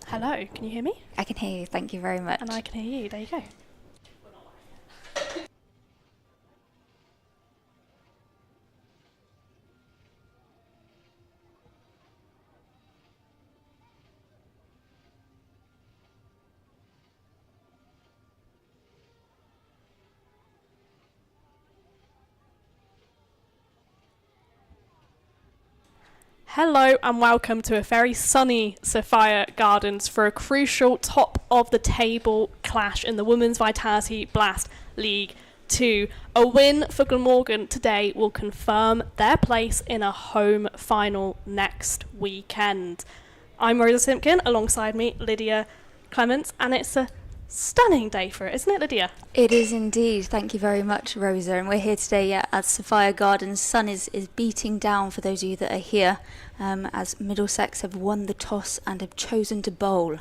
Hello, can you hear me? I can hear you, thank you very much. And I can hear you, there you go. Hello and welcome to a very sunny Sophia Gardens for a crucial top of the table clash in the Women's Vitality Blast League 2. A win for Glamorgan today will confirm their place in a home final next weekend. I'm Rosa Simpkin, alongside me Lydia Clements, and it's a stunning day for it, isn't it, Lydia? It is indeed. Thank you very much, Rosa. And we're here today at Sophia Gardens. Sun is beating down for those of you that are here, as Middlesex have won the toss and have chosen to bowl.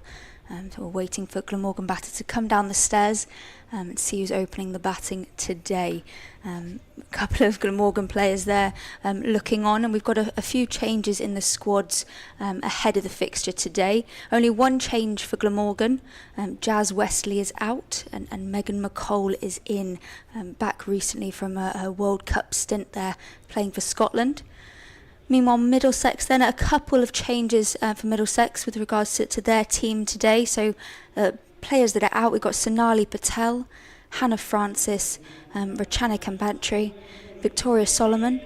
So we're waiting for Glamorgan batter to come down the stairs and see who's opening the batting today. A couple of Glamorgan players there looking on, and we've got a few changes in the squads ahead of the fixture today. Only one change for Glamorgan. Jazz Wesley is out and Megan McCall is in, back recently from a World Cup stint there playing for Scotland. Meanwhile, Middlesex, then a couple of changes for Middlesex with regards to their team today. So players that are out, we've got Sonali Patel, Hannah Francis, Rachana Kambantri, Victoria Solomon.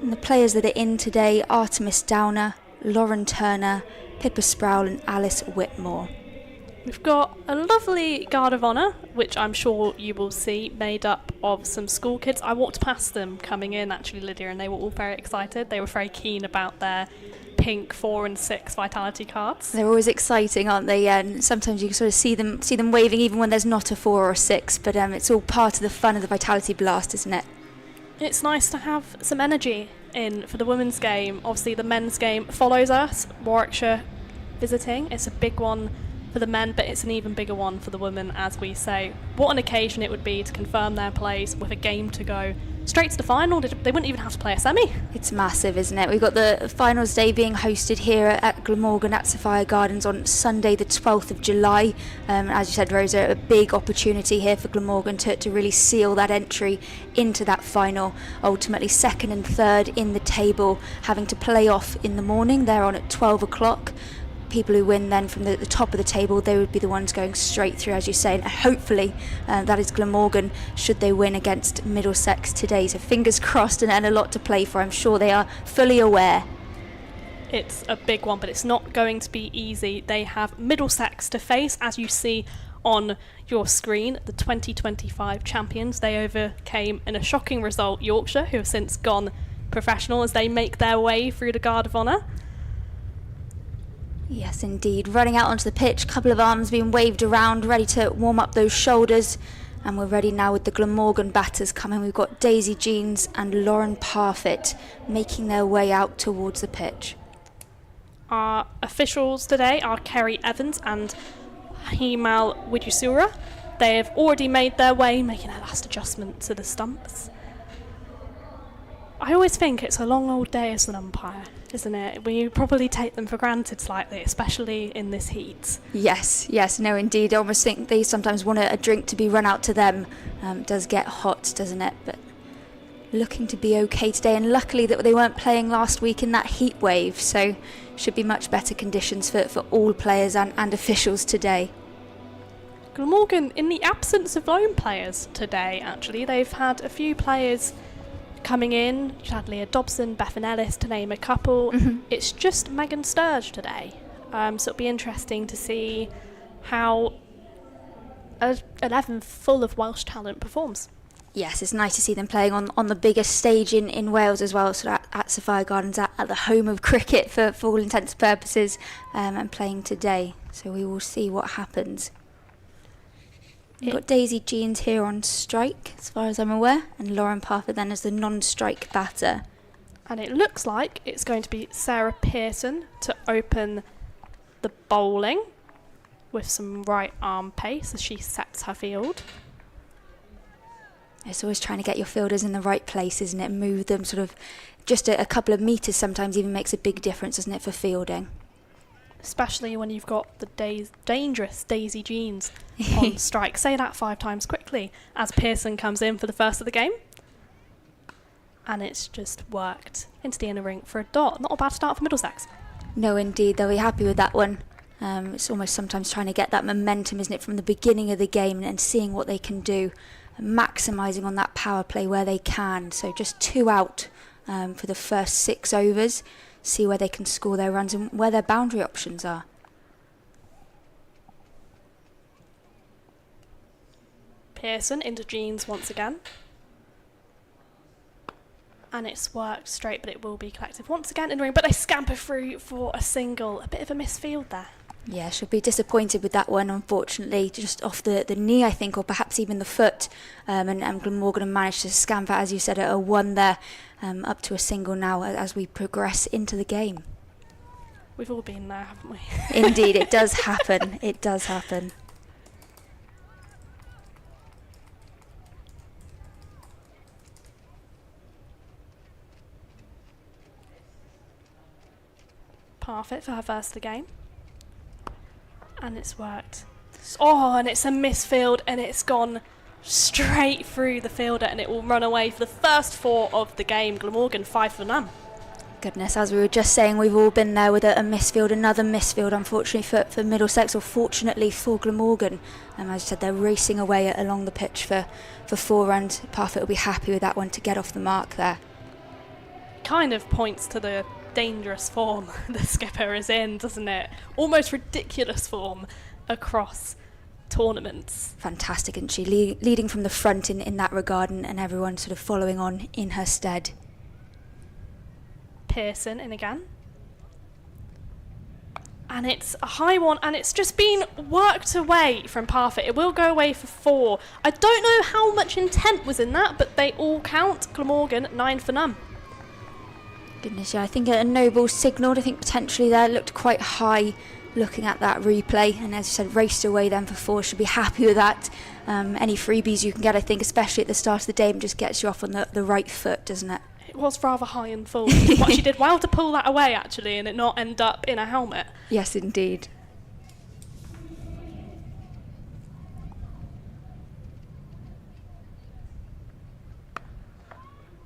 And the players that are in today, Artemis Downer, Lauren Turner, Pippa Sproul and Alice Whitmore. We've got a lovely Guard of Honour, which I'm sure you will see, made up of some school kids. I walked past them coming in, actually, Lydia, and they were all very excited. They were very keen about their pink 4 and 6 Vitality cards. They're always exciting, aren't they? And sometimes you can sort of see them waving even when there's not a 4 or a 6, but it's all part of the fun of the Vitality Blast, isn't it? It's nice to have some energy in for the women's game. Obviously, the men's game follows us, Warwickshire visiting. It's a big one for the men, but it's an even bigger one for the women, as we say. What an occasion it would be to confirm their place with a game to go straight to the final. They wouldn't even have to play a semi. It's massive, isn't it? We've got the finals day being hosted here at Glamorgan at Sophia Gardens on Sunday the 12th of July. As you said, Rosa, a big opportunity here for Glamorgan to really seal that entry into that final. Ultimately second and third in the table, having to play off in the morning. They're on at 12 o'clock. People who win then from the top of the table, they would be the ones going straight through, as you say, and hopefully that is Glamorgan should they win against Middlesex today. So fingers crossed, and a lot to play for. I'm sure they are fully aware. It's a big one, but it's not going to be easy. They have Middlesex to face, as you see on your screen, the 2025 champions. They overcame in a shocking result Yorkshire, who have since gone professional, as they make their way through the Guard of Honour. Yes, indeed. Running out onto the pitch, couple of arms being waved around, ready to warm up those shoulders. And we're ready now with the Glamorgan batters coming. We've got Daisy Jeans and Lauren Parfitt making their way out towards the pitch. Our officials today are Kerry Evans and Himal Widusura. They have already made their way, making their last adjustment to the stumps. I always think it's a long old day as an umpire, isn't it? We probably take them for granted slightly, especially in this heat. Yes, no, indeed. I almost think they sometimes want a drink to be run out to them. It does get hot, doesn't it? But looking to be okay today, and luckily that they weren't playing last week in that heat wave, so should be much better conditions for all players and officials today. Glamorgan, in the absence of lone players today, actually, they've had a few players coming in. You had Leah Dobson, Bethan Ellis, to name a couple. It's just Megan Sturge today. So it'll be interesting to see how 11 full of Welsh talent performs. Yes, it's nice to see them playing on the biggest stage in Wales as well, so at Sophia Gardens, at the home of cricket for all intents and purposes, and playing today. So we will see what happens. We've got Daisy Jeans here on strike, as far as I'm aware, and Lauren Parfitt then as the non-strike batter. And it looks like it's going to be Sarah Pearson to open the bowling with some right arm pace as she sets her field. It's always trying to get your fielders in the right place, isn't it? Move them sort of just a couple of metres sometimes even makes a big difference, doesn't it, for fielding? especially when you've got the dangerous Daisy Jeans on strike. Say that 5 times quickly as Pearson comes in for the first of the game. And it's just worked into the inner ring for a dot. Not a bad start for Middlesex. No, indeed. They'll be happy with that one. It's almost sometimes trying to get that momentum, isn't it, from the beginning of the game and seeing what they can do, and maximising on that power play where they can. So just 2 out for the first 6 overs. See where they can score their runs and where their boundary options are. Pearson into Jeans once again. And it's worked straight, but it will be collective once again in the ring. But they scamper through for a single. A bit of a misfield there. Yeah, she'll be disappointed with that one, unfortunately. Just off the knee, I think, or perhaps even the foot. And Glamorgan managed to scamper, as you said, at a 1 there, up to a single now as we progress into the game. We've all been there, haven't we? Indeed, it does happen. It does happen. Parfit for her first of the game. And it's worked. Oh, and it's a misfield, and it's gone straight through the fielder, and it will run away for the first 4 of the game. Glamorgan 5 for none. Goodness, as we were just saying, we've all been there with a misfield, another misfield, unfortunately for Middlesex, or fortunately for Glamorgan. As I said, they're racing away along the pitch for 4 runs. Parfit will be happy with that one to get off the mark there. Kind of points to the dangerous form the skipper is in, doesn't it? Almost ridiculous form across tournaments. Fantastic, isn't she? Leading from the front in that regard, and everyone sort of following on in her stead. Pearson in again. And it's a high one, and it's just been worked away from Parfit. It will go away for 4. I don't know how much intent was in that, but they all count. Glamorgan 9 for none. Goodness, yeah, I think a no ball signalled. I think potentially there looked quite high looking at that replay, and as you said, raced away then for 4. Should be happy with that. Any freebies you can get, I think, especially at the start of the game, just gets you off on the right foot, doesn't it? It was rather high and full. But she did well to pull that away, actually, and it not end up in a helmet. Yes, indeed.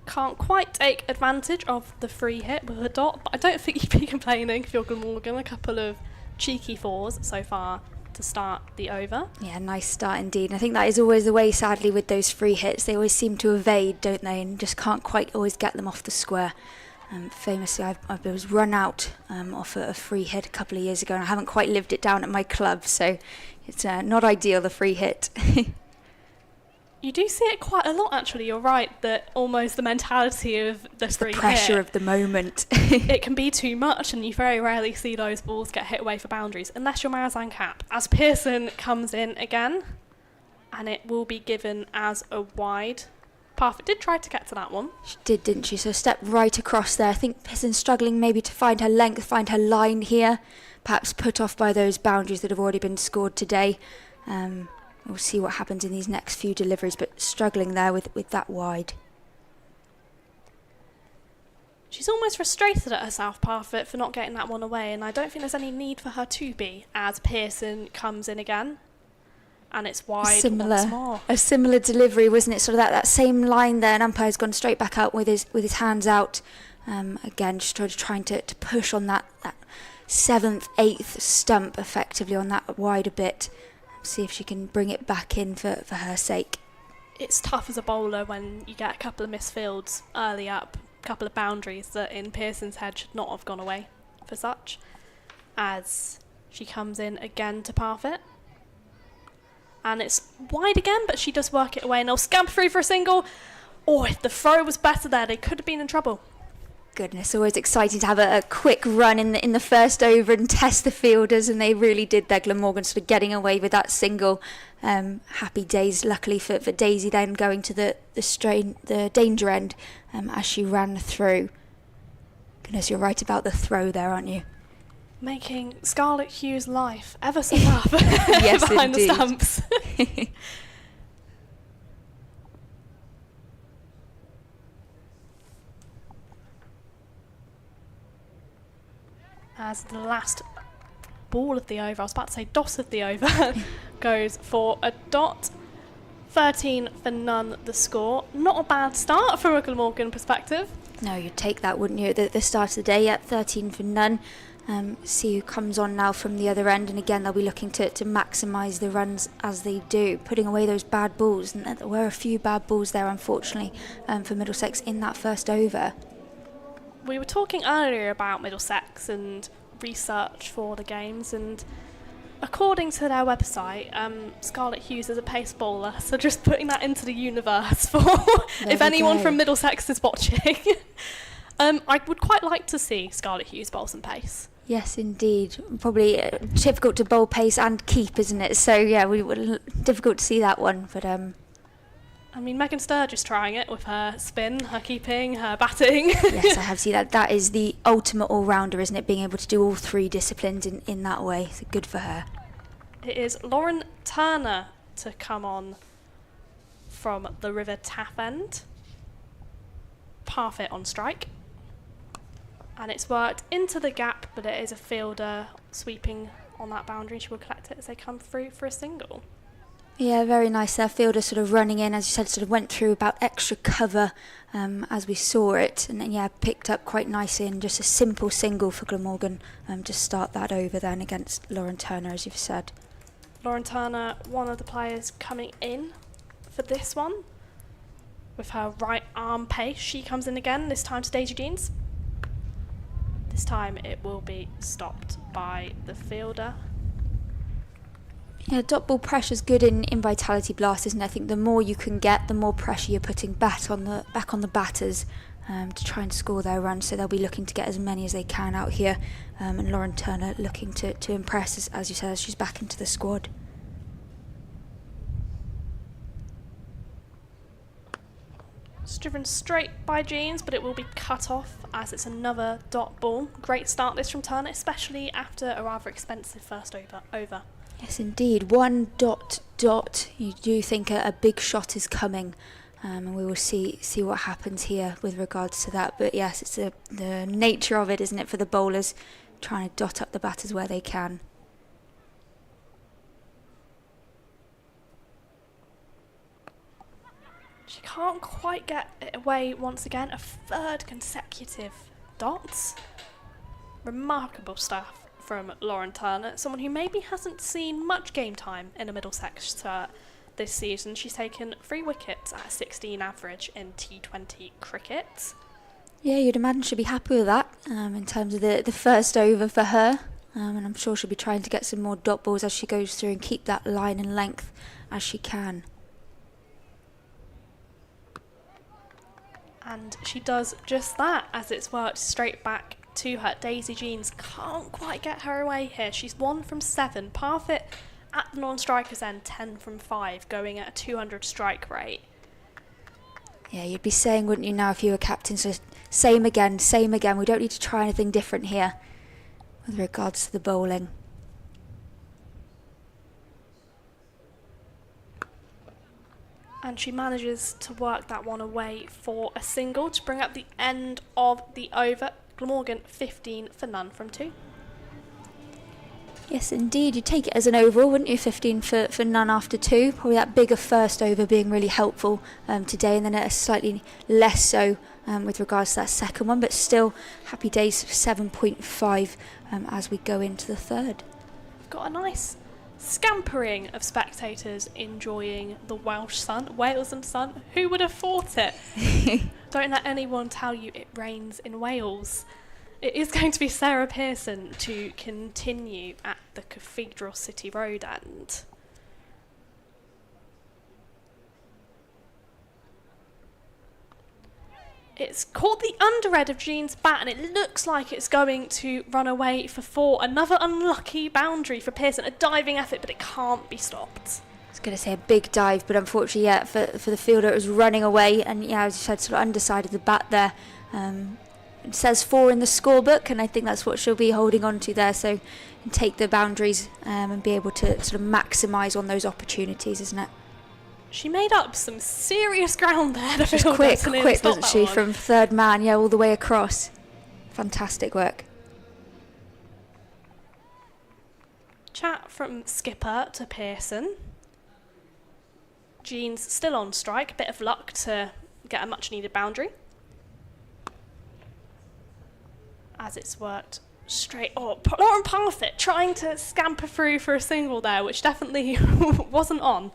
Can't quite take advantage of the free hit with a dot, but I don't think you'd be complaining if you're Glamorgan. A couple of cheeky 4s so far to start the over. Yeah, nice start indeed. And I think that is always the way, sadly, with those free hits. They always seem to evade, don't they, and just can't quite always get them off the square. Famously, I was run out off a free hit a couple of years ago, and I haven't quite lived it down at my club, so it's not ideal, the free hit. You do see it quite a lot, actually. You're right, that almost the mentality of the free hit. The pressure of the moment. It can be too much, and you very rarely see those balls get hit away for boundaries, unless you're Marazan Cap. As Pearson comes in again, and it will be given as a wide. Parfit did try to get to that one. She did, didn't she? So step right across there. I think Pearson's struggling maybe to find her length, find her line here. Perhaps put off by those boundaries that have already been scored today. We'll see what happens in these next few deliveries, but struggling there with that wide. She's almost frustrated at herself, Parfit, for not getting that one away, and I don't think there's any need for her to be, as Pearson comes in again. And it's wide once more. A similar delivery, wasn't it? Sort of that same line there, and umpire's gone straight back out with his hands out. Again, just trying to push on that 7th, 8th stump effectively on that wide a bit. See if she can bring it back in for her sake. It's tough as a bowler when you get a couple of misfields early up, a couple of boundaries that in Pearson's head should not have gone away for such. As she comes in again to Parfit. And it's wide again, but she does work it away, and they'll scamper through for a single. Oh, if the throw was better there, they could have been in trouble. Goodness, always exciting to have a quick run in the first over and test the fielders, and they really did there. Glamorgan sort of getting away with that single. Happy days, luckily for Daisy, then going to the danger end as she ran through. Goodness, you're right about the throw there, aren't you? Making Scarlett Hughes' life ever so tough yes, behind indeed. the stumps. As the last ball of the over, I was about to say dot of the over, goes for a dot. 13 for none the score. Not a bad start from a Glamorgan perspective. No, you'd take that, wouldn't you, at the start of the day? Yeah, 13 for none. See who comes on now from the other end, and again they'll be looking to maximise the runs as they do, putting away those bad balls, and there were a few bad balls there unfortunately for Middlesex in that first over. We were talking earlier about Middlesex and research for the games, and according to their website, Scarlett Hughes is a pace bowler, so just putting that into the universe for if anyone from Middlesex is watching. I would quite like to see Scarlett Hughes bowl some pace. Yes, indeed. Probably difficult to bowl pace and keep, isn't it? So yeah, difficult to see that one. But I mean, Megan Sturgis trying it with her spin, her keeping, her batting. Yes, I have seen that. That is the ultimate all-rounder, isn't it? Being able to do all three disciplines in that way. So good for her. It is Lauren Turner to come on from the River Taff end. Parfit on strike. And it's worked into the gap, but it is a fielder sweeping on that boundary. She will collect it as they come through for a single. Yeah, very nice there. Fielder sort of running in, as you said, sort of went through about extra cover as we saw it. And then, yeah, picked up quite nicely, and just a simple single for Glamorgan to start that over then against Lauren Turner, as you've said. Lauren Turner, one of the players coming in for this one. With her right arm pace, she comes in again, this time to Daisy Jeans. This time it will be stopped by the fielder. Yeah, dot ball pressure's good in Vitality Blast, isn't it? I think the more you can get, the more pressure you're putting back on the batters to try and score their runs. So they'll be looking to get as many as they can out here. And Lauren Turner looking to impress, as you said, as she's back into the squad. It's driven straight by Jeans, but it will be cut off as it's another dot ball. Great start this from Turner, especially after a rather expensive first over. Yes, indeed. One dot. You do think a big shot is coming, and we will see what happens here with regards to that. But yes, it's the nature of it, isn't it, for the bowlers, trying to dot up the batters where they can. She can't quite get it away once again. A third consecutive dot. Remarkable stuff from Lauren Turner, someone who maybe hasn't seen much game time in a Middlesex this season. She's taken 3 wickets at 16 average in T20 cricket. Yeah, you'd imagine she'll be happy with that in terms of the first over for her. And I'm sure she'll be trying to get some more dot balls as she goes through and keep that line and length as she can. And she does just that as it's worked straight back to her. Daisy Jeans can't quite get her away here. She's 1 from 7. Parfit at the non-strikers end, 10 from 5, going at a 200 strike rate. Yeah, you'd be saying, wouldn't you, now if you were captain, so same again. We don't need to try anything different here with regards to the bowling. And she manages to work that one away for a single to bring up the end of the over. Glamorgan 15 for none from 2. Yes, indeed. You'd take it as an overall, wouldn't you? 15 for none after 2. Probably that bigger first over being really helpful today, and then a slightly less so with regards to that second one. But still, happy days for 7.5 as we go into the third. We've got a nice scampering of spectators enjoying the Welsh sun, Wales and sun. Who would have thought it? Don't let anyone tell you it rains in Wales. It is going to be Sarah Pearson to continue at the Cathedral City Road end. It's caught the underhead of Jean's bat, and it looks like it's going to run away for 4. Another unlucky boundary for Pearson. A diving effort, but it can't be stopped. I was going to say a big dive, but unfortunately, yeah, for the fielder, it was running away. And yeah, as you said, sort of underside of the bat there. It says 4 in the scorebook, and I think that's what she'll be holding on to there. So take the boundaries and be able to sort of maximise on those opportunities, isn't it? She made up some serious ground there. Just quick, wasn't she, from third man, yeah, all the way across. Fantastic work. Chat from skipper to Pearson. Jean's still on strike, a bit of luck to get a much needed boundary. As it's worked straight. Oh, Lauren Parfitt trying to scamper through for a single there, which definitely wasn't on.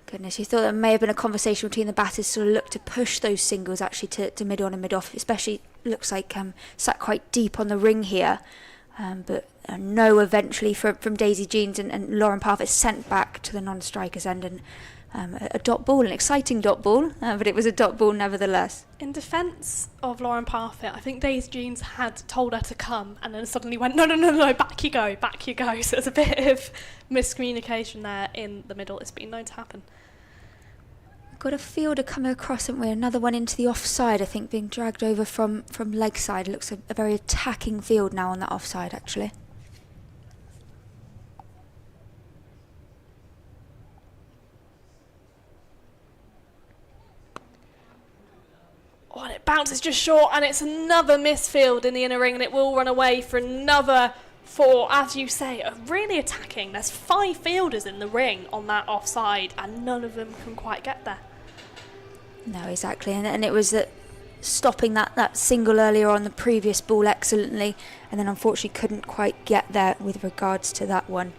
Goodness, you thought there may have been a conversation between the batters, sort of look to push those singles actually to mid on and mid off, especially looks like sat quite deep on the ring here. But a no eventually from Daisy Jeans, and Lauren Parfitt sent back to the non-strikers end, and a dot ball, an exciting dot ball, but it was a dot ball nevertheless. In defence of Lauren Parfitt, I think Daisy Jeans had told her to come and then suddenly went, no, back you go. So there's a bit of miscommunication there in the middle. It's been known to happen. Got a fielder coming across, haven't we? Another one into the offside, I think, being dragged over from leg side. It looks a very attacking field now on that offside, actually. Oh, and it bounces just short, and it's another misfield in the inner ring, and it will run away for another 4. As you say, really attacking. There's 5 fielders in the ring on that offside, and none of them can quite get there. No, exactly, and it was stopping that single earlier on the previous ball excellently, and then unfortunately couldn't quite get there with regards to that one.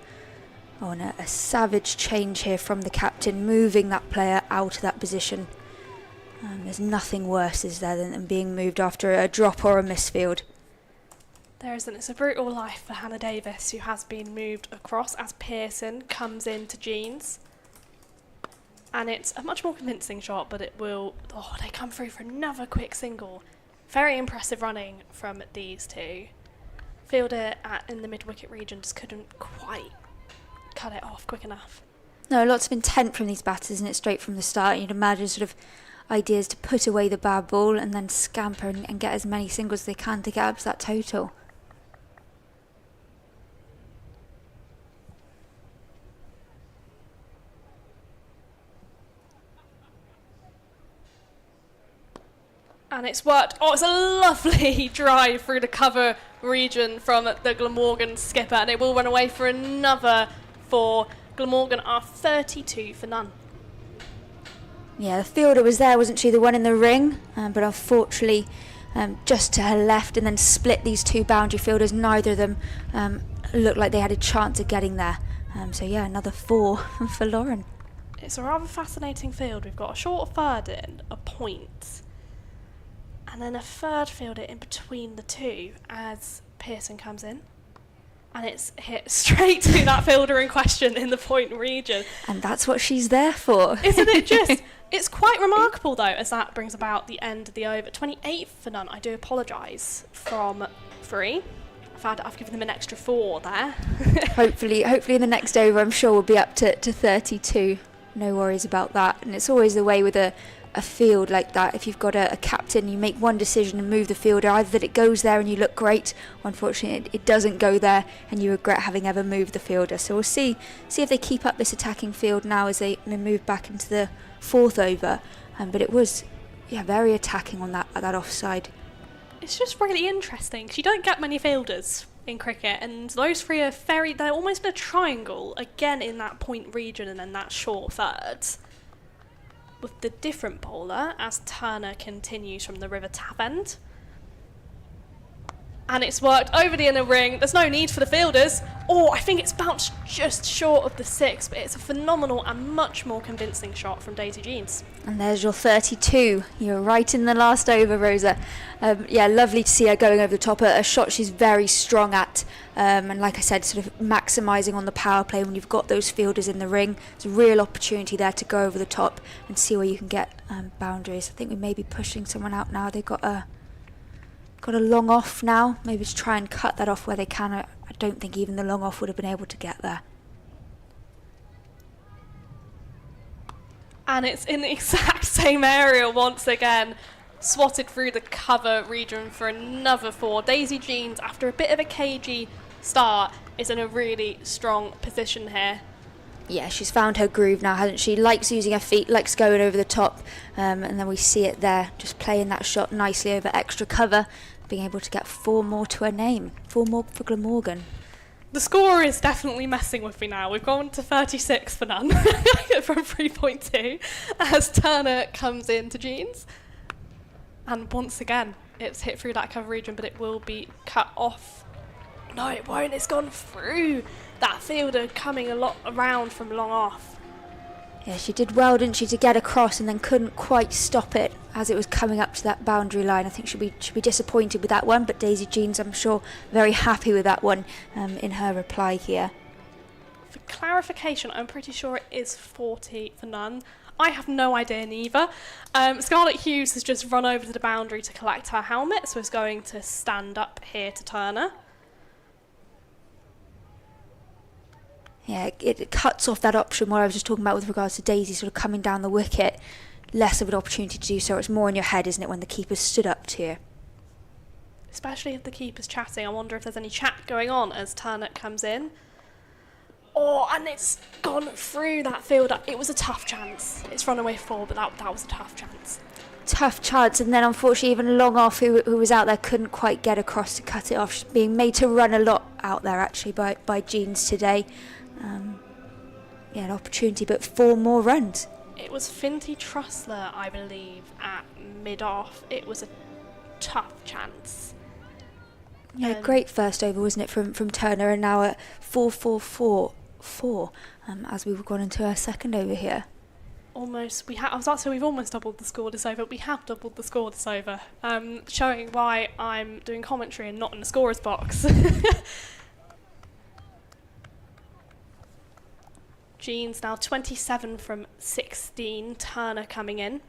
Oh, and a savage change here from the captain, moving that player out of that position. There's nothing worse, is there, than being moved after a drop or a misfield. There isn't. It's a brutal life for Hannah Davis, who has been moved across as Pearson comes into Jeans. And it's a much more convincing shot, but it will... Oh, they come through for another quick single. Very impressive running from these two. Fielder in the mid-wicket region just couldn't quite cut it off quick enough. No, lots of intent from these batters, isn't it, straight from the start. You'd imagine sort of ideas to put away the bad ball and then scamper and get as many singles as they can to get up to that total. And it's worked. Oh, it's a lovely drive through the cover region from the Glamorgan skipper, and it will run away for another 4. Glamorgan are 32 for none. Yeah, the fielder was there, wasn't she, the one in the ring, but unfortunately just to her left, and then split these 2 boundary fielders. Neither of them looked like they had a chance of getting there. So yeah, another 4 for Lauren. It's a rather fascinating field. We've got a short third in, a point, and then a third fielder in between the 2 as Pearson comes in. And it's hit straight to that fielder in question in the point region. And that's what she's there for. Isn't it just? It's quite remarkable, though, as that brings about the end of the over. 28 for none. I do apologise from 3. I've given them an extra 4 there. Hopefully in the next over, I'm sure we'll be up to 32. No worries about that. And it's always the way with a field like that. If you've got a captain, you make one decision and move the fielder, either that it goes there and you look great, or unfortunately it doesn't go there and you regret having ever moved the fielder. So we'll see if they keep up this attacking field now as they move back into the 4th over. But it was very attacking on that offside. It's just really interesting because you don't get many fielders in cricket, and those 3 are they're almost in a triangle again in that point region and then that short third. With the different bowler as Turner continues from the River Tap end. And it's worked over the inner ring. There's no need for the fielders. Oh, I think it's bounced just short of the 6, but it's a phenomenal and much more convincing shot from Daisy Jeans. And there's your 32. You're right in the last over, Rosa. Lovely to see her going over the top. A shot she's very strong at. And like I said, sort of maximising on the power play when you've got those fielders in the ring. There's a real opportunity there to go over the top and see where you can get boundaries. I think we may be pushing someone out now. They've got a long off now. Maybe just try and cut that off where they can. I don't think even the long off would have been able to get there. And it's in the exact same area once again. Swatted through the cover region for another 4. Daisy Jeans, after a bit of a cagey start, is in a really strong position here. Yeah, she's found her groove now, hasn't she? Likes using her feet, likes going over the top, and then we see it there, just playing that shot nicely over extra cover, being able to get 4 more to her name, 4 more for Glamorgan. The score is definitely messing with me now. We've gone to 36 for none from 3.2 as Turner comes into Jeans. And once again, it's hit through that cover region, but it will be cut off. No, it won't. It's gone through that fielder coming a lot around from long off. Yeah, she did well, didn't she, to get across and then couldn't quite stop it as it was coming up to that boundary line. I think she'll be disappointed with that one, but Daisy Jeans, I'm sure, very happy with that one in her reply here. For clarification, I'm pretty sure it is 40 for none. I have no idea neither. Scarlett Hughes has just run over to the boundary to collect her helmet, so is going to stand up here to Turner. Yeah, it cuts off that option where I was just talking about with regards to Daisy sort of coming down the wicket. Less of an opportunity to do so. It's more in your head, isn't it, when the keeper's stood up to you? Especially if the keeper's chatting. I wonder if there's any chat going on as Turner comes in. Oh, and it's gone through that fielder. It was a tough chance. It's run away 4, but that was a tough chance. Tough chance, and then unfortunately even Long Off, who was out there, couldn't quite get across to cut it off. She's being made to run a lot out there, actually, by Jeans today. Yeah, an opportunity, but 4 more runs. It was Finty Trussler, I believe, at mid-off. It was a tough chance. Yeah, great first over, wasn't it, from Turner, and now at 4-4-4-4 as we've gone into our second over here. Almost, I was about to say we've almost doubled the score this over, but we have doubled the score this over, showing why I'm doing commentary and not in the scorer's box. Jeans now 27 from 16, Turner coming in.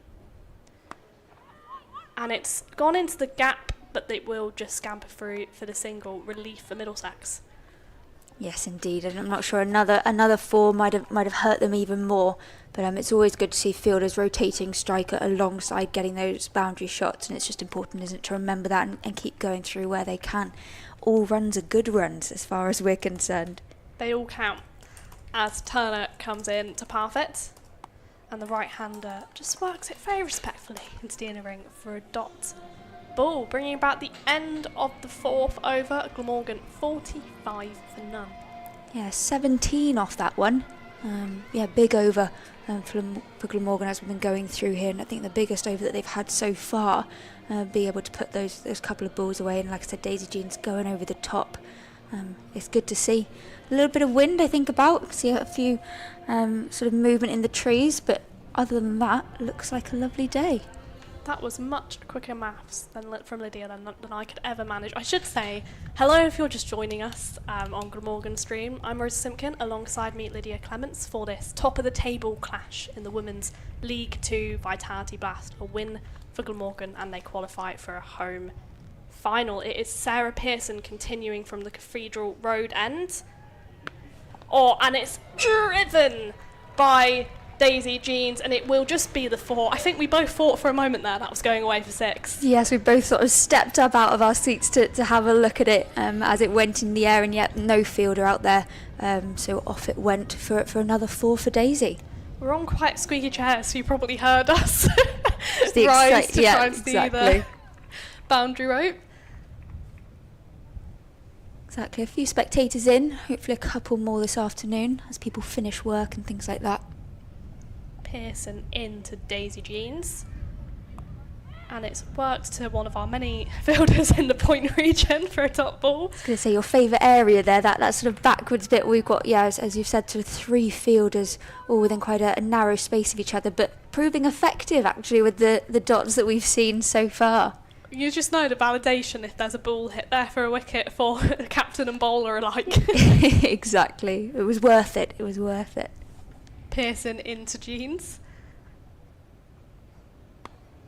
And it's gone into the gap, but it will just scamper through for the single, relief for Middlesex. Yes, indeed, and I'm not sure another 4 might have hurt them even more. But it's always good to see fielders rotating striker alongside getting those boundary shots, and it's just important, isn't it, to remember that and keep going through where they can. All runs are good runs as far as we're concerned. They all count. As Turner comes in to parfit, and the right-hander just works it very respectfully into the inner ring for a dot ball, bringing about the end of the 4th over. Glamorgan 45 for none. Yeah, 17 off that one. Big over for Glamorgan as we've been going through here, and I think the biggest over that they've had so far. Be able to put those couple of balls away, and like I said, Daisy Jeans going over the top. It's good to see. A little bit of wind, I think, see a few sort of movement in the trees, but other than that, looks like a lovely day. That was much quicker maths from Lydia than I could ever manage. I should say, hello if you're just joining us on Glamorgan stream. I'm Rose Simpkin, alongside me Lydia Clements, for this top of the table clash in the Women's League 2 Vitality Blast. A win for Glamorgan, and they qualify for a home final. It is Sarah Pearson continuing from the Cathedral Road end. And it's driven by Daisy Jeans, and it will just be the 4. I think we both thought for a moment there that was going away for 6. Yes, we both sort of stepped up out of our seats to have a look at it as it went in the air, and yet no fielder out there, so off it went for another 4 for Daisy. We're on quite squeaky chairs, so you probably heard us rise to try and see the boundary rope. Exactly, a few spectators in, hopefully a couple more this afternoon as people finish work and things like that. Pearson into Daisy Jeans, and it's worked to one of our many fielders in the point region for a top ball. I was going to say your favourite area there, that sort of backwards bit. We've got, as you've said, sort of 3 fielders all within quite a narrow space of each other, but proving effective actually with the dots that we've seen so far. You just know the validation if there's a ball hit there for a wicket for captain and bowler alike. Exactly. It was worth it. Pearson into Jeans.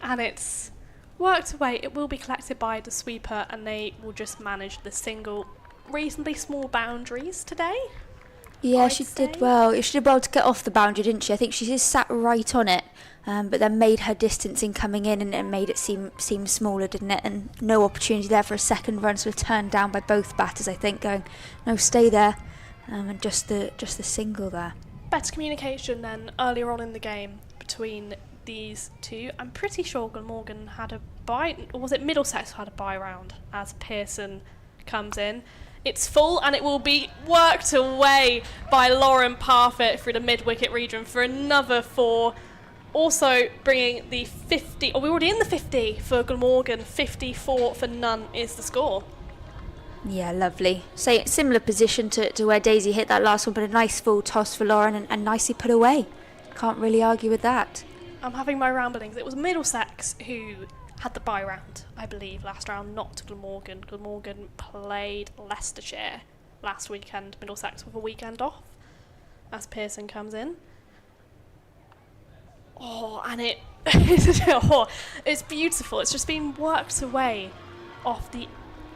And it's worked away. It will be collected by the sweeper, and they will just manage the single. Reasonably small boundaries today. Yeah, she did well. She did well to get off the boundary, didn't she? I think she just sat right on it, but then made her distance in coming in, and it made it seem smaller, didn't it? And no opportunity there for a second run, sort of turned down by both batters, I think, going, no, stay there, and just the single there. Better communication than earlier on in the game between these two. I'm pretty sure Glamorgan had a bye, or was it Middlesex who had a bye round as Pearson comes in. It's full and it will be worked away by Lauren Parfitt through the mid-wicket region for another 4. Also bringing the 50, we're already in the 50 for Glamorgan, 54 for none is the score. Yeah, lovely. So similar position to where Daisy hit that last one, but a nice full toss for Lauren and nicely put away. Can't really argue with that. I'm having my ramblings. It was Middlesex who had the bye round, I believe, last round, not Glamorgan. Glamorgan played Leicestershire last weekend, Middlesex with a weekend off, as Pearson comes in. Oh, and it's beautiful. It's just been worked away off the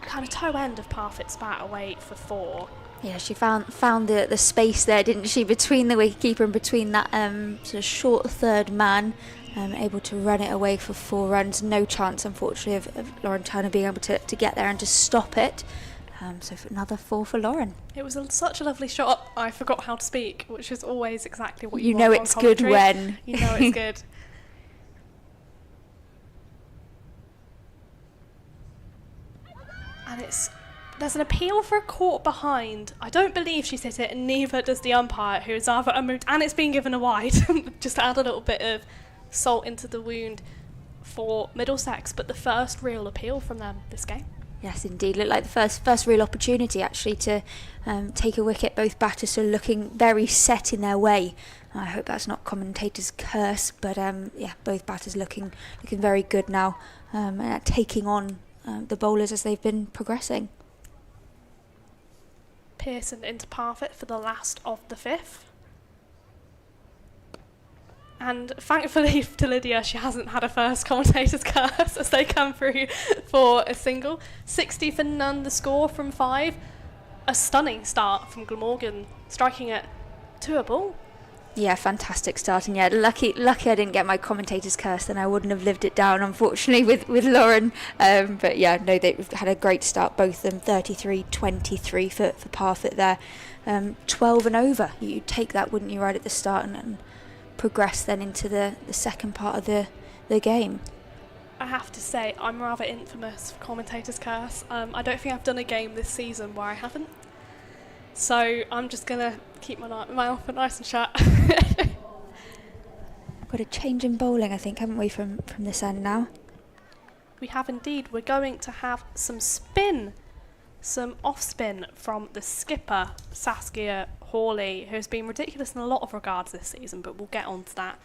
kind of toe end of Parfitt's bat away for 4. Yeah, she found the space there, didn't she, between the wicketkeeper and between that sort of short third man, able to run it away for 4 runs. No chance, unfortunately, of Lauren Turner being able to get there and to stop it. So for another 4 for Lauren. It was such a lovely shot. I forgot how to speak, which is always exactly what you want know. on It's commentary. good when you know it's good. And there's an appeal for a caught behind. I don't believe she's hit it, and neither does the umpire, who is either unmoved, and it's been given a wide. Just to add a little bit of salt into the wound for Middlesex, but the first real appeal from them this game. Yes, indeed. Looked like the first real opportunity, actually, to take a wicket. Both batters are looking very set in their way. I hope that's not commentator's curse, but yeah, both batters looking very good now, taking on the bowlers as they've been progressing. Pearson into Parfitt for the last of the 5th. And thankfully to Lydia, she hasn't had a first commentator's curse as they come through for a single. 60 for none, the score from 5. A stunning start from Glamorgan, striking at 2 a ball. Yeah, fantastic start. And yeah, lucky I didn't get my commentator's curse, then I wouldn't have lived it down, unfortunately, with Lauren. But yeah, no, they've had a great start, both of them. 33-23 for Parfitt there. 12 and over. You'd take that, wouldn't you, right at the start, and progress then into the second part of the game. I have to say, I'm rather infamous for commentator's curse. I don't think I've done a game this season where I haven't. So I'm just going to keep my mouth nice and shut. Got a change in bowling, I think, haven't we, from this end now? We have indeed. We're going to have some off spin from the skipper, Saskia Hawley, who's been ridiculous in a lot of regards this season, but we'll get on to that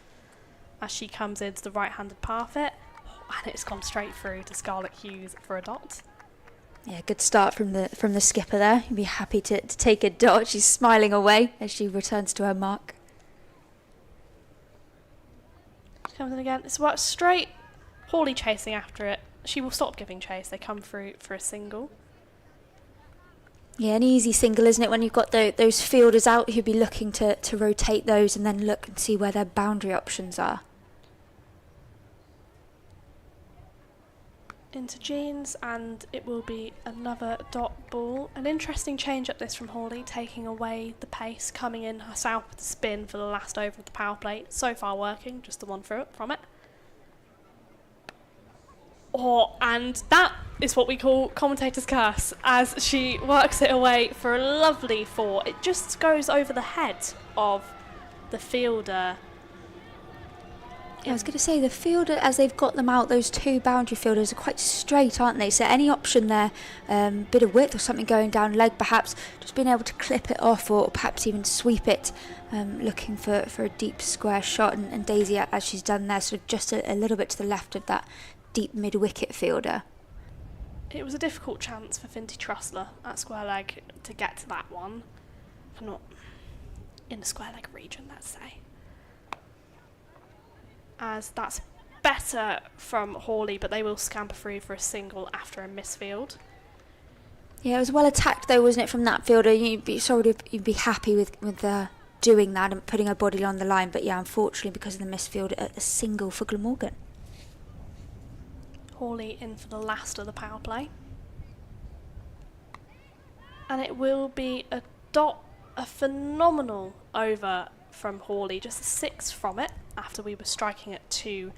as she comes into the right-handed Parfitt, and it's gone straight through to Scarlett Hughes for a dot. Yeah, good start from the skipper there. You'd be happy to take a dot. She's smiling away as she returns to her mark. She comes in again. It's worked straight. Hawley chasing after it. She will stop giving chase. They come through for a single. Yeah, an easy single, isn't it, when you've got those fielders out who'd be looking to rotate those and then look and see where their boundary options are. Into Jeans, and it will be another dot ball. An interesting change up this from Hawley, taking away the pace, coming in herself with the spin for the last over of the power play. So far working, just the one through it from it. Oh, and that is what we call commentator's curse, as she works it away for a lovely 4. It just goes over the head of the fielder. Yeah, I was going to say, the fielder, as they've got them out, those 2 boundary fielders are quite straight, aren't they? So any option there, bit of width or something going down leg perhaps, just being able to clip it off or perhaps even sweep it, looking for a deep square shot. And Daisy, as she's done there, sort of just a little bit to the left of that deep mid-wicket fielder. It was a difficult chance for Finty Trussler at square leg to get to that one. Not in the square leg region, let's say. As that's better from Hawley, but they will scamper through for a single after a misfield. Yeah, it was well attacked though, wasn't it, from that fielder? You'd be happy with doing that and putting her body on the line, but yeah, unfortunately, because of the misfield, a single for Glamorgan. Hawley in for the last of the power play. And it will be a dot, a phenomenal over from Hawley, just a 6 from it after we were striking at 2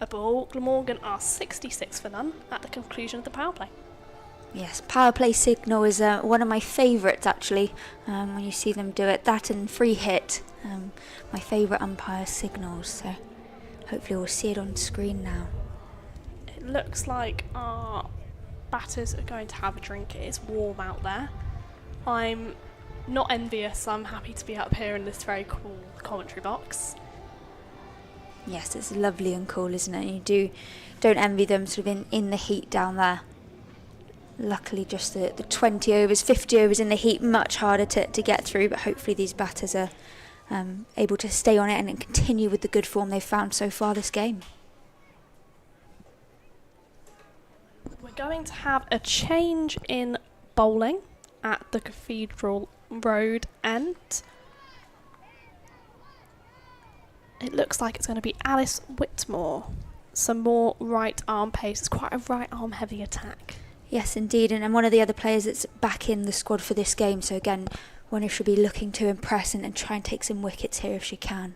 a ball. Glamorgan are 66 for none at the conclusion of the power play. Yes, power play signal is one of my favourites actually, when you see them do it. That and free hit, my favourite umpire signals, so hopefully we'll see it on screen now. It looks like our batters are going to have a drink. It is warm out there. I'm not envious, I'm happy to be up here in this very cool commentary box. Yes, it's lovely and cool, isn't it? You don't envy them sort of in the heat down there. Luckily just the 20 overs, 50 overs in the heat, much harder to get through, but hopefully these batters are able to stay on it and continue with the good form they've found so far this game. We're going to have a change in bowling at the Cathedral Road end. It looks like it's going to be Alice Whitmore. Some more right arm pace. It's quite a right arm heavy attack. Yes, indeed, and one of the other players that's back in the squad for this game, so again, one who should be looking to impress and try and take some wickets here if she can.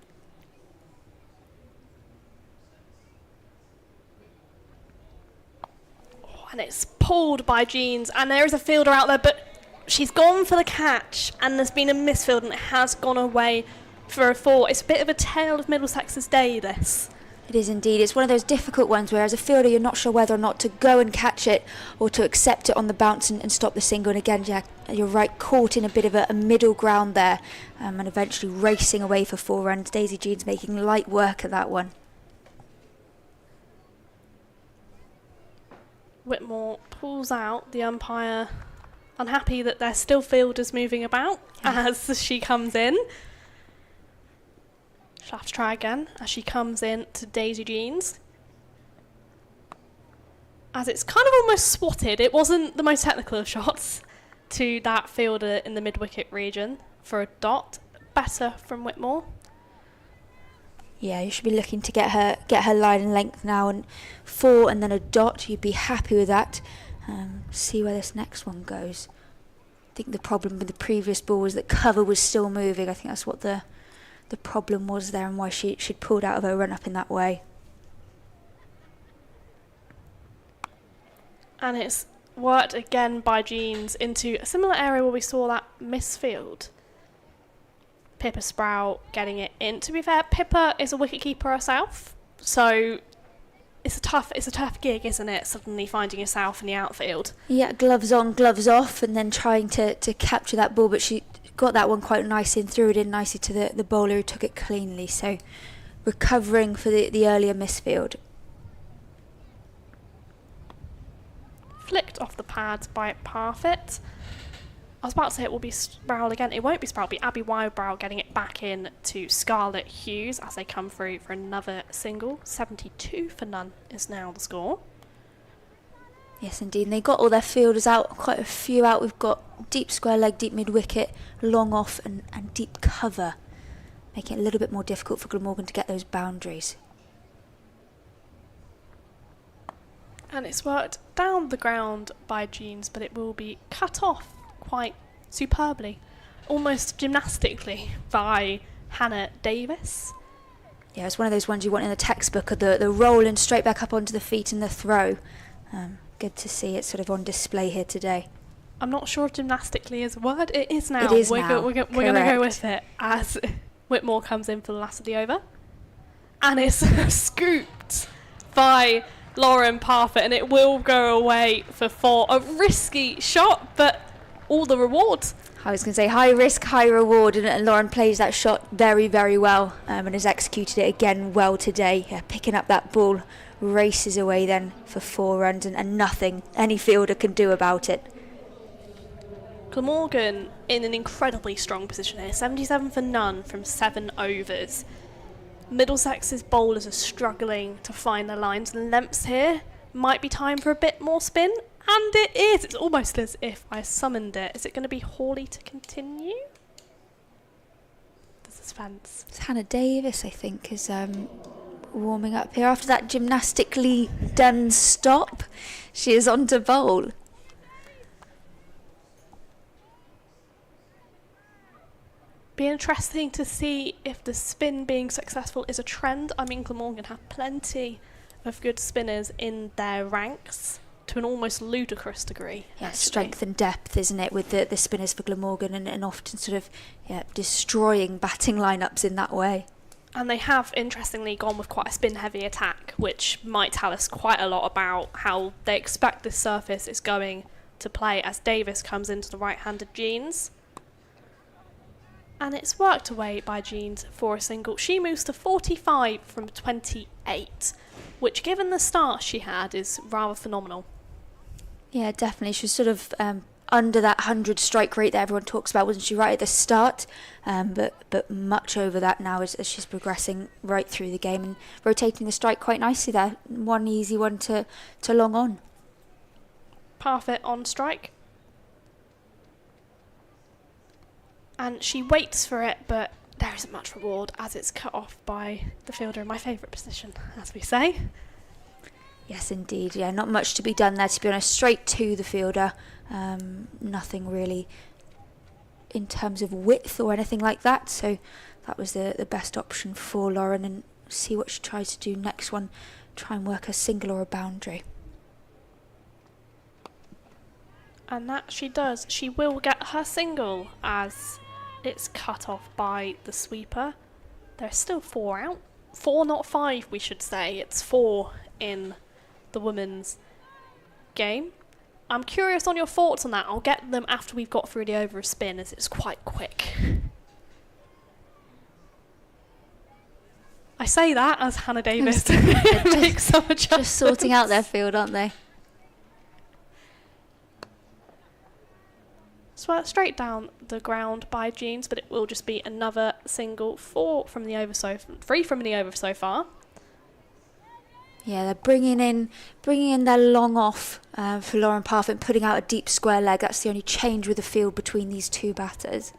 Oh, and it's pulled by Jeans, and there is a fielder out there, but she's gone for the catch, and there's been a misfield, and it has gone away for a 4. It's a bit of a tale of Middlesex's day, this. It is indeed. It's one of those difficult ones where as a fielder you're not sure whether or not to go and catch it or to accept it on the bounce and stop the single. And again, yeah, you're right, caught in a bit of a middle ground there, and eventually racing away for 4 runs. Daisy Jeans making light work of that one. Whitmore pulls out, the umpire unhappy that there's still fielders moving about as she comes in. She'll have to try again as she comes in to Daisy Jeans. As it's kind of almost swatted, it wasn't the most technical of shots to that fielder in the mid-wicket region for a dot. Better from Whitmore. Yeah, you should be looking to get her line and length now, and 4 and then a dot. You'd be happy with that. See where this next one goes. I think the problem with the previous ball was that cover was still moving. I think that's what the problem was there and why she'd pulled out of her run up in that way. And it's worked again by Jeans into a similar area where we saw that misfield. Pippa Sprout getting it in. To be fair, Pippa is a wicketkeeper herself, so it's a tough gig, isn't it? Suddenly finding yourself in the outfield. Yeah, gloves on, gloves off, and then trying to capture that ball, but she got that one quite nicely and threw it in nicely to the bowler who took it cleanly. So recovering for the earlier misfield. Flicked off the pads by Parfitt. I was about to say it will be Sproul again. It won't be Sproul, it'll be Abby Wildbrow getting it back in to Scarlett Hughes as they come through for another single. 72 for none is now the score. Yes, indeed. And they got all their fielders out, quite a few out. We've got deep square leg, deep mid-wicket, long off and deep cover, making it a little bit more difficult for Glamorgan to get those boundaries. And it's worked down the ground by Jeans, but it will be cut off quite superbly, almost gymnastically, by Hannah Davis. Yeah, it's one of those ones you want in the textbook, of the roll and straight back up onto the feet and the throw. Good to see it sort of on display here today. I'm not sure if gymnastically is a word. It is now. It is we're now. We're going to go with it as Whitmore comes in for the last of the over. And it's scooped by Lauren Parfitt, and it will go away for 4. A risky shot, but all the reward. I was going to say high risk, high reward, and Lauren plays that shot very, very well, and has executed it again well today. Yeah, picking up that ball, races away then for 4 runs, and nothing any fielder can do about it. Glamorgan in an incredibly strong position here, 77 for none from 7 overs. Middlesex's bowlers are struggling to find their lines and lengths here. Might be time for a bit more spin, and it is. It's almost as if I summoned it. Is it going to be Hawley to continue? The suspense. It's Hannah Davis, I think, is warming up here after that gymnastically done stop. She is on to bowl. Be interesting to see if the spin being successful is a trend. I mean, Glamorgan have plenty of good spinners in their ranks. to an almost ludicrous degree. Yeah, actually. strength and depth, isn't it, with the spinners for Glamorgan, and often sort of destroying batting lineups in that way. And they have, interestingly, gone with quite a spin-heavy attack, which might tell us quite a lot about how they expect this surface is going to play as Davis comes into the right-handed Jeans. And it's worked away by Jeans for a single. She moves to 45 from 28, which, given the start she had, is rather phenomenal. Yeah, definitely. She was sort of under that 100 strike rate that everyone talks about, wasn't she, right at the start? But much over that now as she's progressing right through the game and rotating the strike quite nicely there. One easy one to long on. Parfitt on strike. And she waits for it, but there isn't much reward as it's cut off by the fielder in my favourite position, as we say. Yes, indeed. Yeah, not much to be done there, to be honest. Straight to the fielder. Nothing really in terms of width or anything like that. So that was the best option for Lauren, and see what she tries to do next one. Try and work a single or a boundary. And that she does. She will get her single as it's cut off by the sweeper. There's still 4 out. 4, not 5, we should say. It's 4 in the women's game. I'm curious on your thoughts on that. I'll get them after we've got through the over of spin, as it's quite quick. I say that as Hannah Davis makes some adjustments. Just sorting out their field, aren't they? Straight down the ground by Jeans, but it will just be another single. 3 from the over so far. Yeah, they're bringing in their long off for Lauren Parfitt and putting out a deep square leg. That's the only change with the field between these two batters.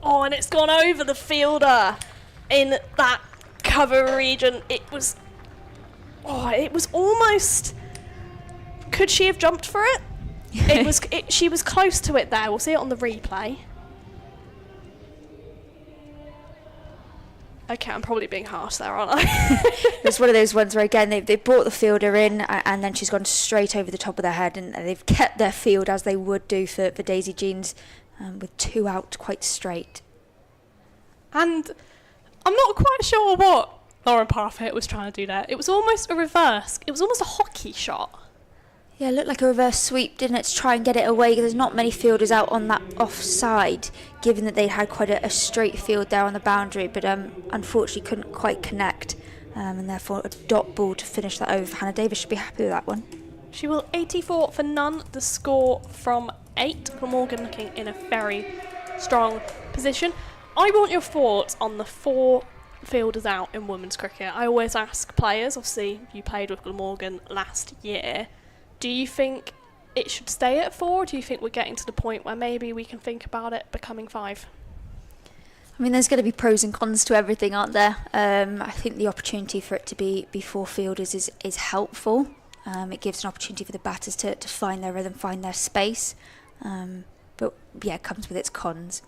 Oh, and it's gone over the fielder in that cover region. It was almost. Could she have jumped for it? She was close to it there. We'll see it on the replay. Okay, I'm probably being harsh there, aren't I? It's one of those ones where, again, they brought the fielder in and then she's gone straight over the top of their head, and they've kept their field as they would do for Daisy Jeans, with 2 out quite straight. And I'm not quite sure what Lauren Parfitt was trying to do there. It was almost a reverse. It was almost a hockey shot. Yeah, it looked like a reverse sweep, didn't it, to try and get it away. There's not many fielders out on that offside, given that they'd had quite a straight field there on the boundary, but unfortunately couldn't quite connect, and therefore a dot ball to finish that over. Hannah Davis should be happy with that one. She will 84 for none, the score from 8. Glamorgan looking in a very strong position. I want your thoughts on the 4 fielders out in women's cricket. I always ask players, obviously you played with Glamorgan last year, do you think it should stay at 4, or do you think we're getting to the point where maybe we can think about it becoming 5? I mean, there's going to be pros and cons to everything, aren't there? I think the opportunity for it to be 4 fielders is helpful. It gives an opportunity for the batters to find their rhythm, find their space. But yeah, it comes with its cons.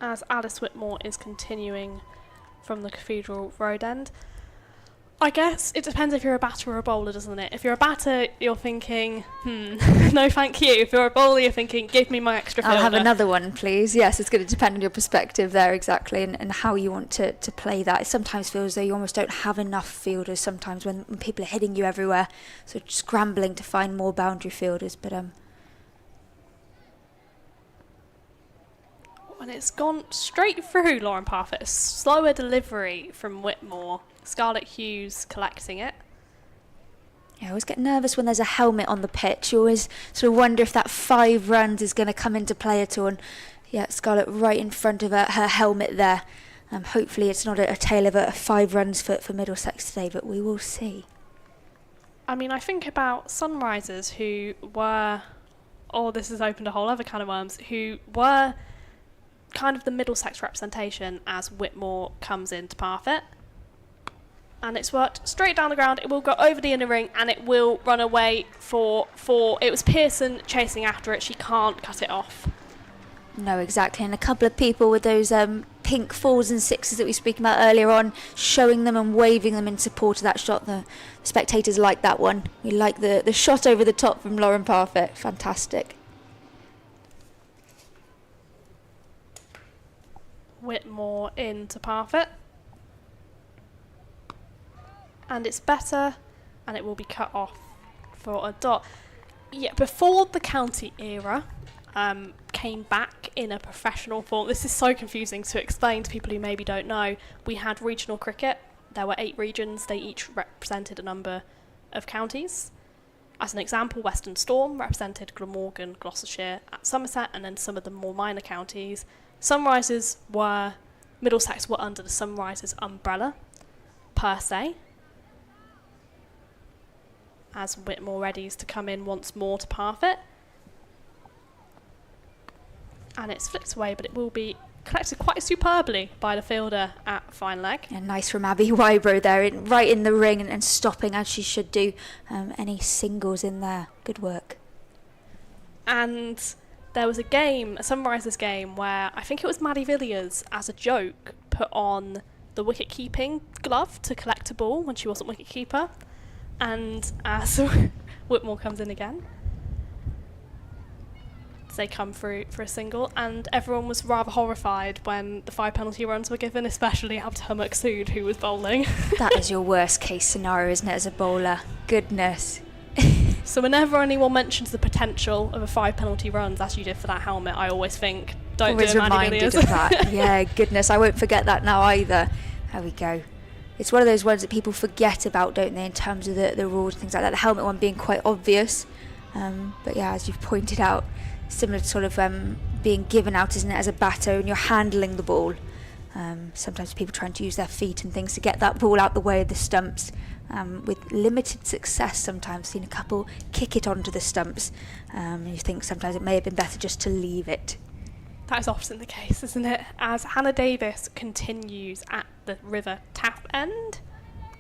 As Alice Whitmore is continuing from the Cathedral Road end, I guess it depends if you're a batter or a bowler, doesn't it? If you're a batter, you're thinking, no thank you. If you're a bowler, you're thinking, give me my extra fielder. I'll have another one, please. Yes, it's going to depend on your perspective there, exactly, and how you want to play that. It sometimes feels as though you almost don't have enough fielders sometimes when people are hitting you everywhere, so scrambling to find more boundary fielders. But and it's gone straight through Lauren Parfitt. A slower delivery from Whitmore. Scarlett Hughes collecting it. Yeah, I always get nervous when there's a helmet on the pitch. You always sort of wonder if that 5 runs is going to come into play at all. And yeah, Scarlett right in front of her helmet there. Hopefully it's not a tale of 5 runs for Middlesex today, but we will see. I mean, I think about Sunrisers who were, this has opened a whole other can of worms, who were kind of the Middlesex representation as Whitmore comes into Parfitt. And it's worked straight down the ground. It will go over the inner ring and it will run away for 4. It was Pearson chasing after it. She can't cut it off. No, exactly. And a couple of people with those pink 4s and 6s that we spoke about earlier on, showing them and waving them in support of that shot. The spectators like that one. We like the shot over the top from Lauren Parfitt. Fantastic. Whitmore into Parfitt. And it's better, and it will be cut off for a dot. Yeah, before the county era came back in a professional form, this is so confusing to explain to people who maybe don't know. We had regional cricket. There were 8 regions. They each represented a number of counties. As an example, Western Storm represented Glamorgan, Gloucestershire, at Somerset, and then some of the more minor counties. Middlesex were under the Sunrisers umbrella, per se, as Whitmore readies to come in once more to Parfitt. And it's flicked away, but it will be collected quite superbly by the fielder at fine leg. Yeah, nice from Abby Wybro there, right in the ring and stopping as she should do. Any singles in there. Good work. And there was a Sunrisers game, where I think it was Maddie Villiers, as a joke, put on the wicket-keeping glove to collect a ball when she wasn't wicket-keeper. And as Whitmore comes in again, they come through for a single, and everyone was rather horrified when the 5 penalty runs were given, especially Abdul Maqsood, who was bowling. That is your worst case scenario, isn't it, as a bowler? Goodness. So whenever anyone mentions the potential of a 5 penalty runs, as you did for that helmet, I always think, don't always do it, Maddie reminded Villiers. of that. Yeah, goodness, I won't forget that now either. There we go. It's one of those ones that people forget about, don't they, in terms of the rules and things like that. The helmet one being quite obvious. But yeah, as you've pointed out, similar to sort of being given out, isn't it, as a batter, and you're handling the ball. Sometimes people trying to use their feet and things to get that ball out the way of the stumps, with limited success sometimes. Seen a couple kick it onto the stumps, and you think sometimes it may have been better just to leave it. That is often the case, isn't it? As Hannah Davis continues at the River Taff end.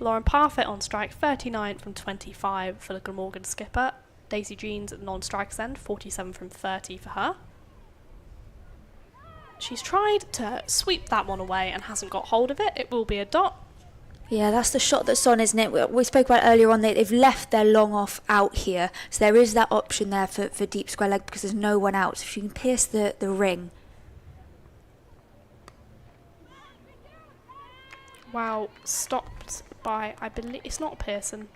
Lauren Parfitt on strike, 39 from 25 for the Glamorgan skipper. Daisy Jeans at non-strikers end, 47 from 30 for her. She's tried to sweep that one away and hasn't got hold of it. It will be a dot. Yeah, that's the shot that's on, isn't it? We spoke about earlier on, they've left their long off out here, so there is that option there for deep square leg because there's no one out. So if you can pierce the ring. Wow, stopped by, I believe, it's not Pearson.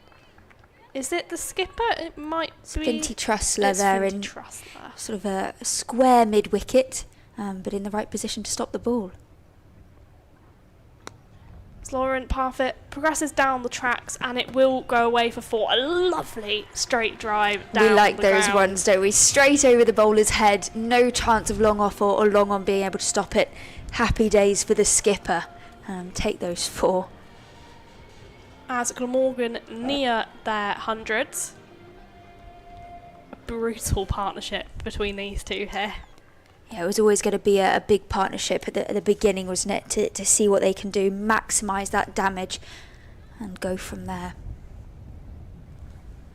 Is it the skipper? It might be. Finty Trussler there in Trussler. Sort of a square mid-wicket, but in the right position to stop the ball. Lauren Parfitt progresses down the tracks, and it will go away for 4. A lovely straight drive down. We like the those ground. ones, don't we? Straight over the bowler's head, no chance of long off or long on being able to stop it. Happy days for the skipper. Take those 4. As Glamorgan near their hundreds. A brutal partnership between these two here. Yeah, it was always going to be a big partnership at the beginning, wasn't it? To see what they can do, maximise that damage and go from there.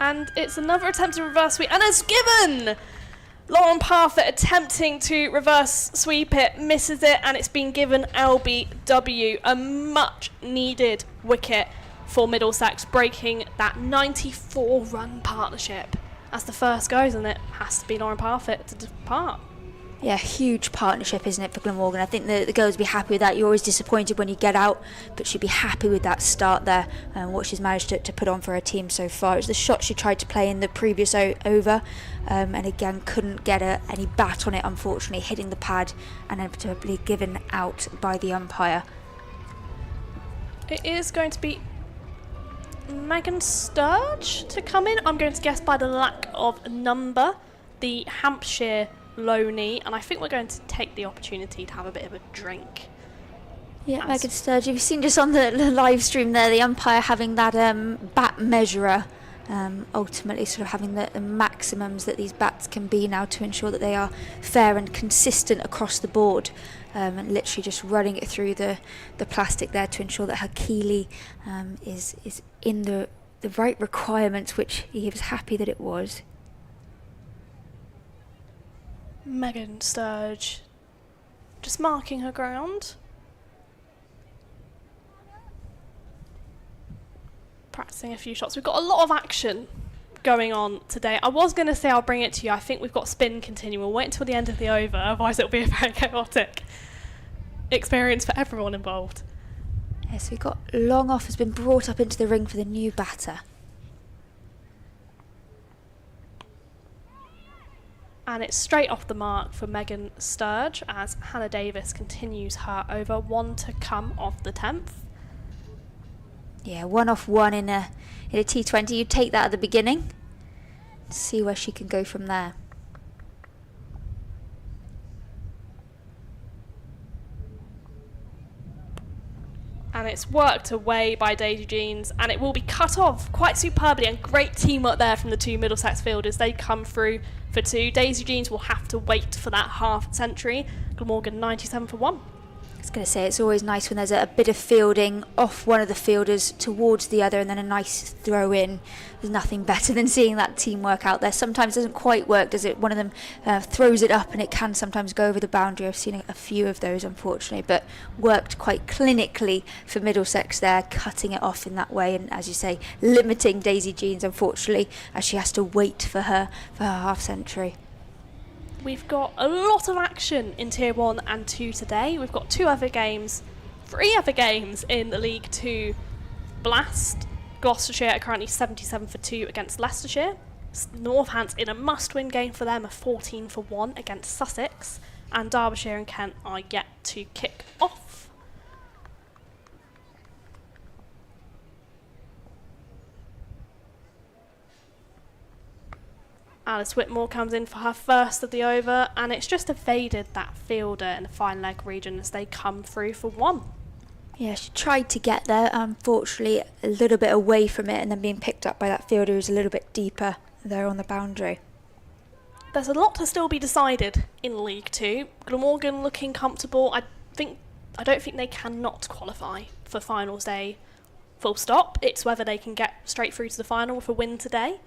And it's another attempt to reverse sweep, and it's given! Lauren Parfitt attempting to reverse sweep it, misses it, and it's been given LBW. A much needed wicket for Middlesex, breaking that 94-run partnership. As the first goes, and it has to be Lauren Parfitt to depart. Yeah, huge partnership, isn't it, for Glamorgan? I think the girls will be happy with that. You're always disappointed when you get out, but she'll be happy with that start there and what she's managed to put on for her team so far. It was the shot she tried to play in the previous over, and again couldn't get any bat on it, unfortunately, hitting the pad and inevitably given out by the umpire. It is going to be Megan Sturge to come in. I'm going to guess by the lack of number, the Hampshire Loney, and I think we're going to take the opportunity to have a bit of a drink. Yeah, Megan Sturge. You've seen just on the live stream there, the umpire having that bat measurer, ultimately sort of having the maximums that these bats can be now to ensure that they are fair and consistent across the board, and literally just running it through the plastic there to ensure that her Keeley is in the right requirements, which he was happy that it was. Megan Sturge just marking her ground. practicing a few shots. We've got a lot of action going on today. I was going to say I'll bring it to you. I think we've got spin continue. We'll wait until the end of the over, otherwise it'll be a very chaotic experience for everyone involved. Yes, we've got long off has been brought up into the ring for the new batter. And it's straight off the mark for Megan Sturge as Hannah Davis continues her over. 1 to come off the 10th. Yeah, 1 off 1 in a T20. You take that at the beginning. See where she can go from there. And it's worked away by Daisy Jeans, and it will be cut off quite superbly, and great teamwork there from the two Middlesex fielders. They come through for 2. Daisy Jeans will have to wait for that half century. Glamorgan 97 for 1. I was going to say, it's always nice when there's a bit of fielding off one of the fielders towards the other and then a nice throw in. There's nothing better than seeing that teamwork out there. Sometimes it doesn't quite work, does it? One of them throws it up and it can sometimes go over the boundary. I've seen a few of those, unfortunately, but worked quite clinically for Middlesex there, cutting it off in that way and, as you say, limiting Daisy Jeans, unfortunately, as she has to wait for her half century. We've got a lot of action in Tier 1 and 2 today. We've got 3 other games in the League 2 Blast. Gloucestershire are currently 77 for 2 against Leicestershire. Northants in a must-win game for them, a 14 for 1 against Sussex. And Derbyshire and Kent are yet to kick off. Alice Whitmore comes in for her first of the over, and it's just evaded that fielder in the fine leg region as they come through for 1. Yeah, she tried to get there, unfortunately a little bit away from it and then being picked up by that fielder who's a little bit deeper there on the boundary. There's a lot to still be decided in League 2. Glamorgan looking comfortable. I don't think they cannot qualify for finals day full stop. It's whether they can get straight through to the final with a win today.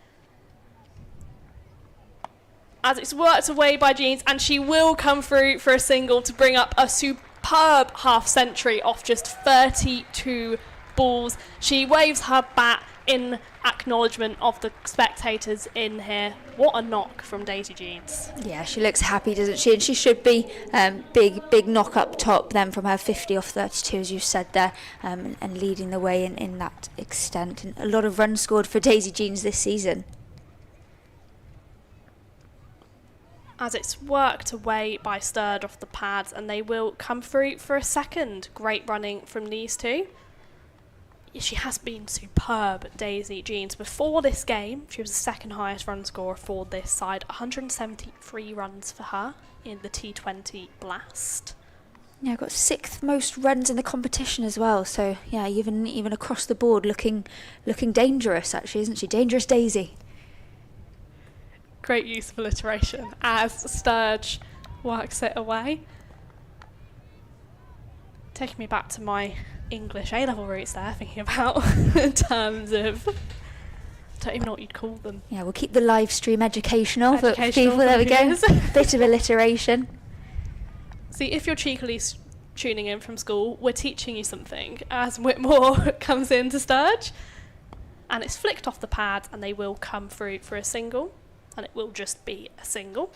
As it's worked away by Jeans, and she will come through for a single to bring up a superb half century off just 32 balls. She waves her bat in acknowledgement of the spectators in here. What a knock from Daisy Jeans. Yeah, she looks happy, doesn't she? And she should be big knock up top then from her 50 off 32, as you said there, and leading the way in that extent. And a lot of runs scored for Daisy Jeans this season. As it's worked away by Sturd off the pads, and they will come through for a second. Great running from these two. She has been superb, Daisy Jeans. Before this game, she was the second highest run scorer for this side. 173 runs for her in the T20 Blast. Yeah, got 6th most runs in the competition as well. So yeah, even across the board, looking dangerous actually, isn't she? Dangerous Daisy. Great use of alliteration as Sturge works it away. Taking me back to my English A-level roots there, thinking about in terms of, I don't even know what you'd call them. Yeah, we'll keep the live stream educational for people. There we go. Bit of alliteration. See, if you're cheekily tuning in from school, we're teaching you something as Whitmore comes in to Sturge. And it's flicked off the pad, and they will come through for a single. And it will just be a single.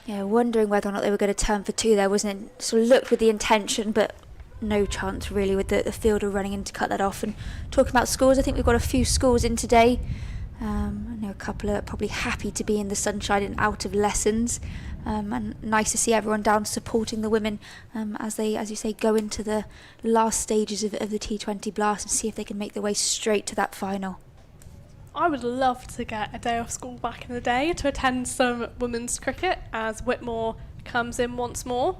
Yeah, wondering whether or not they were going to turn for 2 there, wasn't it? Sort of looked with the intention, but no chance really with the fielder running in to cut that off. And talking about scores, I think we've got a few scores in today. I know a couple are probably happy to be in the sunshine and out of lessons. And nice to see everyone down supporting the women as they, as you say, go into the last stages of the T20 Blast and see if they can make their way straight to that final. I would love to get a day off school back in the day to attend some women's cricket as Whitmore comes in once more.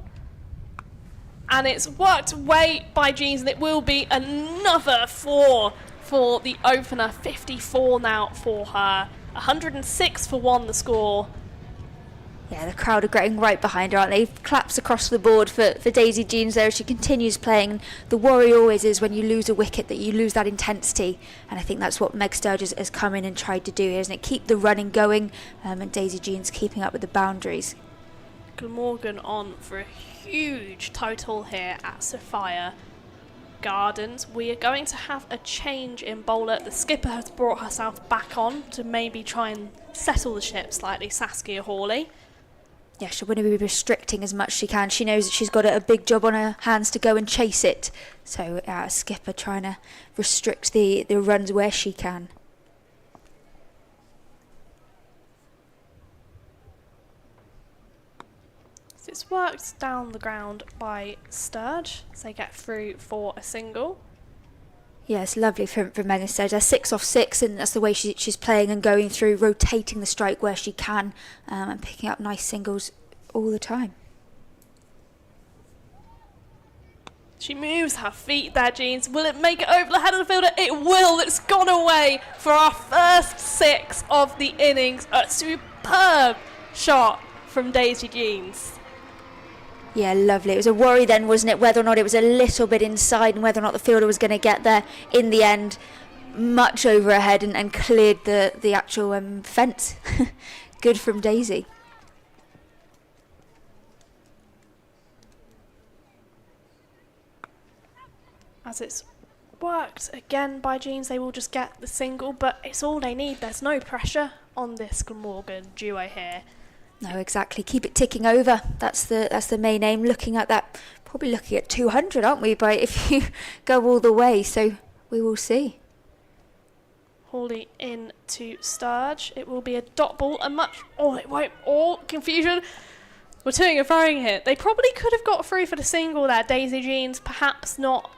And it's worked away by Jeans, and it will be another 4 for the opener. 54 now for her. 106 for 1 the score. Yeah, the crowd are getting right behind her, aren't they? Claps across the board for Daisy Jeans there as she continues playing. The worry always is when you lose a wicket that you lose that intensity, and I think that's what Meg Sturge has come in and tried to do here, isn't it? Keep the running going, and Daisy Jeans keeping up with the boundaries. Glamorgan on for a huge total here at Sophia. Gardens, we are going to have a change in bowler. The skipper has brought herself back on to maybe try and settle the ship slightly, Saskia Hawley. Yeah, she'll want to be restricting as much as she can. She knows that she's got a big job on her hands to go and chase it. So skipper trying to restrict the runs where she can. It's worked down the ground by Sturge, so they get through for a single. Yeah, it's lovely from Middlesex. They're 6 off 6, and that's the way she's playing and going through, rotating the strike where she can, and picking up nice singles all the time. She moves her feet there, Jeans. Will it make it over the head of the fielder? It will. It's gone away for our first 6 of the innings. A superb shot from Daisy Jeans. Yeah, lovely. It was a worry then, wasn't it, whether or not it was a little bit inside and whether or not the fielder was going to get there. In the end, much over her head and cleared the actual fence. Good from Daisy. As it's worked again by Jeans, they will just get the single, but it's all they need. There's no pressure on this Glamorgan duo here. No, exactly. Keep it ticking over. That's the main aim. Looking at that, probably looking at 200, aren't we? But if you go all the way, so we will see. Hawley in to Sturge. It will be a dot ball. It won't. Oh, confusion. We're doing a throwing hit. They probably could have got through for the single there. Daisy Jeans perhaps not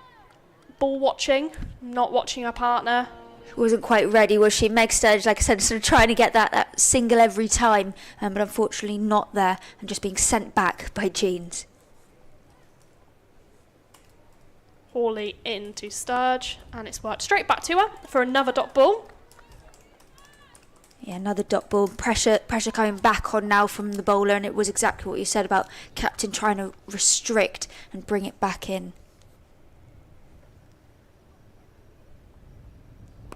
ball watching, not watching her partner. Wasn't quite ready, was she? Meg Sturge, like I said, sort of trying to get that single every time, but unfortunately not there, and just being sent back by Jeans. Hawley into Sturge, and it's worked straight back to her for another dot ball. Yeah, another dot ball. Pressure coming back on now from the bowler, and it was exactly what you said about captain trying to restrict and bring it back in.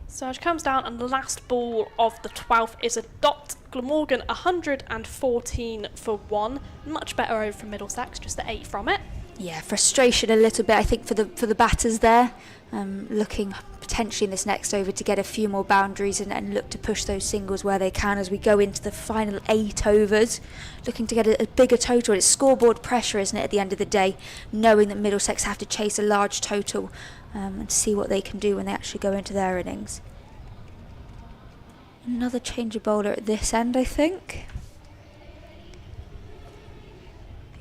Sturge comes down, and the last ball of the 12th is a dot. Glamorgan 114 for 1. Much better over from Middlesex, just the 8 from it. Yeah, frustration a little bit, I think, for the batters there. Looking potentially in this next over to get a few more boundaries and look to push those singles where they can as we go into the final 8 overs. Looking to get a bigger total. It's scoreboard pressure, isn't it, at the end of the day, knowing that Middlesex have to chase a large total and see what they can do when they actually go into their innings. Another change of bowler at this end, I think.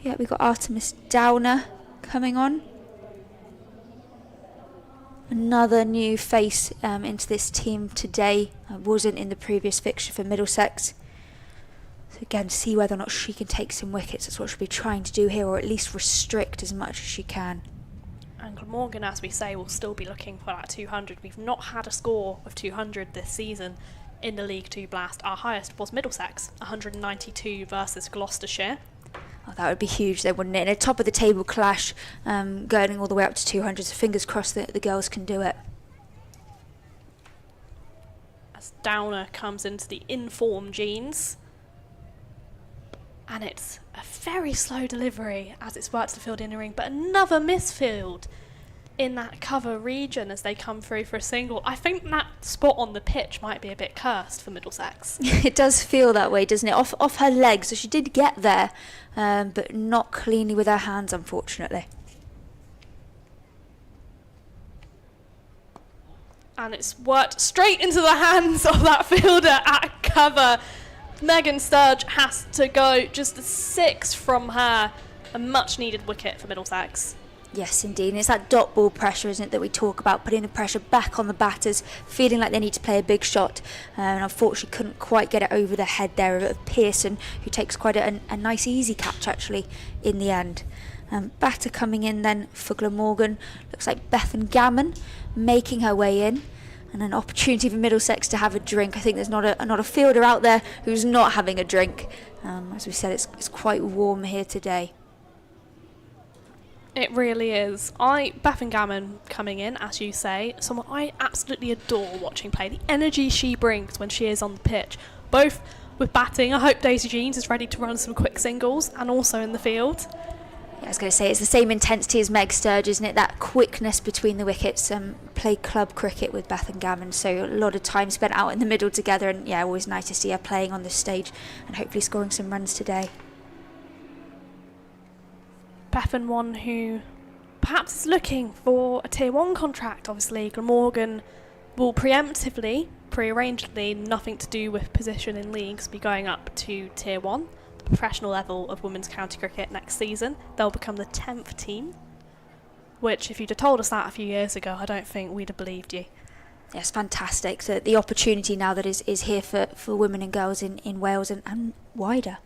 Yeah, we've got Artemis Downer coming on. Another new face into this team today. Wasn't in the previous fixture for Middlesex. So again, see whether or not she can take some wickets. That's what she'll be trying to do here, or at least restrict as much as she can. And Glamorgan, as we say, will still be looking for that 200. We've not had a score of 200 this season in the League 2 Blast. Our highest was Middlesex, 192 versus Gloucestershire. Oh, that would be huge then, wouldn't it? In a top of the table clash, going all the way up to 200, so fingers crossed that the girls can do it. As Downer comes into the in-form Jeans. And it's a very slow delivery as it's worked to the field in the ring, but another misfield in that cover region as they come through for a single. I think that spot on the pitch might be a bit cursed for Middlesex. It does feel that way, doesn't it? Off her legs, so she did get there, but not cleanly with her hands, unfortunately. And it's worked straight into the hands of that fielder at cover. Megan Sturge has to go. Just a 6 from her. A much needed wicket for Middlesex. Yes, indeed. And it's that dot ball pressure, isn't it, that we talk about, putting the pressure back on the batters, feeling like they need to play a big shot. And unfortunately couldn't quite get it over the head there of Pearson, who takes quite a nice easy catch, actually, in the end. Batter coming in then for Glamorgan. Looks like Bethan Gammon making her way in. And an opportunity for Middlesex to have a drink. I think there's not a fielder out there who's not having a drink. As we said, it's quite warm here today. It really is. Bethan Gammon coming in, as you say, someone I absolutely adore watching play. The energy she brings when she is on the pitch, both with batting. I hope Daisy Jeans is ready to run some quick singles, and also in the field. I was going to say, it's the same intensity as Meg Sturge, isn't it? That quickness between the wickets. Play club cricket with Beth and Gammon, so a lot of time spent out in the middle together, and yeah, always nice to see her playing on this stage and hopefully scoring some runs today. Beth and one who perhaps is looking for a Tier 1 contract. Obviously, Glamorgan will preemptively, prearrangedly, nothing to do with position in leagues, be going up to Tier 1. Professional level of women's county cricket next season. They'll become the 10th team, which if you'd have told us that a few years ago, I don't think we'd have believed you. Yes, fantastic. So the opportunity now that is here for women and girls in Wales and wider.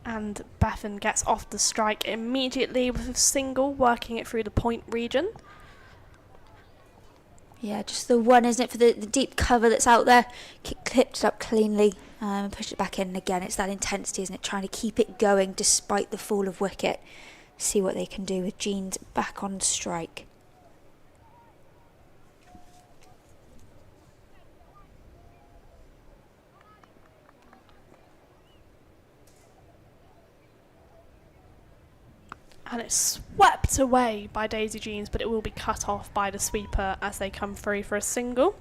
And Bethan gets off the strike immediately with a single, working it through the point region. Yeah, just the one, isn't it, for the deep cover that's out there. Clipped it up cleanly and pushed it back in. And again, it's that intensity, isn't it, trying to keep it going despite the fall of wicket. See what they can do with Jeans back on strike. And it's swept away by Daisy Jeans, but it will be cut off by the sweeper as they come through for a single.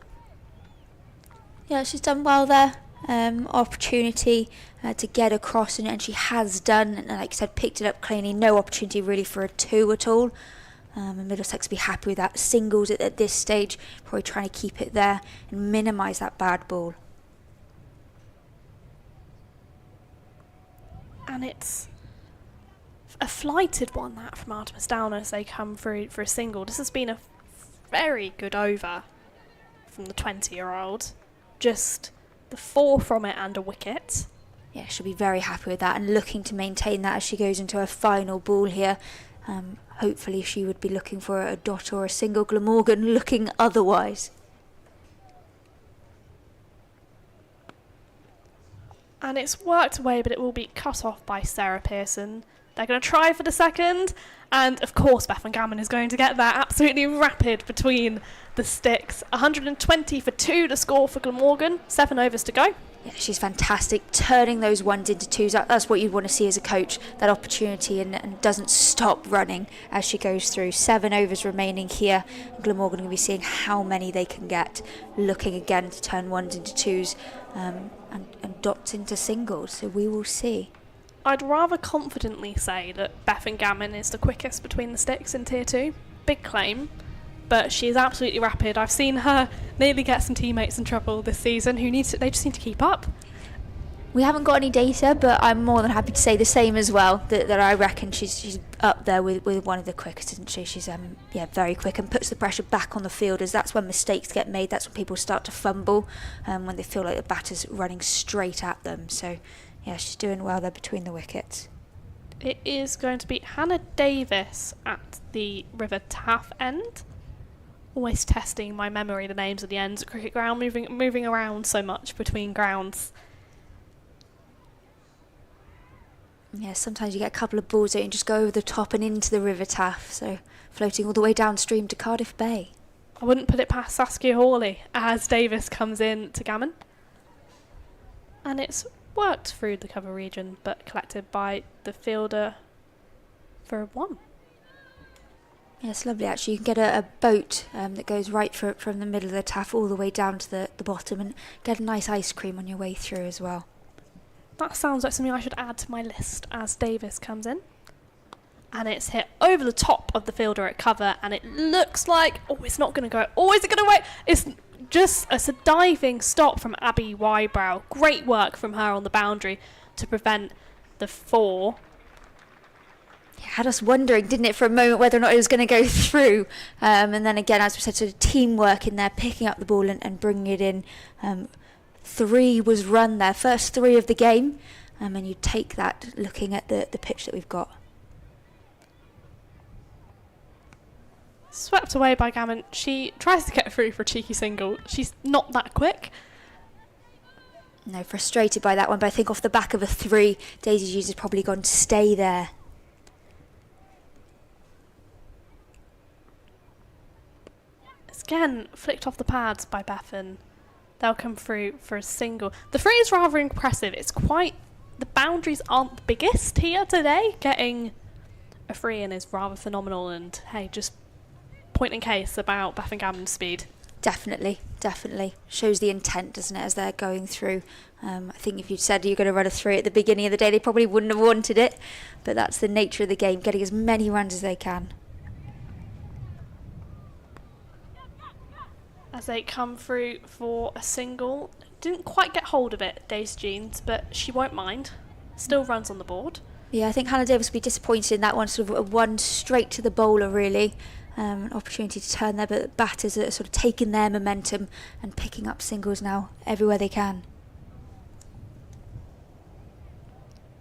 Yeah, she's done well there. Opportunity to get across, and she has done. And like I said, picked it up cleanly. No opportunity really for a two at all. And Middlesex will be happy with that. Singles at this stage, probably trying to keep it there and minimise that bad ball. And it's a flighted one, that from Artemis Downer, as they come through for a single. This has been a very good over from the 20-year-old. Just the 4 from it and a wicket. Yeah, she'll be very happy with that and looking to maintain that as she goes into her final ball here. Hopefully she would be looking for a dot or a single. Glamorgan looking otherwise. And it's worked away, but it will be cut off by Sarah Pearson. They're going to try for the second, and of course Bethan Gammon is going to get that absolutely rapid between the sticks. 120 for 2 to score for Glamorgan, 7 overs to go. Yeah, she's fantastic, turning those ones into twos. That's what you want to see as a coach, that opportunity, and doesn't stop running as she goes through. 7 overs remaining here. Glamorgan will be seeing how many they can get, looking again to turn ones into twos and dots into singles, so we will see. I'd rather confidently say that Bethan Gammon is the quickest between the sticks in Tier 2. Big claim, but she is absolutely rapid. I've seen her nearly get some teammates in trouble this season they just need to keep up. We haven't got any data, but I'm more than happy to say the same as well, that I reckon she's up there with one of the quickest, isn't she? She's very quick and puts the pressure back on the fielders. That's when mistakes get made. That's when people start to fumble, when they feel like the batter's running straight at them. So yeah, she's doing well there between the wickets. It is going to be Hannah Davis at the River Taff end. Always testing my memory, the names of the ends at cricket ground, moving around so much between grounds. Yeah, sometimes you get a couple of balls that you can just go over the top and into the River Taff, so floating all the way downstream to Cardiff Bay. I wouldn't put it past Saskia Hawley as Davis comes in to Gammon. And it's worked through the cover region, but collected by the fielder for a 1. Yeah, it's lovely actually. You can get a boat that goes right from the middle of the Taff all the way down to the bottom and get a nice ice cream on your way through as well. That sounds like something I should add to my list as Davis comes in. And it's hit over the top of the fielder at cover, and it looks like, it's not going to go. Is it going to wait? It's a diving stop from Abby Wybrow. Great work from her on the boundary to prevent the 4. It had us wondering, didn't it, for a moment whether or not it was going to go through. And then again, as we said, sort of teamwork in there, picking up the ball and bringing it in. 3 was run there, first 3 of the game. And you take that looking at the pitch that we've got. Swept away by Gammon. She tries to get through for a cheeky single. She's not that quick. No, frustrated by that one, but I think off the back of a 3, Daisy Hughes has probably gone to stay there. It's again flicked off the pads by Bethan. They'll come through for a single. The 3 is rather impressive. It's quite the boundaries aren't the biggest here today. Getting a 3 in is rather phenomenal, and hey, just point in case about Beth and Gammon's speed. Definitely. Shows the intent, doesn't it, as they're going through. I think if you'd said you're going to run a 3 at the beginning of the day, they probably wouldn't have wanted it. But that's the nature of the game, getting as many runs as they can. As they come through for a single. Didn't quite get hold of it, Daisy Jeans, but she won't mind. Still runs on the board. Yeah, I think Hannah Davis will be disappointed in that one. Sort of a one straight to the bowler, really. An opportunity to turn there, but the batters are sort of taking their momentum and picking up singles now everywhere they can.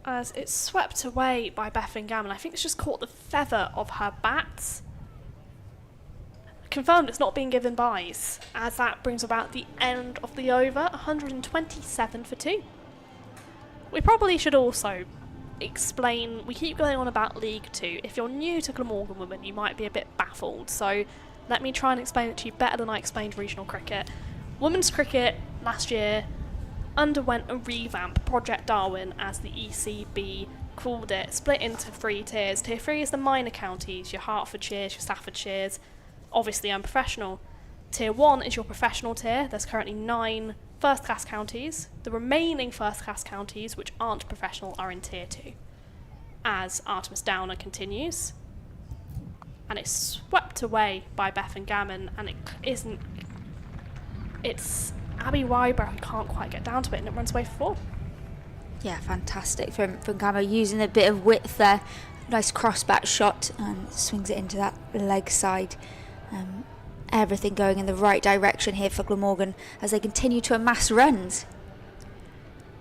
As it's swept away by Beth and Gammon. I think it's just caught the feather of her bat. Confirmed it's not being given byes, as that brings about the end of the over, 127 for 2. We probably should also explain, we keep going on about League 2. If you're new to Glamorgan Women, you might be a bit baffled, so let me try and explain it to you better than I explained regional cricket. Women's cricket last year underwent a revamp, Project Darwin as the ECB called it, split into 3 tiers. Tier 3 is the minor counties, your Hertfordshires, your Staffordshires, obviously unprofessional. Tier 1 is your professional tier. There's currently 9 first-class counties. The remaining first-class counties, which aren't professional, are in Tier 2. As Artemis Downer continues. And it's swept away by Beth and Gammon, and it isn't... It's Abby Wyborough who can't quite get down to it, and it runs away for 4. Yeah, fantastic from Gammon, using a bit of width there. Nice cross-bat shot, and swings it into that leg side. Everything going in the right direction here for Glamorgan as they continue to amass runs.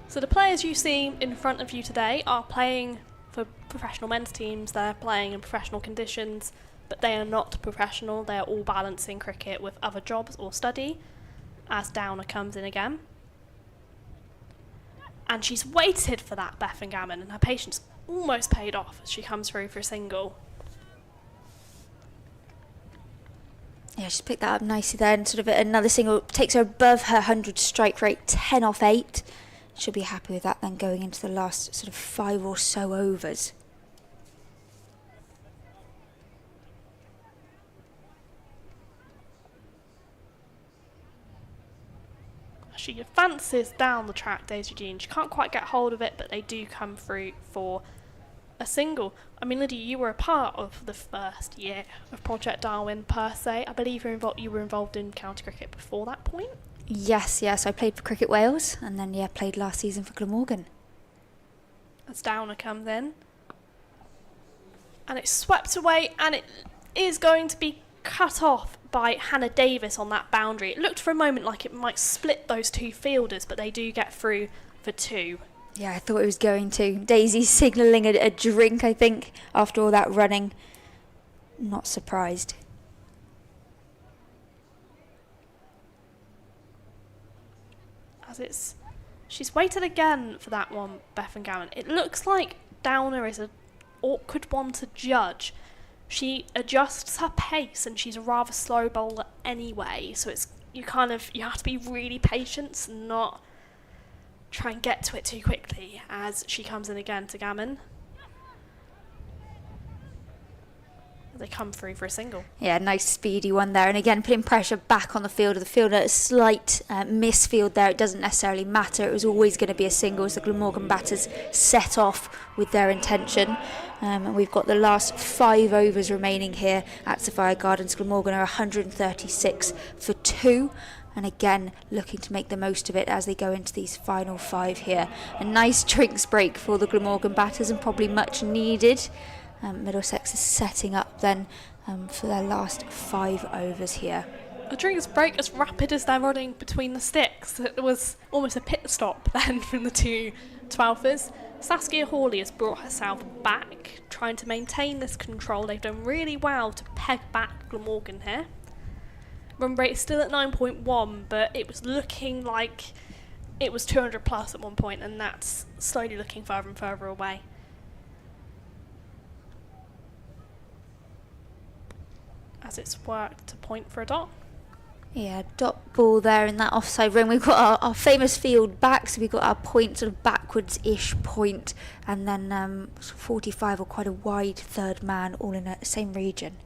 So the players you see in front of you today are playing for professional men's teams. They're playing in professional conditions, but they are not professional. They are all balancing cricket with other jobs or study, as Downer comes in again. And she's waited for that, Beth and Gammon, and her patience almost paid off as she comes through for a single. Yeah, she's picked that up nicely there, and sort of another single takes her above her 100 strike rate, 10 off 8. She'll be happy with that then going into the last sort of 5 or so overs. She advances down the track, Daisy Jean. She can't quite get hold of it, but they do come through for a single. I mean, Lydia, you were a part of the first year of Project Darwin per se. I believe you were involved in county cricket before that point. Yes. I played for Cricket Wales, and then played last season for Glamorgan. As Downer comes in. And it's swept away, and it is going to be cut off by Hannah Davis on that boundary. It looked for a moment like it might split those 2 fielders, but they do get through for 2. Yeah, I thought it was going to. Daisy signalling a drink, I think, after all that running. Not surprised. She's waited again for that one, Beth and Gammon. It looks like Downer is an awkward one to judge. She adjusts her pace, and she's a rather slow bowler anyway, so you have to be really patient and not try and get to it too quickly as she comes in again to Gammon. They come through for a single. Yeah, nice speedy one there, and again putting pressure back on the fielder. The fielder, a slight misfield there. It doesn't necessarily matter. It was always going to be a single as the Glamorgan batters set off with their intention. And we've got the last 5 overs remaining here at Sophia Gardens. Glamorgan are 136 for 2. And again, looking to make the most of it as they go into these final 5 here. A nice drinks break for the Glamorgan batters, and probably much needed. Middlesex is setting up then for their last 5 overs here. A drinks break as rapid as they're running between the sticks. It was almost a pit stop then from the 2 12ers. Saskia Hawley has brought herself back, trying to maintain this control. They've done really well to peg back Glamorgan here. Run rate is still at 9.1, but it was looking like it was 200 plus at one point, and that's slowly looking further and further away. As it's worked to point for a dot. Yeah, dot ball there in that offside ring. We've got our famous field back, so we've got our point sort of backwards-ish point, and then 45 or quite a wide third man all in the same region.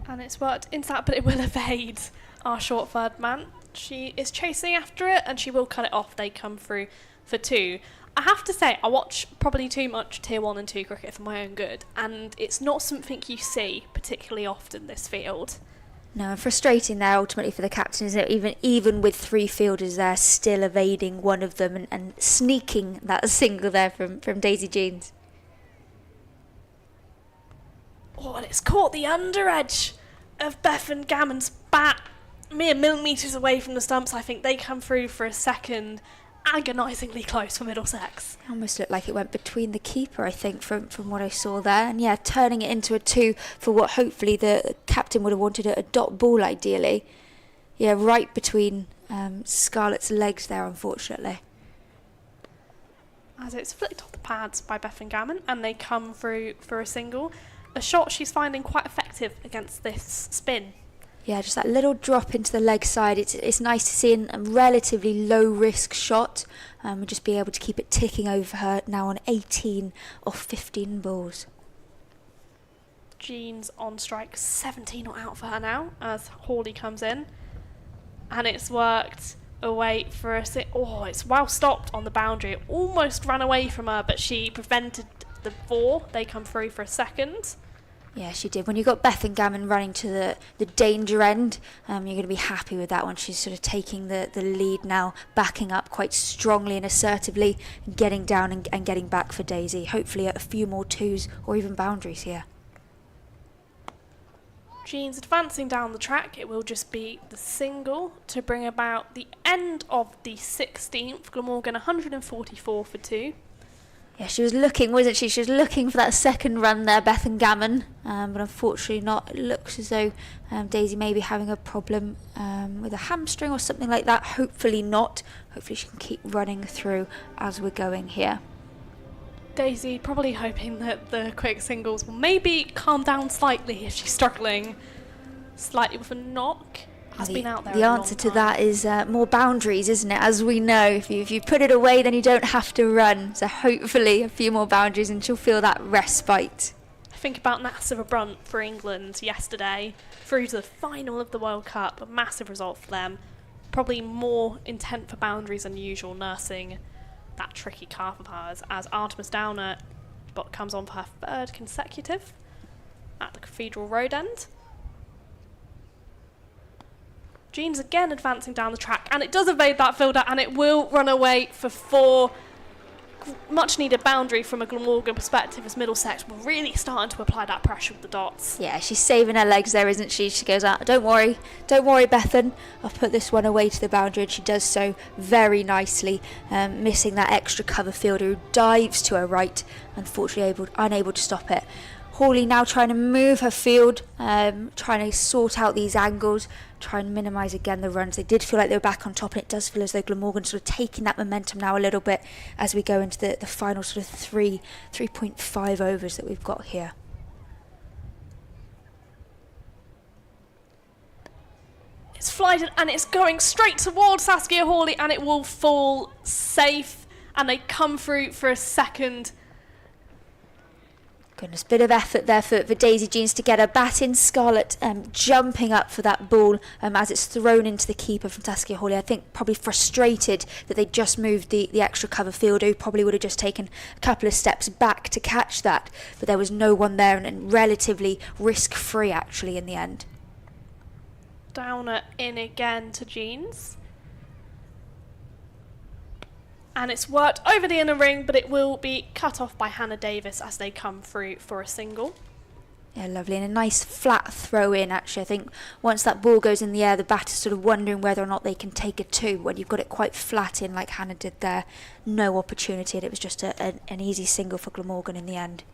And it's worked into that, but it will evade our short third man. She is chasing after it, and she will cut it off. They come through for 2. I have to say, I watch probably too much Tier 1 and 2 cricket for my own good, and it's not something you see particularly often this field. No, and frustrating there ultimately for the captain, isn't it? Even with 3 fielders there, still evading one of them and sneaking that single there from Daisy Jeans. Oh, and it's caught the under edge of Bethan Gammon's bat. Mere millimetres away from the stumps. I think they come through for a second. Agonisingly close for Middlesex. It almost looked like it went between the keeper, I think, from what I saw there. And yeah, turning it into a 2 for what hopefully the captain would have wanted, a dot ball ideally. Yeah, right between Scarlett's legs there, unfortunately. As it's flicked off the pads by Bethan Gammon, and they come through for a single. A shot she's finding quite effective against this spin. Yeah, just that little drop into the leg side. It's nice to see a relatively low risk shot. And just be able to keep it ticking over her now on 18 off 15 balls. Jeans on strike, 17 not out for her now as Hawley comes in. And it's worked away for it's well stopped on the boundary. It almost ran away from her, but she prevented the 4. They come through for a second. Yeah, she did. When you got Bethan Gammon running to the danger end, you're going to be happy with that one. She's sort of taking the lead now, backing up quite strongly and assertively, and getting down and getting back for Daisy. Hopefully a few more 2s or even boundaries here. Jeans advancing down the track. It will just be the single to bring about the end of the 16th. Glamorgan 144 for 2. Yeah, she was looking, wasn't she? She was looking for that second run there, Bethan Gammon, but unfortunately not. It looks as though Daisy may be having a problem with a hamstring or something like that. Hopefully not. Hopefully she can keep running through as we're going here. Daisy probably hoping that the quick singles will maybe calm down slightly if she's struggling slightly with a knock. Has been out there the answer to that is more boundaries, isn't it? As we know, if you put it away, then you don't have to run. So hopefully a few more boundaries and she'll feel that respite. I think about Nasser Brunt for England yesterday, through to the final of the World Cup. A massive result for them. Probably more intent for boundaries than usual, nursing that tricky calf of hers, as Artemis Downer comes on for her 3rd consecutive at the Cathedral Road end. Jeans again advancing down the track, and it does evade that fielder, and it will run away for 4. Much needed boundary from a Glamorgan perspective, as Middlesex were really starting to apply that pressure with the dots. Yeah, she's saving her legs there, isn't she? She goes out, don't worry, Bethan, I'll put this one away to the boundary, and she does so very nicely, missing that extra cover fielder who dives to her right, unfortunately unable to stop it. Hawley now trying to move her field, trying to sort out these angles, try and minimise again the runs. They did feel like they were back on top, and it does feel as though Glamorgan sort of taking that momentum now a little bit as we go into the final sort of 3.5 overs that we've got here. It's flighted and it's going straight towards Saskia Hawley, and it will fall safe, and they come through for a second. Goodness, bit of effort there for Daisy Jeans to get her bat in. Scarlett jumping up for that ball as it's thrown into the keeper from Saskia Hawley. I think probably frustrated that they just moved the extra cover fielder, who probably would have just taken a couple of steps back to catch that. But there was no one there, and relatively risk-free actually in the end. Downer in again to Jeans. And it's worked over the inner ring, but it will be cut off by Hannah Davis as they come through for a single. Yeah, lovely, and a nice flat throw in actually. I think once that ball goes in the air, the batter's sort of wondering whether or not they can take a 2. When you've got it quite flat in like Hannah did there, no opportunity, and it was just an easy single for Glamorgan in the end.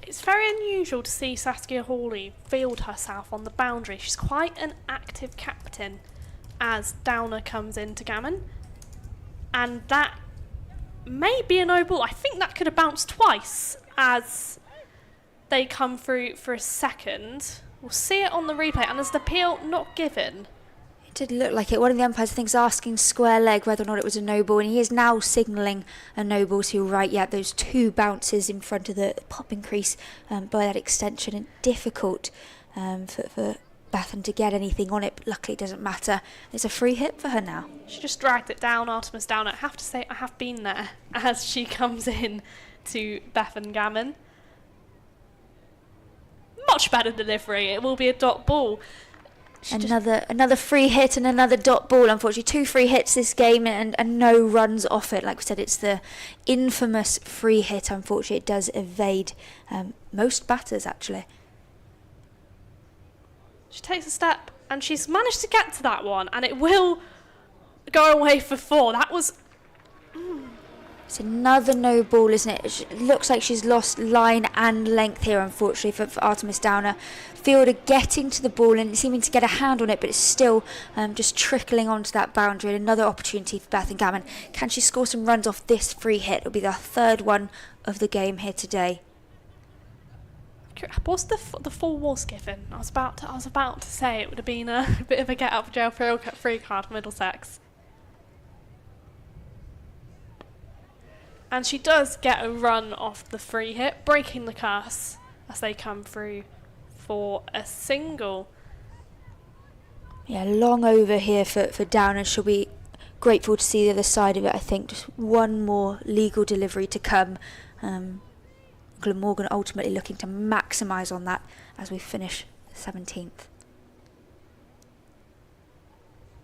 It's very unusual to see Saskia Hawley field herself on the boundary. She's quite an active captain as Downer comes into Gammon. And that may be a no ball. I think that could have bounced twice as they come through for a second. We'll see it on the replay, and there's an appeal not given. It did look like it. One of the umpires, I think, is asking square leg whether or not it was a no ball, and he is now signalling a no ball. So you're right, yeah, those two bounces in front of the popping crease by that extension, and difficult for Bethan to get anything on it, but luckily it doesn't matter. It's a free hit for her now. She just dragged it down, Artemis down. I have to say, I have been there as she comes in to Bethan Gammon. Much better delivery. It will be a dot ball. Another free hit and another dot ball. Unfortunately, 2 free hits this game and no runs off it. Like we said, it's the infamous free hit. Unfortunately, it does evade most batters, actually. She takes a step and she's managed to get to that one, and it will go away for 4. That was... It's another no ball, isn't it? It looks like she's lost line and length here, unfortunately, for Artemis Downer. Fielder getting to the ball and seeming to get a hand on it, but it's still just trickling onto that boundary. And another opportunity for Bethan Gammon. Can she score some runs off this free hit? It'll be the 3rd one of the game here today. Was the full was given? I was about to say it would have been a bit of a get up jail free card for Middlesex. And she does get a run off the free hit, breaking the curse as they come through for a single. Yeah, long over here for Downer. She'll be grateful to see the other side of it, I think. Just one more legal delivery to come. Glamorgan ultimately looking to maximise on that as we finish 17th.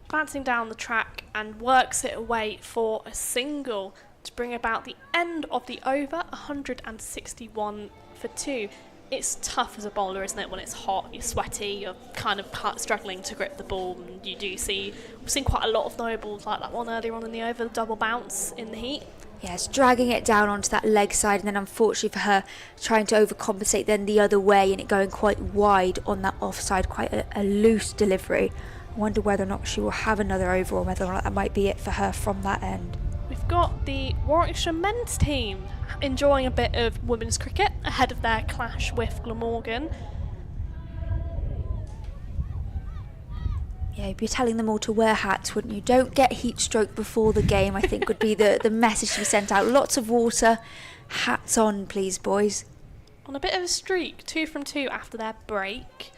Bouncing down the track and works it away for a single to bring about the end of the over, 161 for 2. It's tough as a bowler, isn't it, when it's hot, you're sweaty, you're kind of struggling to grip the ball, and we've seen quite a lot of no balls like that one earlier on in the over, the double bounce in the heat. Yes, dragging it down onto that leg side, and then unfortunately for her trying to overcompensate then the other way and it going quite wide on that offside, quite a loose delivery. I wonder whether or not she will have another over or whether or not that might be it for her from that end. We've got the Warwickshire men's team enjoying a bit of women's cricket ahead of their clash with Glamorgan. Yeah, you'd be telling them all to wear hats, wouldn't you? Don't get heat stroke before the game, I think would be the message to be sent out. Lots of water, hats on, please, boys. On a bit of a streak, 2 from 2 after their break.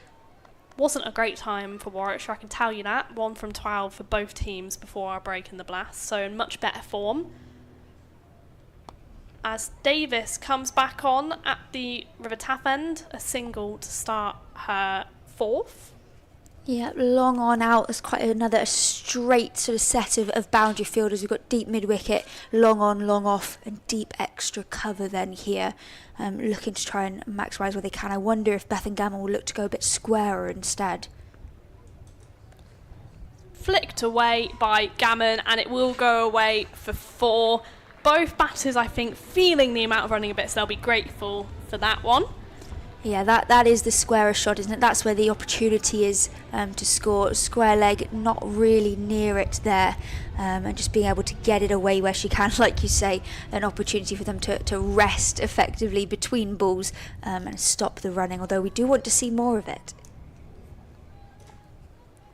Wasn't a great time for Warwickshire, I can tell you that. 1 from 12 for both teams before our break in the blast, so in much better form. As Davis comes back on at the River Taff end, a single to start her 4th. Yeah, long on out. There's quite another straight sort of set of boundary fielders. We've got deep mid-wicket, long on, long off, and deep extra cover then here. Looking to try and maximise where they can. I wonder if Bethan Gammon will look to go a bit squarer instead. Flicked away by Gammon, and it will go away for 4. Both batters, I think, feeling the amount of running a bit, so they'll be grateful for that one. Yeah, that is the squarer shot, isn't it? That's where the opportunity is to score. Square leg, not really near it there, and just being able to get it away where she can, like you say, an opportunity for them to rest effectively between balls and stop the running, although we do want to see more of it.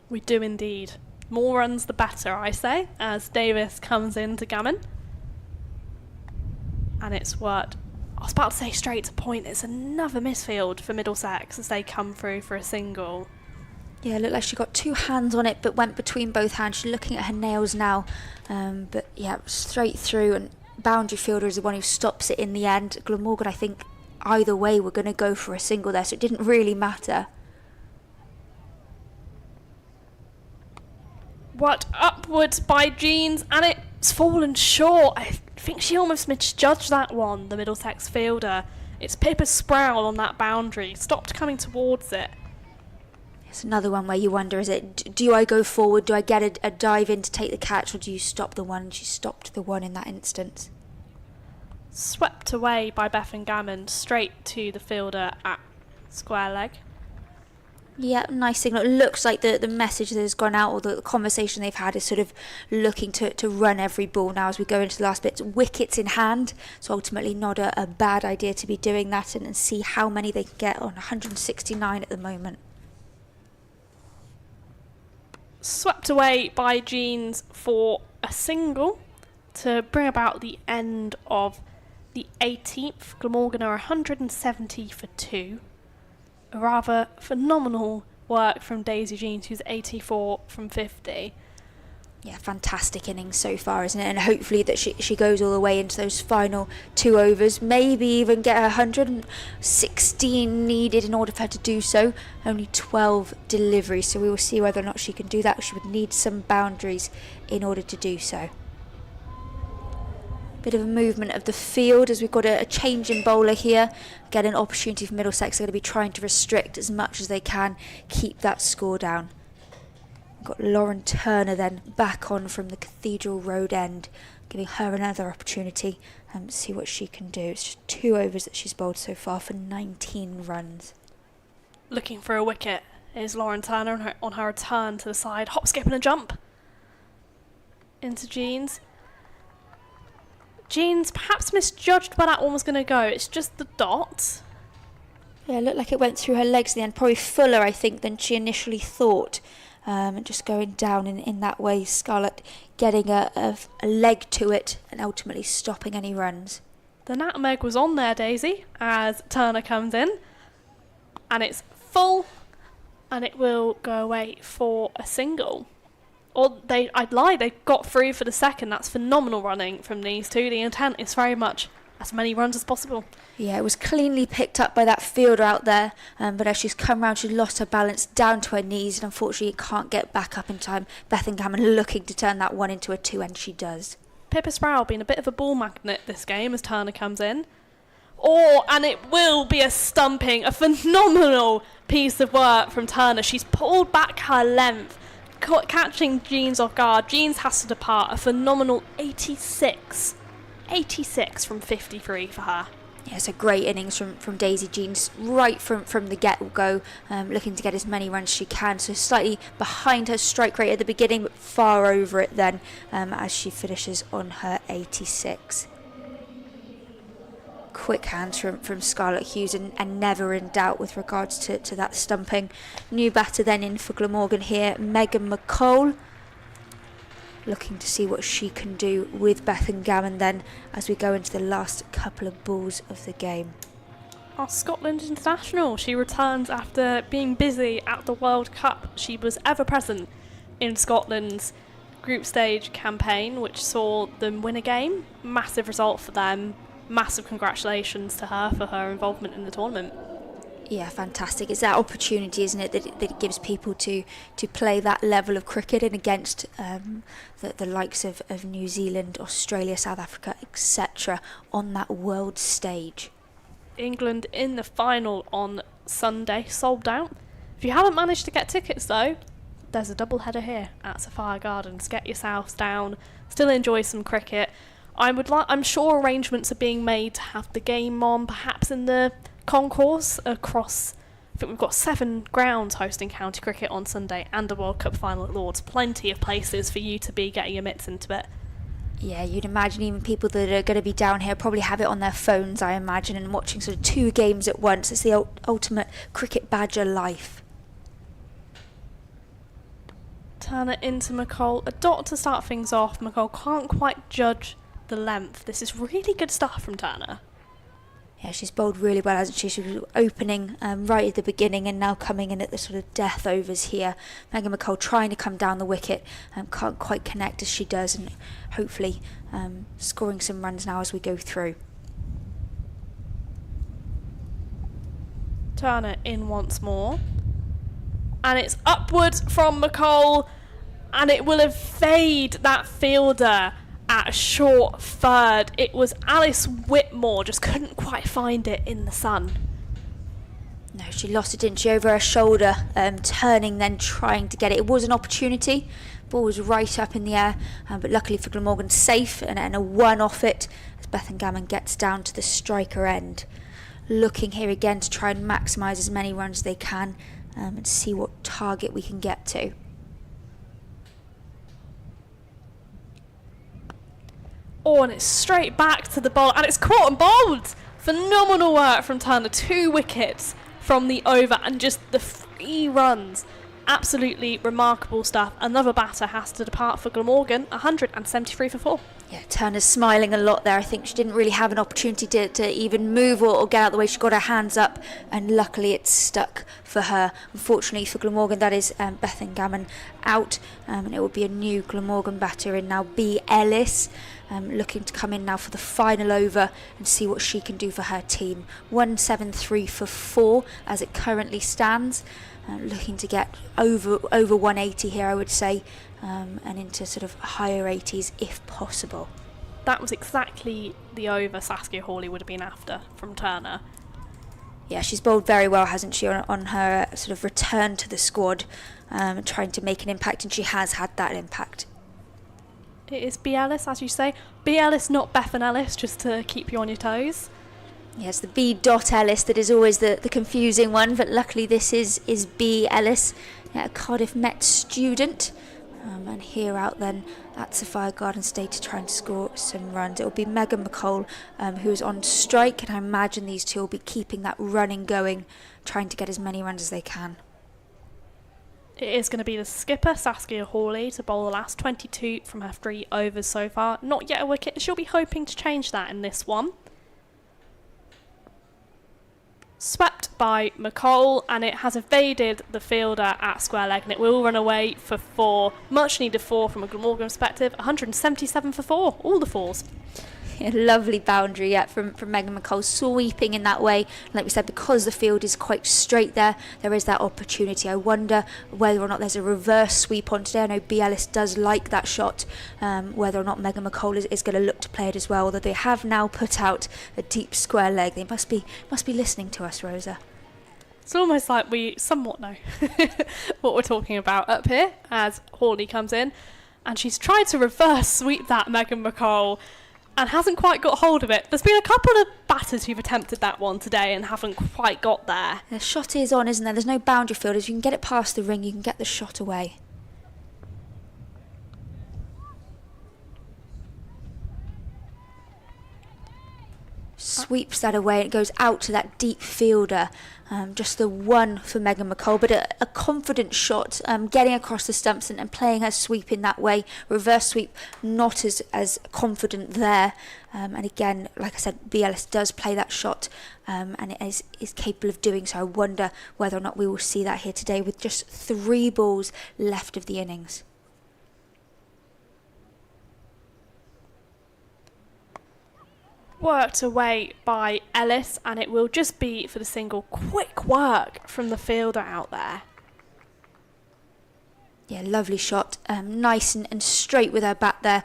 We do indeed. More runs the better, I say, as Davis comes in to Gammon. And it's worked. I was about to say straight to point. It's another misfield for Middlesex as they come through for a single. Yeah, it looked like she got 2 hands on it, but went between both hands. She's looking at her nails now. But yeah, straight through, and boundary fielder is the one who stops it in the end. Glamorgan, I think, either way, we're going to go for a single there, so it didn't really matter. Worked upwards by Jeans, and it's fallen short. I think she almost misjudged that one, the Middlesex fielder. It's Pippa Sproul on that boundary, stopped coming towards it. It's another one where you wonder, do I go forward, do I get a dive in to take the catch, or do you stop the one? And she stopped the one in that instance. Swept away by Bethan Gammon, straight to the fielder at square leg. Yeah, nice signal. It looks like the message that has gone out, or the conversation they've had, is sort of looking to run every ball now as we go into the last bit. Wickets in hand, so ultimately not a bad idea to be doing that and see how many they can get on 169 at the moment. swept away by Jeans for a single to bring about the end of the 18th. Glamorgan are 170 for 2. A rather phenomenal work from Daisy Jeans, who's 84 from 50. Yeah, fantastic innings so far, isn't it? And hopefully that she goes all the way into those final 2 overs, maybe even get 116 needed in order for her to do so. Only 12 deliveries, so we will see whether or not she can do that. She would need some boundaries in order to do so. Bit of a movement of the field as we've got a change in bowler here. Get an opportunity for Middlesex. They're going to be trying to restrict as much as they can, keep that score down. Got Lauren Turner then back on from the Cathedral Road end, giving her another opportunity to see what she can do. It's just 2 overs that she's bowled so far for 19 runs. Looking for a wicket is Lauren Turner on her return to the side. Hop, skip and a jump into Jeans. Jeans perhaps misjudged where that one was going to go. It's just the dot. Yeah, it looked like it went through her legs in the end. Probably fuller, I think, than she initially thought. Just going down in that way, Scarlett getting a leg to it and ultimately stopping any runs. The nutmeg was on there, Daisy, as Turner comes in. And it's full, and it will go away for a single. Or I'd lie, they got through for the second. That's phenomenal running from these two. The intent is very much as many runs as possible. Yeah, it was cleanly picked up by that fielder out there, but as she's come round, she lost her balance down to her knees and unfortunately can't get back up in time. Bethingham looking to turn that one into a 2, and she does. Pippa Sproul being a bit of a ball magnet this game as Turner comes in. And it will be a stumping, a phenomenal piece of work from Turner. She's pulled back her length, catching Jeans off guard. Jeans has to depart. A phenomenal 86 from 53 for her. Yeah, it's a great innings from Daisy Jeans right from the get-go, looking to get as many runs as she can. So slightly behind her strike rate at the beginning, but far over it then as she finishes on her 86. Quick hands from Scarlett Hughes and never in doubt with regards to that stumping. New batter then in for Glamorgan here, Megan McCall. Looking to see what she can do with Bethingham then as we go into the last couple of balls of the game. Our Scotland international, she returns after being busy at the World Cup. She was ever present in Scotland's group stage campaign, which saw them win a game. Massive result for them. Massive congratulations to her for her involvement in the tournament. Yeah, fantastic. It's that opportunity, isn't it, that it gives people to play that level of cricket and against the likes of New Zealand, Australia, South Africa, etc. on that world stage. England in the final on Sunday, sold out. If you haven't managed to get tickets though, there's a double header here at Sapphire Gardens. Get yourselves down, still enjoy some cricket. I'm sure arrangements are being made to have the game on, perhaps in the concourse across. I think we've got 7 grounds hosting county cricket on Sunday and a World Cup final at Lords. Plenty of places for you to be getting your mitts into it. Yeah, you'd imagine even people that are going to be down here probably have it on their phones, I imagine, and watching sort of 2 games at once. It's the ultimate cricket badger life. Turner into McCall. A dot to start things off. McCall can't quite judge the length. This is really good stuff from Turner. Yeah, she's bowled really well, hasn't she? She was opening right at the beginning and now coming in at the sort of death overs here. Megan McCall trying to come down the wicket, can't quite connect as she does, and hopefully scoring some runs now as we go through. Turner in once more. And it's upwards from McCall, and it will evade that fielder at a short third. It was Alice Whitmore, just couldn't quite find it in the sun. No, she lost it, didn't she, over her shoulder, turning then trying to get it. It was an opportunity. Ball was right up in the air, but luckily for Glamorgan, safe and a 1 off it as Bethingham gets down to the striker end. Looking here again to try and maximise as many runs as they can and see what target we can get to. Oh, and it's straight back to the ball, and it's caught and bowled. Phenomenal work from Turner. 2 wickets from the over, and just the 3 runs Absolutely remarkable stuff. Another batter has to depart for Glamorgan, 173 for 4. Yeah, Turner's smiling a lot there. I think she didn't really have an opportunity to even move or get out of the way. She got her hands up, and luckily it stuck for her. Unfortunately for Glamorgan, that is Bethan Gammon out, and it will be a new Glamorgan batter in now, B. Ellis, looking to come in now for the final over and see what she can do for her team. 173 for 4 as it currently stands. Looking to get over 180 here, I would say, and into sort of higher 80s if possible. That was exactly the over Saskia Hawley would have been after from Turner. Yeah, she's bowled very well, hasn't she, on her sort of return to the squad, trying to make an impact, and she has had that impact. It is B. Ellis, as you say. B. Ellis, not Bethan Ellis, just to keep you on your toes. Yes, the B. Ellis that is always the confusing one, but luckily this is B. Ellis, a Cardiff Met student, and here out then at Sophia Gardens Day to try and score some runs. It will be Megan McColl who is on strike, and I imagine these two will be keeping that running going, trying to get as many runs as they can. It is going to be the skipper, Saskia Hawley, to bowl the last 22 from her 3 overs so far. Not yet a wicket. She'll be hoping to change that in this one. Swept by McColl, and it has evaded the fielder at square leg, and it will run away for 4. Much needed 4 from a Glamorgan perspective. 177 for 4. All the 4s. A lovely boundary from Megan McColl, sweeping in that way. Like we said, because the field is quite straight there is that opportunity. I wonder whether or not there's a reverse sweep on today. I know B. Ellis does like that shot, whether or not Megan McColl is going to look to play it as well, although they have now put out a deep square leg. They must be listening to us, Rosa. It's almost like we somewhat know what we're talking about up here as Hawley comes in, and she's tried to reverse sweep that Megan McColl and hasn't quite got hold of it. There's been a couple of batters who've attempted that one today and haven't quite got there. The shot is on, isn't there? There's no boundary fielders. You can get it past the ring, you can get the shot away. Sweeps that away, and it goes out to that deep fielder. Just the one for Megan McColl, but a confident shot, getting across the stumps and playing her sweep in that way. Reverse sweep, not as confident there. And again, like I said, B. Ellis does play that shot, and it is capable of doing so. I wonder whether or not we will see that here today with just 3 balls left of the innings. Worked away by Ellis, and it will just be for the single. Quick work from the fielder out there. Yeah, lovely shot. Nice and straight with her bat there.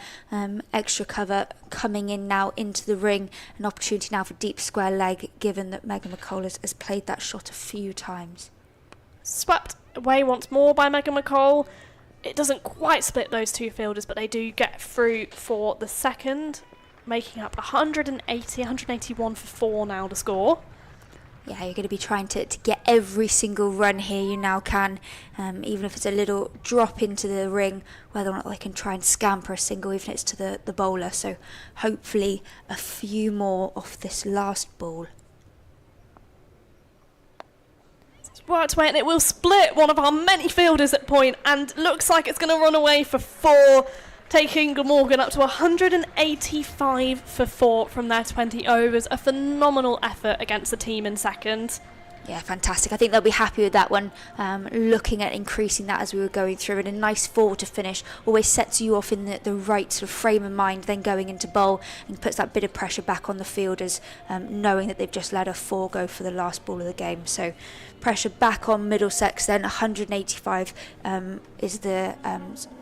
Extra cover coming in now into the ring. An opportunity now for deep square leg, given that Megan McColl has played that shot a few times. Swept away once more by Megan McColl. It doesn't quite split those 2 fielders, but they do get through for the second, making up 181 for 4 now to score. Yeah, you're going to be trying to get every single run here you now can, even if it's a little drop into the ring, whether or not they can try and scamper a single, even if it's to the bowler. So hopefully a few more off this last ball. It's worked away, and it will split one of our many fielders at point, and looks like it's going to run away for 4. Taking Glamorgan up to 185 for 4 from their 20 overs. A phenomenal effort against the team in second. Yeah, fantastic. I think they'll be happy with that one. Looking at increasing that as we were going through, and a nice 4 to finish always sets you off in the right sort of frame of mind, then going into bowl, and puts that bit of pressure back on the fielders, knowing that they've just let a 4 go for the last ball of the game. So pressure back on Middlesex then. 185 is the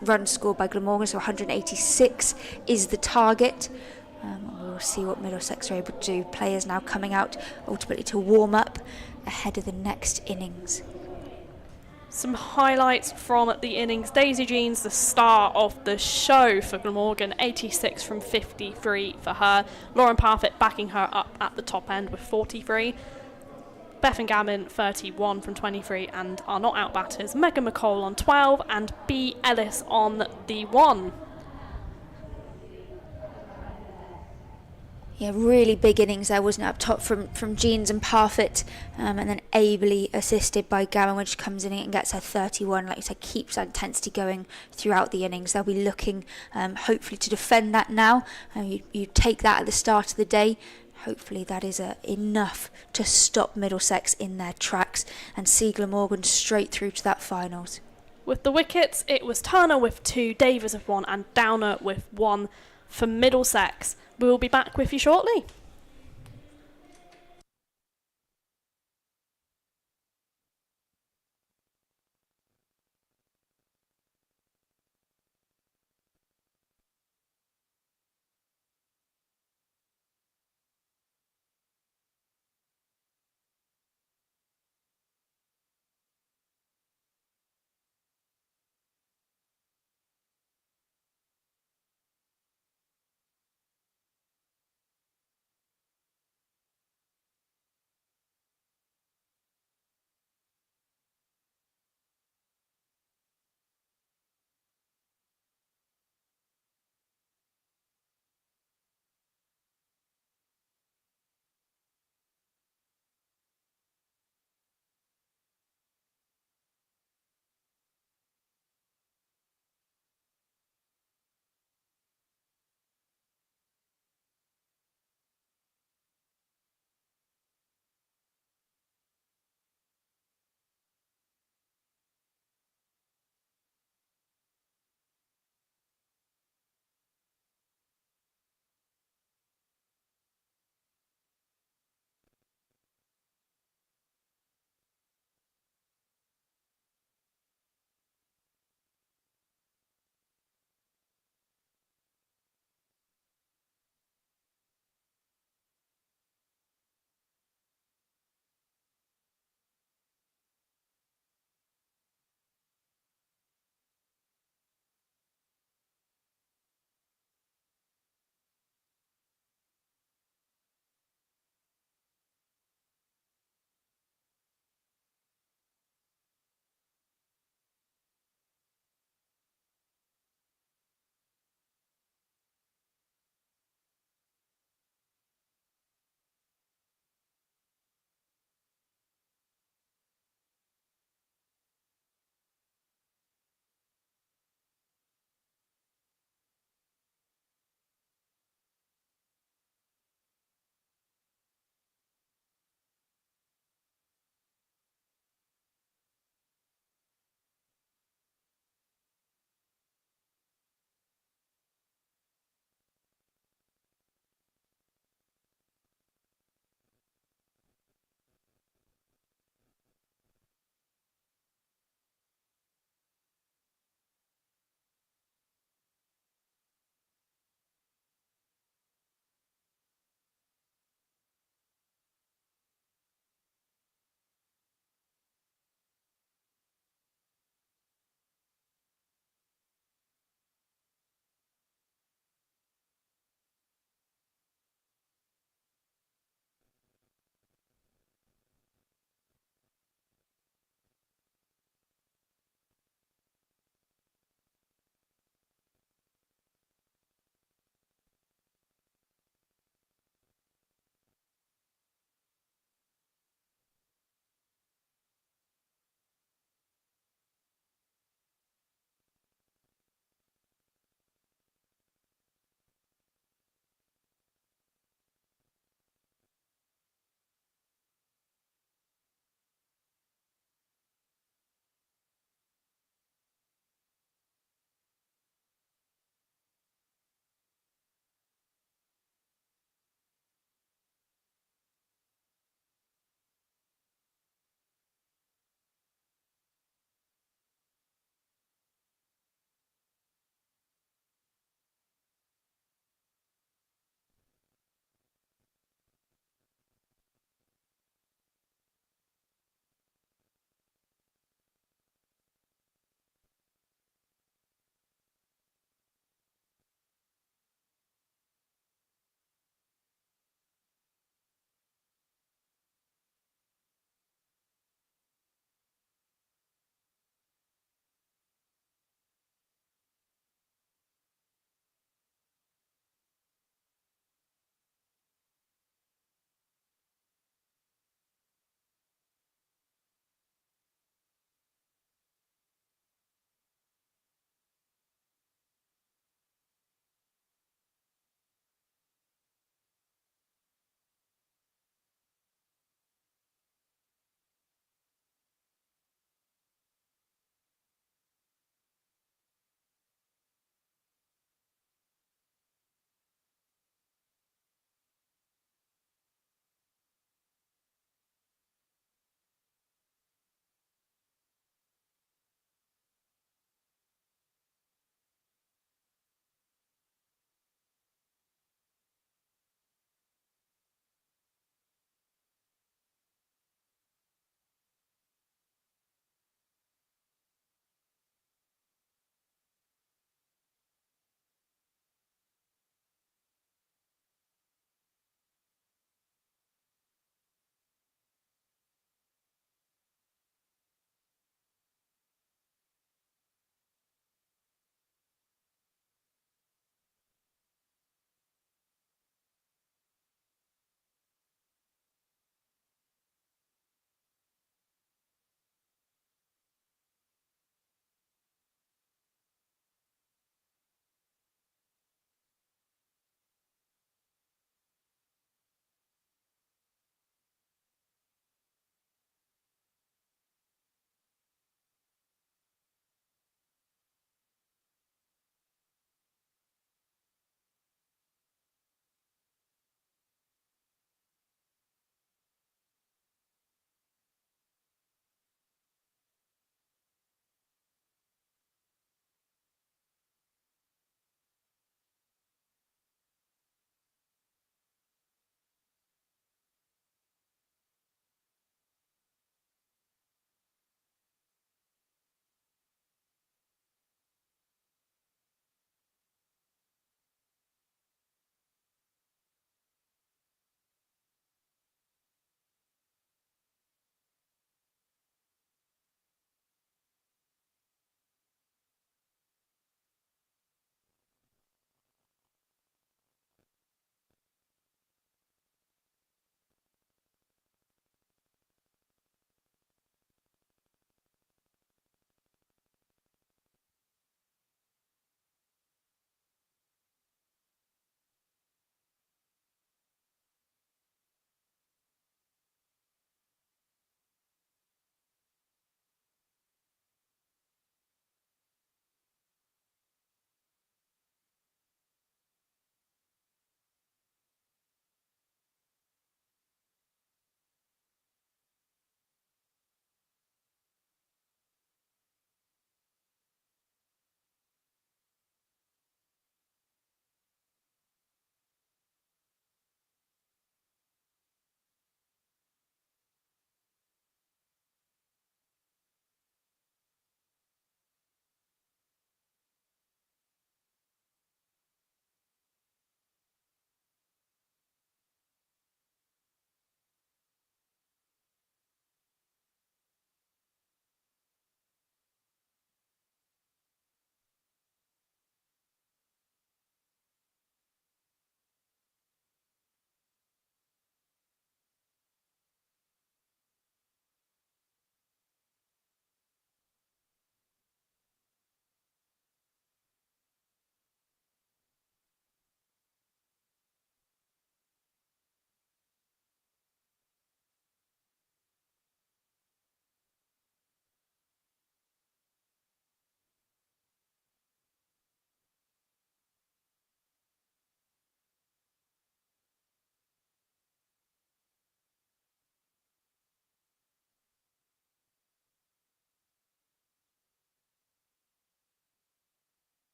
run scored by Glamorgan, so 186 is the target. We'll see what Middlesex are able to do. Players now coming out ultimately to warm up ahead of the next innings. Some highlights from the innings. Daisy Jeans, the star of the show for Glamorgan, 86 from 53 for her. Lauren Parfitt backing her up at the top end with 43. Bethan Gammon, 31 from 23, and our not out batters, Megan McColl on 12 and B. Ellis on the 1. Yeah, really big innings there, wasn't it, up top from Jeans and Parfitt, and then ably assisted by Glamorgan, which comes in and gets her 31. Like you said, keeps that intensity going throughout the innings. They'll be looking hopefully to defend that now. You take that at the start of the day. Hopefully that is enough to stop Middlesex in their tracks and see Glamorgan straight through to that finals. With the wickets, it was Turner with 2, Davies with 1 and Downer with 1 for Middlesex. We will be back with you shortly.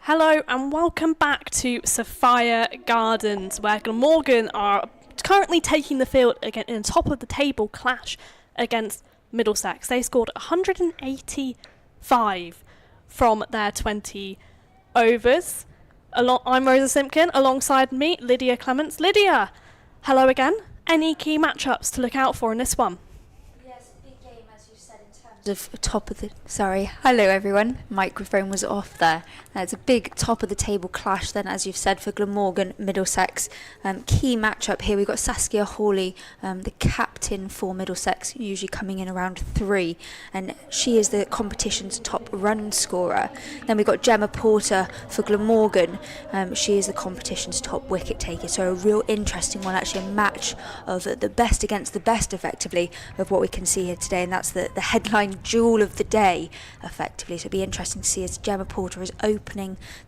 Hello and welcome back to Sophia Gardens, where Glamorgan are currently taking the field again in a top of the table clash against Middlesex. They scored 185 from their 20 overs. I'm Rosa Simpkin, alongside me, Lydia Clements. Lydia, hello again. Any key matchups to look out for in this one? Yes, big game, as you said, in terms of top of the... Sorry, hello everyone. Microphone was off there. It's a big top of the table clash then, as you've said, for Glamorgan, Middlesex. Key matchup here, we've got Saskia Hawley, the captain for Middlesex, usually coming in around 3, and she is the competition's top run scorer. Then we've got Gemma Porter for Glamorgan. She is the competition's top wicket taker, so a real interesting one, actually a match of the best against the best, effectively, of what we can see here today, and that's the headline jewel of the day, effectively. So it'll be interesting to see as Gemma Porter is opening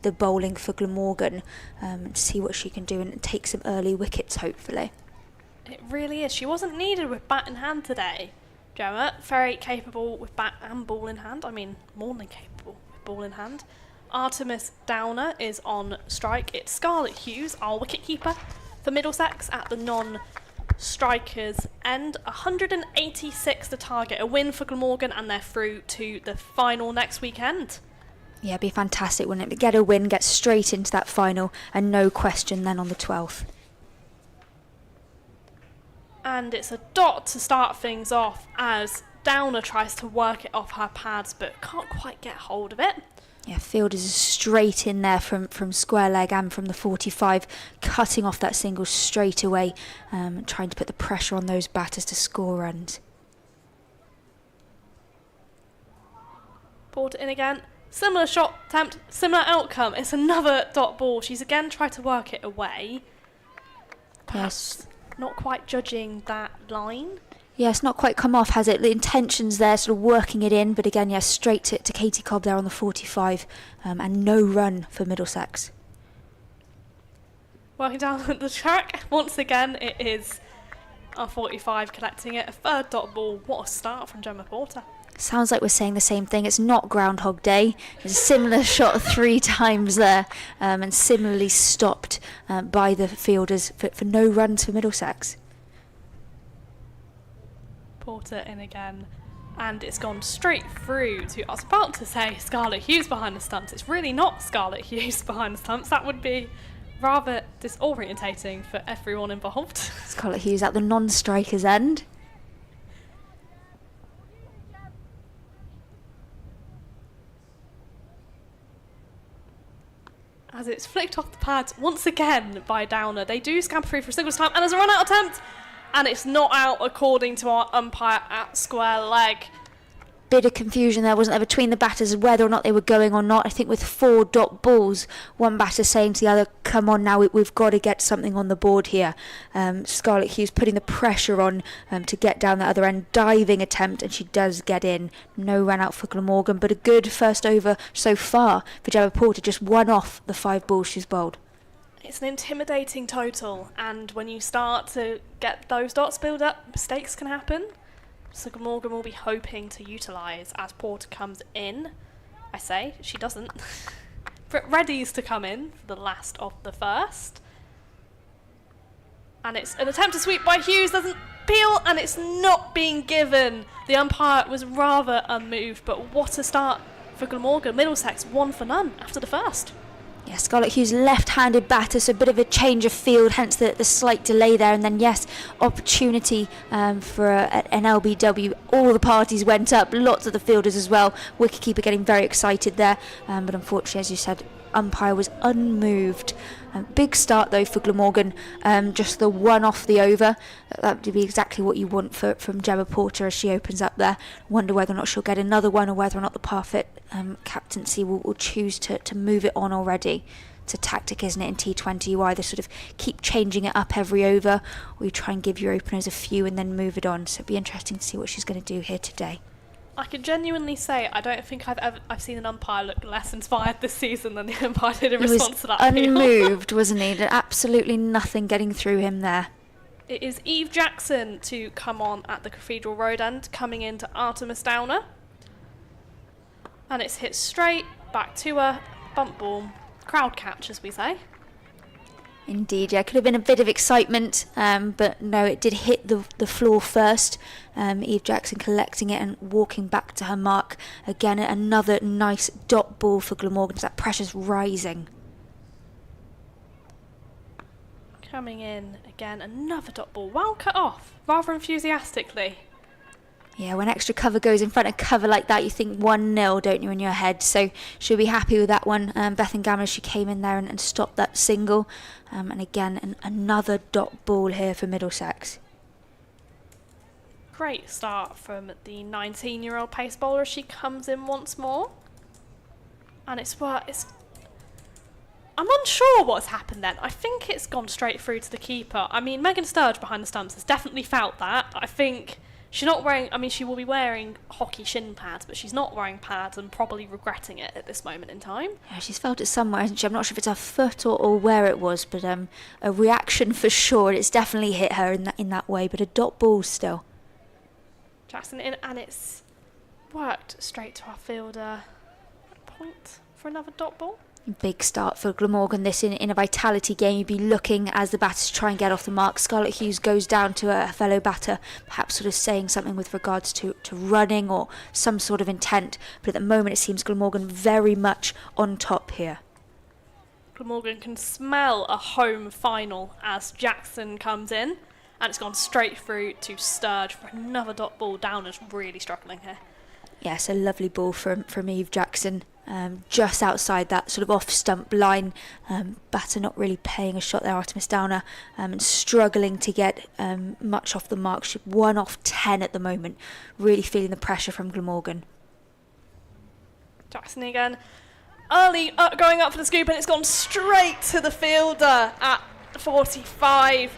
the bowling for Glamorgan, to see what she can do and take some early wickets, hopefully. It really is. She wasn't needed with bat in hand today, Gemma. Very capable with bat and ball in hand. I mean, more than capable with ball in hand. Artemis Downer is on strike. It's Scarlett Hughes, our wicketkeeper for Middlesex, at the non-strikers end. 186 the target. A win for Glamorgan and they're through to the final next weekend. Yeah, it'd be fantastic, wouldn't it? Get a win, get straight into that final, and no question then on the 12th. And it's a dot to start things off as Downer tries to work it off her pads but can't quite get hold of it. Yeah, fielders is straight in there from square leg and from the 45, cutting off that single straight away, trying to put the pressure on those batters to score runs. Porter in again. Similar shot attempt, similar outcome. It's another dot ball. She's again tried to work it away. Perhaps not quite judging that line. Yeah, it's not quite come off, has it? The intention's there, sort of working it in, but again, yeah, straight to Katie Cobb there on the 45, and no run for Middlesex. Working down the track, once again, it is our 45 collecting it. A third dot ball. What a start from Gemma Porter. Sounds like we're saying the same thing. It's not Groundhog Day. There's a similar shot 3 times there, and similarly stopped by the fielders for no runs for Middlesex. Porter in again, and it's gone straight through to, I was about to say Scarlett Hughes behind the stumps. It's really not Scarlett Hughes behind the stumps. That would be rather disorientating for everyone involved. Scarlett Hughes at the non-striker's end. As it's flicked off the pads once again by Downer. They do scamper through for a singles time, and there's a run-out attempt, and it's not out according to our umpire at square leg. Bit of confusion there, wasn't there, between the batters whether or not they were going or not. I think with 4 dot balls, one batter saying to the other, come on now, we've got to get something on the board here. Scarlett Hughes putting the pressure on to get down the other end, diving attempt, and she does get in. No run out for Glamorgan, but a good first over so far for Gemma Porter, just 1 off the 5 balls she's bowled. It's an intimidating total, and when you start to get those dots build up, mistakes can happen. So Glamorgan will be hoping to utilise as Porter comes in. I say, she doesn't. But readies to come in for the last of the first. And it's an attempt to sweep by Hughes, doesn't peel, and it's not being given. The umpire was rather unmoved, but what a start for Glamorgan. Middlesex 1 for none after the first. Yeah, Scarlett Hughes left-handed batter, so a bit of a change of field, hence the slight delay there. And then, yes, opportunity for an LBW. All the parties went up, lots of the fielders as well. Wicketkeeper getting very excited there. But unfortunately, as you said, umpire was unmoved. Big start, though, for Glamorgan. Just the 1 off the over. That would be exactly what you want from Gemma Porter as she opens up there. Wonder whether or not she'll get another one, or whether or not the Parfit captaincy will choose to move it on already. It's a tactic, isn't it, in T20? You either sort of keep changing it up every over, or you try and give your openers a few and then move it on. So it'd be interesting to see what she's going to do here today. I can genuinely say I don't think I've seen an umpire look less inspired this season than the umpire did in response to that appeal. Unmoved, wasn't he? Absolutely nothing getting through him there. It is Eve Jackson to come on at the Cathedral Road end, coming into Artemis Downer. And it's hit straight back to her, bump ball. crowd catch, as we say. Indeed, yeah, could have been a bit of excitement, but no, it did hit the floor first. Eve Jackson collecting it and walking back to her mark. Again, another nice dot ball for Glamorgan, so that pressure's rising. Coming in again, another dot ball, well cut off, rather enthusiastically. Yeah, when extra cover goes in front of cover like that, you think 1-0, don't you, in your head? So she'll be happy with that one. Bethan Gammon, she came in there and stopped that single. And again, another dot ball here for Middlesex. Great start from the 19-year-old pace bowler as she comes in once more. And I'm unsure what's happened then. I think it's gone straight through to the keeper. I mean, Megan Sturge behind the stumps has definitely felt that. I think she's not wearing, she will be wearing hockey shin pads, but she's not wearing pads and probably regretting it at this moment in time. Yeah, she's felt it somewhere, hasn't she? I'm not sure if it's her foot or where it was, but a reaction for sure. It's definitely hit her in that way, but a dot ball still. Jackson in, and it's worked straight to our fielder. Point for another dot ball. Big start for Glamorgan, this in a vitality game. You'd be looking as the batters try and get off the mark. Scarlett Hughes goes down to a fellow batter, perhaps sort of saying something with regards to running or some sort of intent. But at the moment it seems Glamorgan very much on top here. Glamorgan can smell a home final as Jackson comes in, and it's gone straight through to Sturge for another dot ball. Downer's really struggling here. Yes, a lovely ball from Eve Jackson. Just outside that sort of off-stump line. Batter not really paying a shot there, Artemis Downer, and struggling to get much off the mark. She's 1 off 10 at the moment. Really feeling the pressure from Glamorgan. Jackson again. Early going up for the scoop, and it's gone straight to the fielder at 45.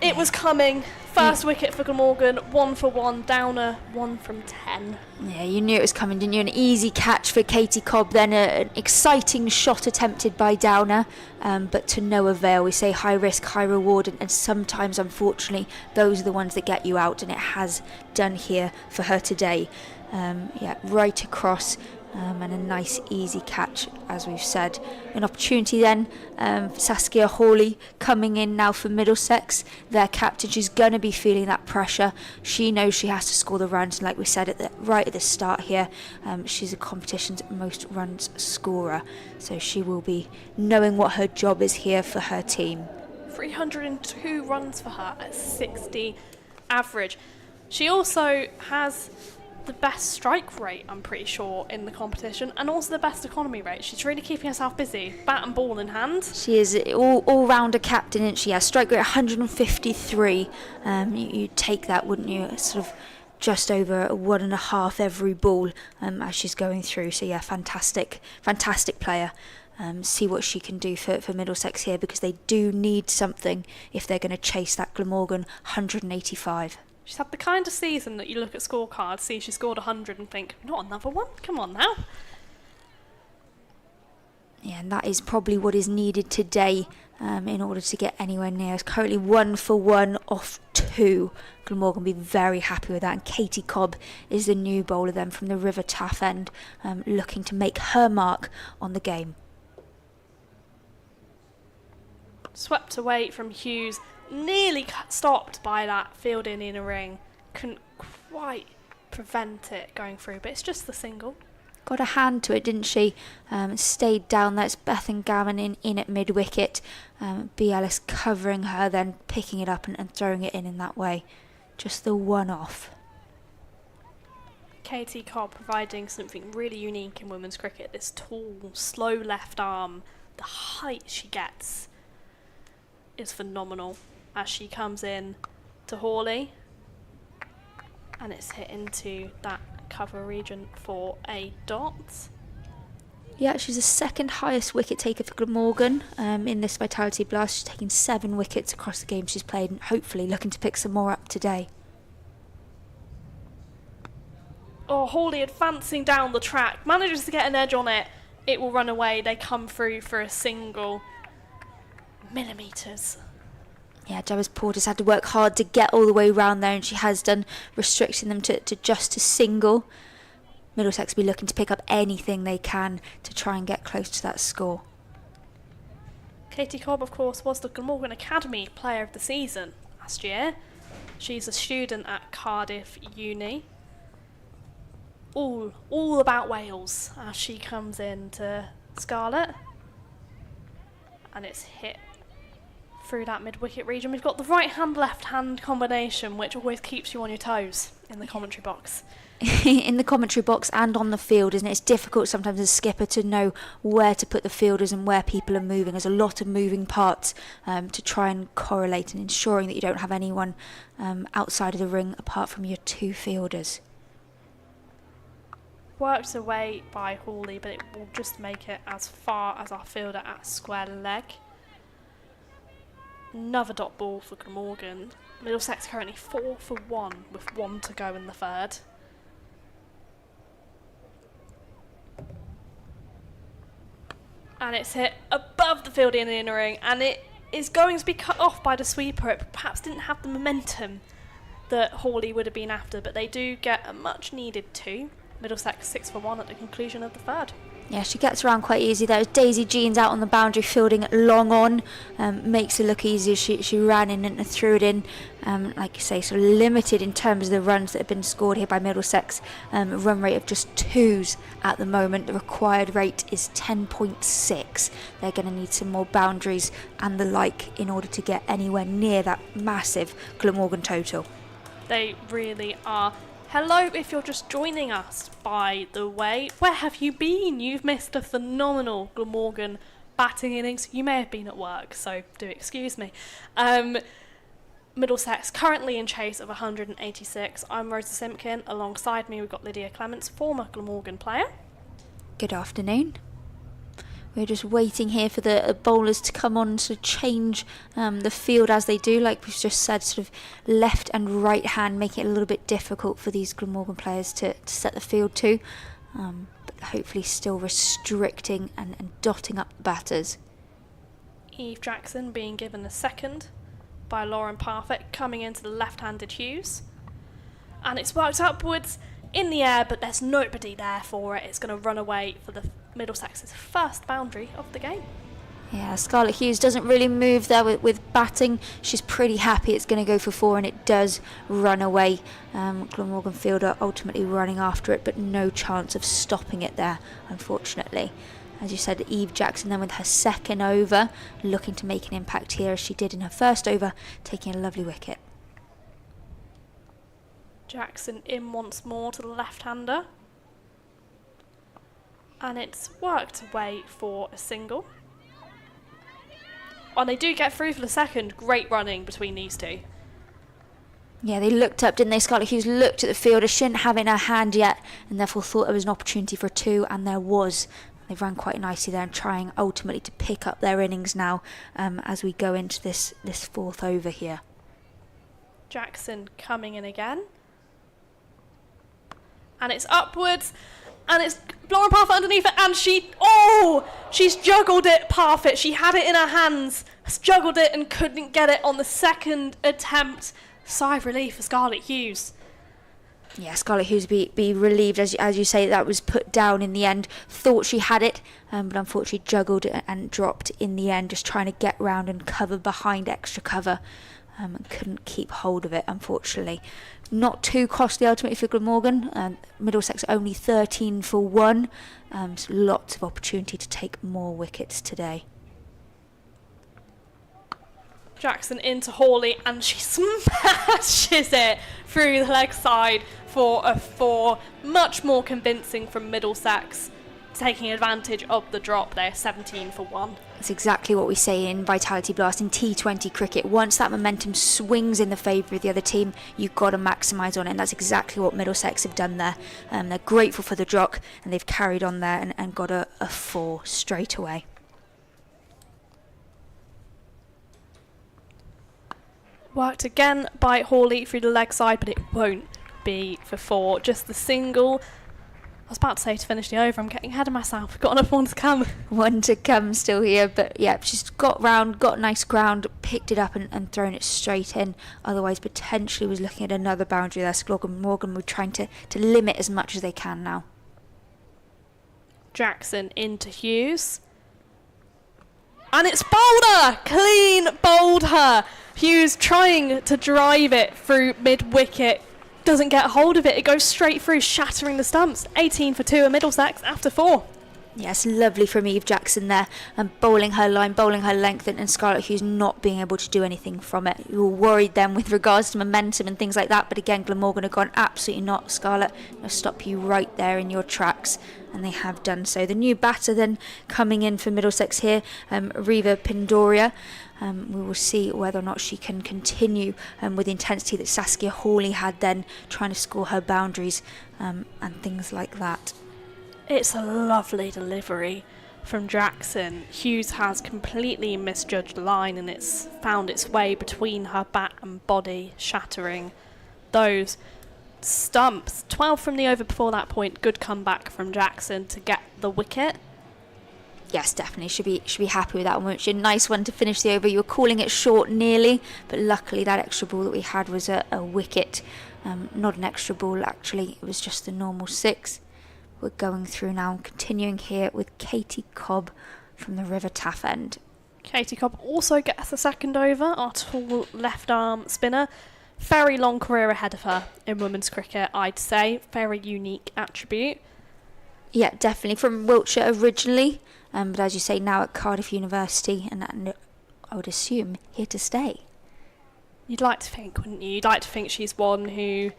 It was coming. First wicket for Glamorgan, 1 for 1. Downer, 1 from 10. Yeah, you knew it was coming, didn't you? An easy catch for Katie Cobb, then an exciting shot attempted by Downer, but to no avail. We say high risk, high reward, and sometimes, unfortunately, those are the ones that get you out, and it has done here for her today. Yeah, right across. And a nice easy catch, as we've said. An opportunity then for Saskia Hawley coming in now for Middlesex, their captain. She's going to be feeling that pressure. She knows she has to score the runs, and like we said right at the start here, she's the competition's most runs scorer, so she will be knowing what her job is here for her team. 302 runs for her at 60 average. She also has the best strike rate, I'm pretty sure, in the competition, and also the best economy rate. She's really keeping herself busy, bat and ball in hand. She is all-rounder captain, isn't she? Yeah, strike rate 153. You'd take that, wouldn't you? It's sort of just over 1.5 every ball as she's going through. So yeah, fantastic player. See what she can do for Middlesex here, because they do need something if they're going to chase that Glamorgan 185. She's had the kind of season that you look at scorecards, see she scored 100 and think, not another one? Come on now. Yeah, and that is probably what is needed today in order to get anywhere near. It's currently 1 for 1 off 2. Glamorgan will be very happy with that. And Katie Cobb is the new bowler then from the River Taff end, looking to make her mark on the game. Swept away from Hughes. Nearly stopped by that fielding in a ring. Couldn't quite prevent it going through, but it's just the single. Got a hand to it, didn't she? Stayed down there. It's Bethan Gammon in at mid-wicket. B. Ellis covering her, then picking it up and throwing it in that way. Just the one off. Katie Cobb providing something really unique in women's cricket. This tall, slow left arm. The height she gets is phenomenal as she comes in to Hawley, and it's hit into that cover region for a dot. Yeah, she's the second highest wicket taker for Glamorgan in this Vitality Blast. She's taken 7 wickets across the game she's played, and hopefully looking to pick some more up today. Oh, Hawley advancing down the track, manages to get an edge on it. It will run away. They come through for a single. Millimetres. Yeah, Jarvis Porter's had to work hard to get all the way round there, and she has done, restricting them to just a single. Middlesex will be looking to pick up anything they can to try and get close to that score. Katie Cobb, of course, was the Glamorgan Academy Player of the Season last year. She's a student at Cardiff Uni. All about Wales as she comes into Scarlet. And it's hit through that mid-wicket region. We've got the right-hand, left-hand combination, which always keeps you on your toes in the commentary box. In the commentary box and on the field, isn't it? It's difficult sometimes as a skipper to know where to put the fielders and where people are moving. There's a lot of moving parts to try and correlate and ensuring that you don't have anyone outside of the ring apart from your two fielders. Worked away by Hawley, but it will just make it as far as our fielder at square leg. Another dot ball for Glamorgan. Middlesex currently 4 for 1 with 1 to go in the third. And it's hit above the field in the inner ring, and it is going to be cut off by the sweeper. It perhaps didn't have the momentum that Hawley would have been after, but they do get a much needed 2. Middlesex 6 for 1 at the conclusion of the third. Yeah, she gets around quite easy. There's Daisy Jeans out on the boundary fielding long on. Makes it look easy. She ran in and threw it in. Like you say, sort of limited in terms of the runs that have been scored here by Middlesex. Run rate of just 2s at the moment. The required rate is 10.6. They're going to need some more boundaries and the like in order to get anywhere near that massive Glamorgan total. They really are. Hello, if you're just joining us, by the way. Where have you been? You've missed a phenomenal Glamorgan batting innings. You may have been at work, so do excuse me. Middlesex currently in chase of 186. I'm Rosa Simpkin. Alongside me, we've got Lydia Clements, former Glamorgan player. Good afternoon. We're just waiting here for the bowlers to come on to change the field as they do, like we've just said, sort of left and right hand, making it a little bit difficult for these Glamorgan players to set the field to, but hopefully still restricting and dotting up the batters. Eve Jackson being given a second by Lauren Parfitt, coming into the left-handed Hughes. And it's worked upwards in the air, but there's nobody there for it. It's going to run away for the Middlesex's first boundary of the game. Yeah, Scarlett Hughes doesn't really move there with batting. She's pretty happy it's going to go for 4, and it does run away. Glamorgan fielder ultimately running after it, but no chance of stopping it there, unfortunately. As you said, Eve Jackson then with her second over, looking to make an impact here as she did in her first over, taking a lovely wicket. Jackson in once more to the left-hander. And it's worked away for a single. And they do get through for the second. Great running between these two. Yeah, they looked up, didn't they? Scarlett Hughes looked at the fielder. She didn't have it in her hand yet, and therefore thought there was an opportunity for a 2, and there was. They ran quite nicely there and trying ultimately to pick up their innings now as we go into this fourth over here. Jackson coming in again. And it's upwards. And it's Lauren Parfitt underneath it, and she's juggled it, Parfitt. She had it in her hands, juggled it and couldn't get it on the second attempt. Sigh of relief for Scarlett Hughes. Yeah, Scarlett Hughes be relieved, as you say, that was put down in the end. Thought she had it, but unfortunately juggled it and dropped in the end, just trying to get round and cover behind extra cover. And couldn't keep hold of it, unfortunately. Not too costly ultimately for Glamorgan. Middlesex only 13 for 1. So lots of opportunity to take more wickets today. Jackson into Hawley, and she smashes it through the leg side for a 4. Much more convincing from Middlesex, taking advantage of the drop there, 17 for 1. That's exactly what we say in Vitality Blast in T20 cricket. Once that momentum swings in the favour of the other team, you've got to maximise on it, and that's exactly what Middlesex have done there. They're grateful for the drop, and they've carried on there and got a 4 straight away. Worked again by Hawley through the leg side, but it won't be for 4. Just the single. I was about to say to finish the over. I'm getting ahead of myself. We've got another one to come. One to come still here, but yeah, she's got round, got nice ground, picked it up and thrown it straight in. Otherwise, potentially was looking at another boundary there. So Glamorgan were trying to limit as much as they can now. Jackson into Hughes. And it's Boulder! Clean bowled her. Hughes trying to drive it through mid-wicket. Doesn't get hold of it. It goes straight through, shattering the stumps. 18 for 2 at Middlesex after 4. Yes, lovely from Eve Jackson there, and bowling her line, bowling her length, and Scarlett Hughes not being able to do anything from it. You were worried then with regards to momentum and things like that, but again, Glamorgan have gone, absolutely not, Scarlett. They'll stop you right there in your tracks, and they have done so. The new batter then coming in for Middlesex here, Riva Pindoria. We will see whether or not she can continue with the intensity that Saskia Hawley had then, trying to score her boundaries and things like that. It's a lovely delivery from Jackson. Hughes has completely misjudged the line and it's found its way between her bat and body, shattering those stumps. 12 from the over before that point. Good comeback from Jackson to get the wicket. Yes, definitely. Should be happy with that one. Which is a nice one to finish the over. You were calling it short nearly, but luckily that extra ball that we had was a wicket. Not an extra ball, actually. It was just the normal 6. We're going through now, continuing here with Katie Cobb from the River Taff end. Katie Cobb also gets a second over, our tall left arm spinner. Very long career ahead of her in women's cricket, I'd say. Very unique attribute. Yeah, definitely. From Wiltshire originally, but as you say, now at Cardiff University, and I would assume here to stay. You'd like to think, wouldn't you? You'd like to think she's one who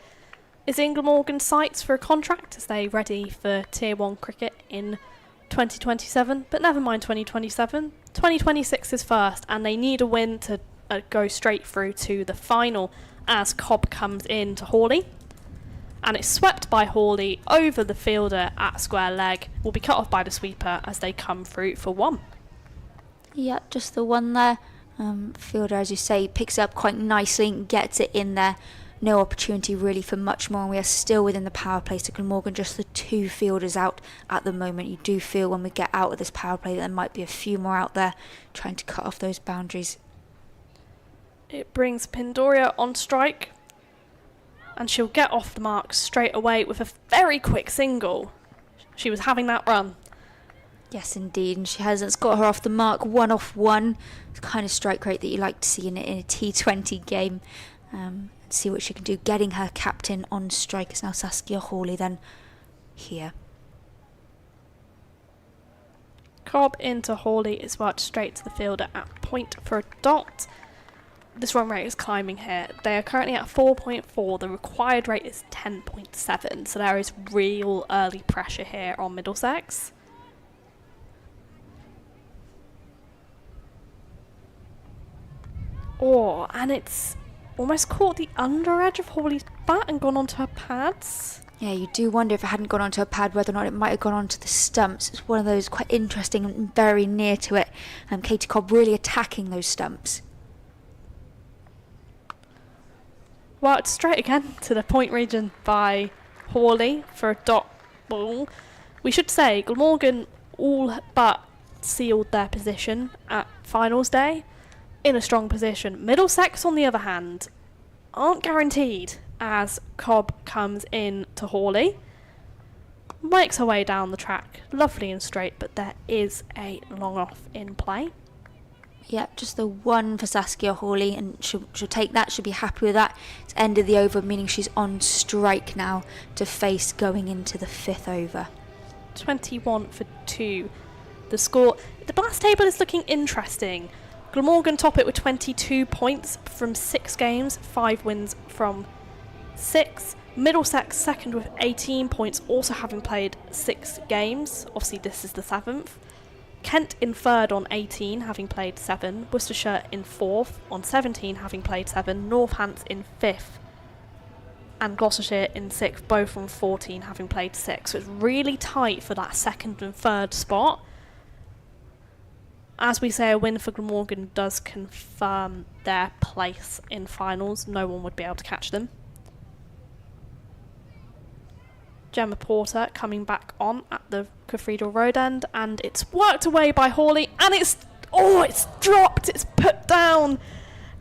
is in Glamorgan's sights for a contract as they ready for Tier 1 cricket in 2027. But never mind 2027. 2026 is first, and they need a win to go straight through to the final as Cobb comes in to Hawley. And it's swept by Hawley over the fielder at square leg. Will be cut off by the sweeper as they come through for 1. Yeah, just the one there. Fielder, as you say, picks it up quite nicely and gets it in there. No opportunity really for much more, and we are still within the power play. So Glamorgan, just the 2 fielders out at the moment. You do feel when we get out of this power play that there might be a few more out there trying to cut off those boundaries. It brings Pindoria on strike, and she'll get off the mark straight away with a very quick single. She was having that run. Yes, indeed, and she hasn't. It's got her off the mark, 1 off 1. It's the kind of strike rate that you like to see in a T20 game. See what she can do. Getting her captain on strike is now Saskia Hawley then here. Cobb into Hawley is worked straight to the fielder at point for a dot. This run rate is climbing here. They are currently at 4.4. The required rate is 10.7. So there is real early pressure here on Middlesex. Oh, and it's almost caught the under edge of Hawley's bat and gone onto her pads. Yeah, you do wonder if it hadn't gone onto a pad whether or not it might have gone onto the stumps. It's one of those quite interesting and very near to it. Katie Cobb really attacking those stumps. Worked straight again to the point region by Hawley for a dot ball. We should say Glamorgan all but sealed their position at finals day in a strong position. Middlesex, on the other hand, aren't guaranteed as Cobb comes in to Hawley. Makes her way down the track, lovely and straight, but there is a long off in play. Yeah, just the 1 for Saskia Hawley, and she'll take that, she'll be happy with that. It's end of the over, meaning she's on strike now to face going into the 5th over. 21 for 2. The score, the blast table is looking interesting. Glamorgan top it with 22 points from 6 games, 5 wins from 6. Middlesex second with 18 points, also having played 6 games. Obviously this is the 7th. Kent in 3rd on 18, having played 7. Worcestershire in 4th on 17, having played 7. Northants in 5th. And Gloucestershire in 6th, both on 14, having played 6. So it's really tight for that 2nd and 3rd spot. As we say, a win for Glamorgan does confirm their place in finals. No one would be able to catch them. Gemma Porter coming back on at the Cathedral Road end, and it's worked away by Hawley, and it's dropped, it's put down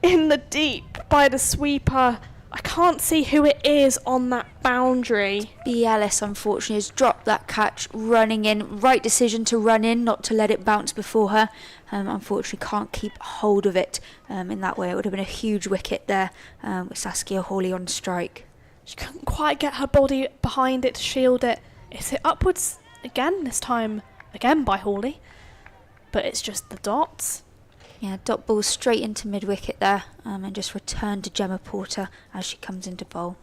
in the deep by the sweeper I can't see who it is on that boundary. B. Ellis, unfortunately, has dropped that catch, running in. Right decision to run in, not to let it bounce before her. Unfortunately, can't keep hold of it in that way. It would have been a huge wicket there with Saskia Hawley on strike. She couldn't quite get her body behind it to shield it. It's hit upwards again, this time again by Hawley. But it's just the dots. Yeah, dot ball straight into mid-wicket there and just return to Gemma Porter as she comes into bowl.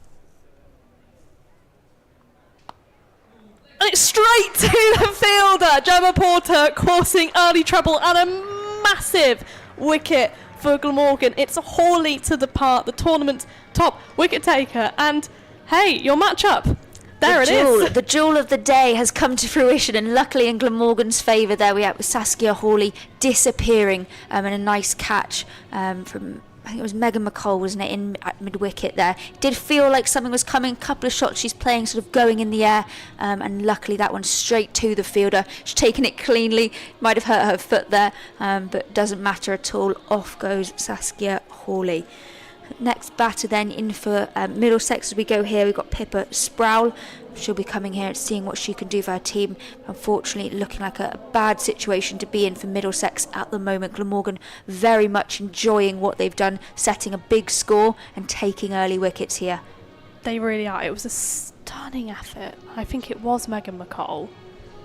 And it's straight to the fielder. Gemma Porter causing early trouble and a massive wicket for Glamorgan. It's a Hawley to the the tournament top wicket taker. And hey, your matchup. There it is. The jewel of the day has come to fruition, and luckily in Glamorgan's favour there we have with Saskia Hawley disappearing and a nice catch from, I think it was Megan McCall, wasn't it, in at mid-wicket there. It did feel like something was coming, a couple of shots she's playing sort of going in the air, and luckily that one straight to the fielder. She's taken it cleanly, might have hurt her foot there, but doesn't matter at all. Off goes Saskia Hawley. Next batter then in for Middlesex as we go here. We've got Pippa Sproul. She'll be coming here and seeing what she can do for her team. Unfortunately, looking like a bad situation to be in for Middlesex at the moment. Glamorgan very much enjoying what they've done, setting a big score and taking early wickets here. They really are. It was a stunning effort. I think it was Megan McCall.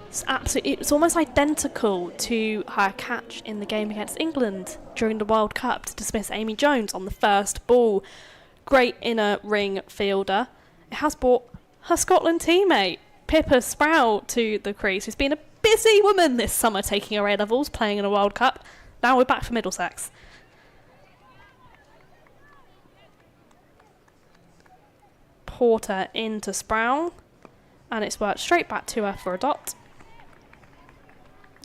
It's almost identical to her catch in the game against England during the World Cup to dismiss Amy Jones on the first ball. Great inner ring fielder. It has brought her Scotland teammate Pippa Sproul to the crease, who's been a busy woman this summer taking her A-levels, playing in a World Cup. Now we're back for Middlesex. Porter into Sproul, and it's worked straight back to her for a dot.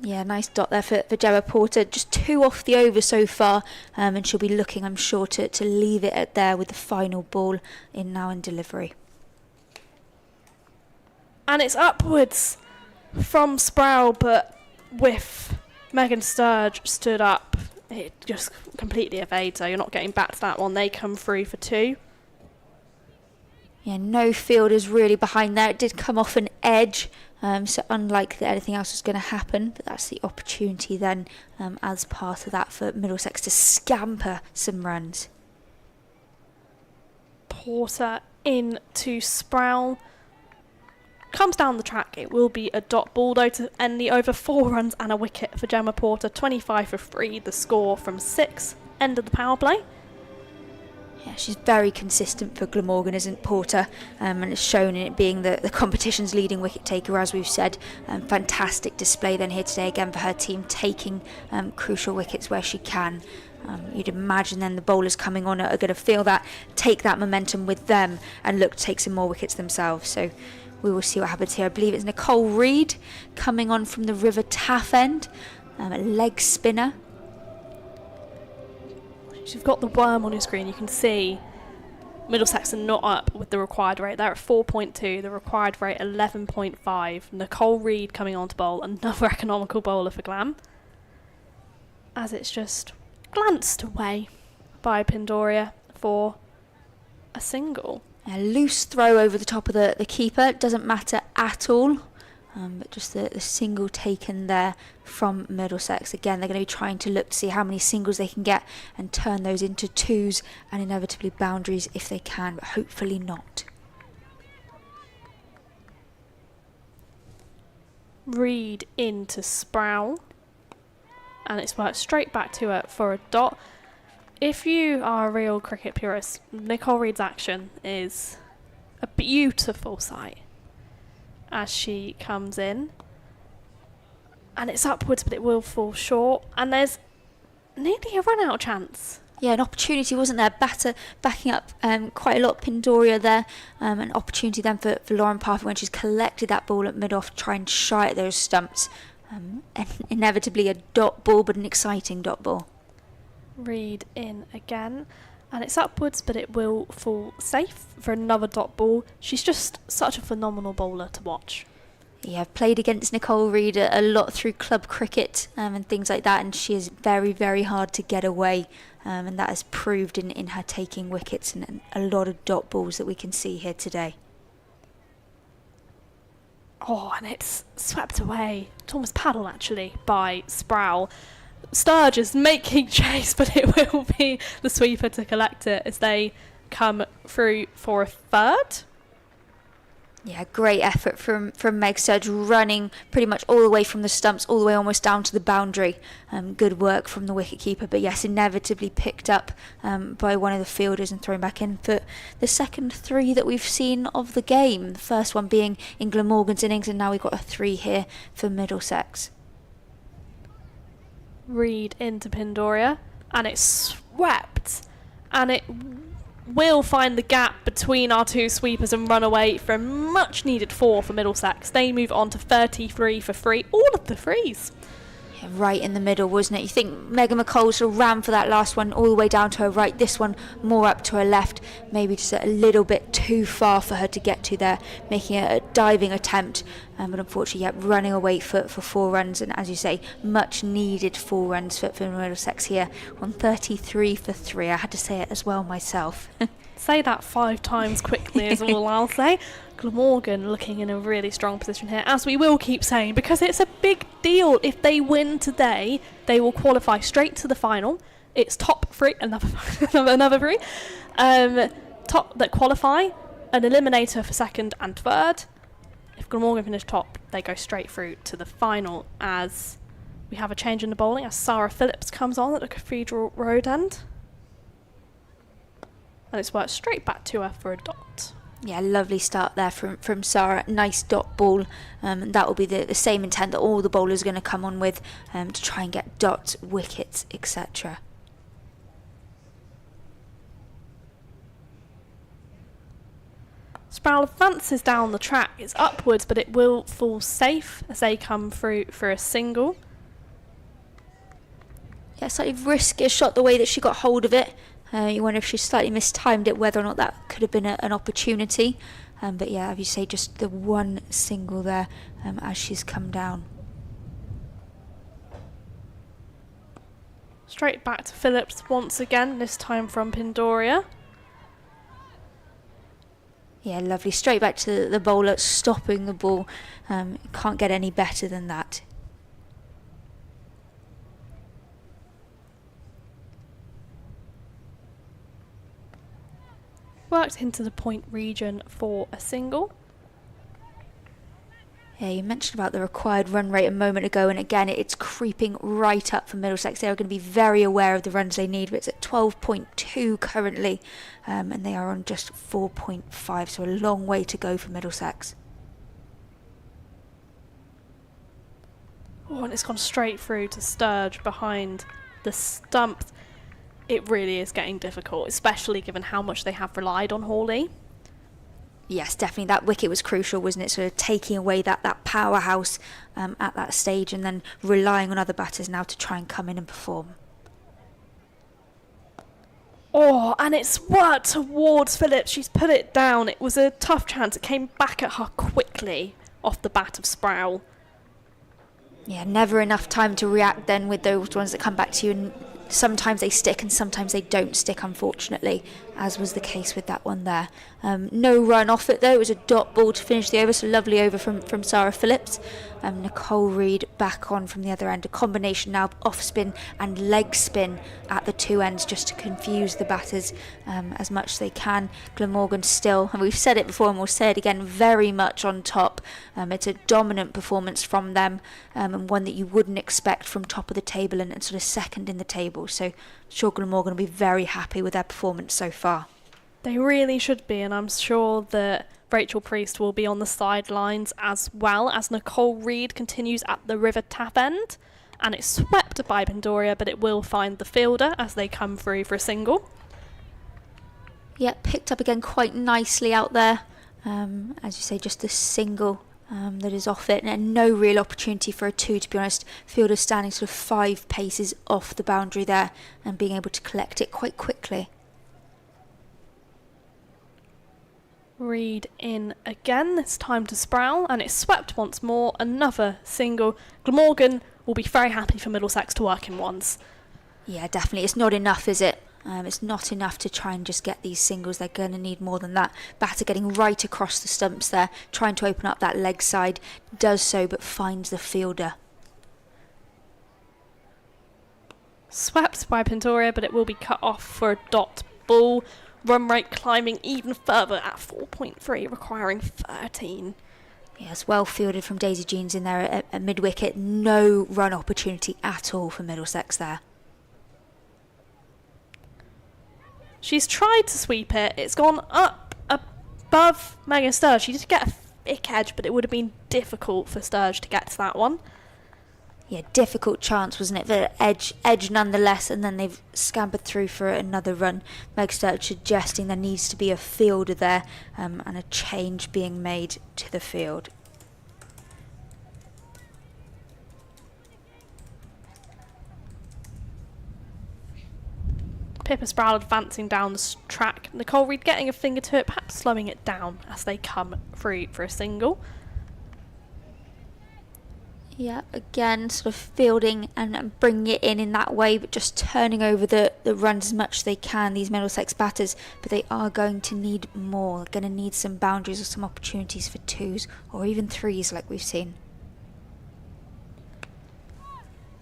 Yeah, nice dot there for Gemma Porter. Just 2 off the over so far, and she'll be looking, I'm sure, to leave it at there with the final ball in now in delivery. And it's upwards from Sproul, but with Megan Sturge stood up, it just completely evades her. You're not getting back to that one. They come through for 2. Yeah, no fielders really behind there. It did come off an edge, so unlikely that anything else was going to happen, but that's the opportunity then as part of that for Middlesex to scamper some runs. Porter into Sproul. Comes down the track. It will be a dot ball though to end the over. 4 runs and a wicket for Gemma Porter. 25 for 3, the score from 6. End of the power play. Yeah, she's very consistent for Glamorgan, isn't Porter? And it's shown in it being the competition's leading wicket taker, as we've said. Fantastic display then here today again for her team, taking crucial wickets where she can. You'd imagine then the bowlers coming on are going to feel that, take that momentum with them and look to take some more wickets themselves. So we will see what happens here. I believe it's Nicole Reid coming on from the River Taff end, a leg spinner. You've got the worm on your screen. You can see Middlesex are not up with the required rate. They're at 4.2, the required rate 11.5. Nicole Reid coming on to bowl, another economical bowler for Glam, as it's just glanced away by Pindoria for a single. A loose throw over the top of the keeper, doesn't matter at all. But just the single taken there from Middlesex. Again, they're going to be trying to look to see how many singles they can get and turn those into 2s and inevitably boundaries if they can, but hopefully not. Reid into Sproul, and it's worked straight back to her for a dot. If you are a real cricket purist, Nicole Reid's action is a beautiful sight as she comes in, and it's upwards but it will fall short, and there's nearly a run out chance. Yeah, an opportunity, wasn't there? Batter backing up quite a lot. Pindoria there, an opportunity then for Lauren Parfitt when she's collected that ball at mid-off, try and shy at those stumps, and inevitably a dot ball, but an exciting dot ball. Reid in again, and it's upwards but it will fall safe for another dot ball. She's just such a phenomenal bowler to watch. Yeah, I've played against Nicole Reid a lot through club cricket and things like that, and she is very, very hard to get away, and that has proved in her taking wickets and a lot of dot balls that we can see here today. Oh, and it's swept away. It's almost paddle, actually, by Sproul. Sturge is making chase, but it will be the sweeper to collect it as they come through for a third. Yeah, great effort from Meg Sturge, running pretty much all the way from the stumps, all the way almost down to the boundary. Good work from the wicketkeeper, but yes, inevitably picked up by one of the fielders and thrown back in for the second 3 that we've seen of the game. The first one being in Glamorgan's innings, and now we've got a 3 here for Middlesex. Reid into Pindoria, and it's swept, and it will find the gap between our 2 sweepers and run away for a much needed 4 for Middlesex. They move on to 33 for 3, all of the 3s. Yeah, right in the middle, wasn't it? You think Megan McColl sort of ran for that last one all the way down to her right, this one more up to her left, maybe just a little bit too far for her to get to there, making a diving attempt, but unfortunately, yeah, running away for 4 runs, and as you say, much needed 4 runs for Middlesex here on 33 for 3. I had to say it as well myself. Say that 5 times quickly is all I'll say. Glamorgan looking in a really strong position here, as we will keep saying, because it's a big deal. If they win today, they will qualify straight to the final. It's top 3, another 3, top that qualify, an eliminator for second and third. If Glamorgan finish top, they go straight through to the final, as we have a change in the bowling as Sarah Phillips comes on at the Cathedral Road end. And it's worked straight back to her for a dot. Yeah, lovely start there from Sarah. Nice dot ball. That will be the same intent that all the bowlers are going to come on with to try and get dots, wickets, etc. Sproul advances down the track. It's upwards, but it will fall safe as they come through for a single. Yeah, slightly riskier shot the way that she got hold of it. You wonder if she slightly mistimed it, whether or not that could have been an opportunity. But yeah, as you say, just the one single there as she's come down. Straight back to Phillips once again, this time from Pindoria. Yeah, lovely. Straight back to the bowler, stopping the ball. Can't get any better than that. Worked into the point region for a single. Yeah, you mentioned about the required run rate a moment ago, and again, it's creeping right up for Middlesex. They are going to be very aware of the runs they need, but it's at 12.2 currently, and they are on just 4.5, so a long way to go for Middlesex. Oh, and it's gone straight through to Sturge behind the stump. It really is getting difficult, especially given how much they have relied on Hawley. Yes, definitely. That wicket was crucial, wasn't it? Sort of taking away that powerhouse at that stage, and then relying on other batters now to try and come in and perform. Oh, and it's worked towards Phillips. She's put it down. It was a tough chance. It came back at her quickly off the bat of Sproul. Yeah, never enough time to react then with those ones that come back to you, and sometimes they stick and sometimes they don't stick, unfortunately, as was the case with that one there. No run off it though. It was a dot ball to finish the over, so lovely over from Sarah Phillips. Nicole Reid back on from the other end. A combination now of off spin and leg spin at the 2 ends just to confuse the batters as much as they can. Glamorgan still, and we've said it before and we'll say it again, very much on top. It's a dominant performance from them, and one that you wouldn't expect from top of the table and sort of second in the table. So I'm sure Glamorgan will be very happy with their performance so far. They really should be, and I'm sure that Rachel Priest will be on the sidelines as well, as Nicole Reid continues at the River Tap end, and it's swept by Pindoria, but it will find the fielder as they come through for a single. Yeah, picked up again quite nicely out there. As you say, just a single that is off it, and no real opportunity for a 2, to be honest. Fielder standing sort of 5 paces off the boundary there and being able to collect it quite quickly. Reed in again, this time to Sproul, and it's swept once more. Another single. Glamorgan will be very happy for Middlesex to work in ones. Yeah, definitely. It's not enough, is it? It's not enough to try and just get these singles. They're going to need more than that. Batter getting right across the stumps there, trying to open up that leg side. Does so, but finds the fielder. Swept by Pintoria, but it will be cut off for a dot ball. Run rate climbing even further at 4.3, requiring 13. Yes, well fielded from Daisy Jeans in there at mid-wicket. No run opportunity at all for Middlesex there. She's tried to sweep it. It's gone up above Megan Sturge. She did get a thick edge, but it would have been difficult for Sturge to get to that one. Yeah, difficult chance, wasn't it? But edge nonetheless, and then they've scampered through for another run. Meg Sturge suggesting there needs to be a fielder there and a change being made to the field. Pippa Sproul advancing down the track. Nicole Reed getting a finger to it, perhaps slowing it down as they come through for a single. Yeah, again, sort of fielding and bringing it in that way, but just turning over the runs as much as they can, these Middlesex batters. But they are going to need more. They're going to need some boundaries or some opportunities for twos or even threes like we've seen.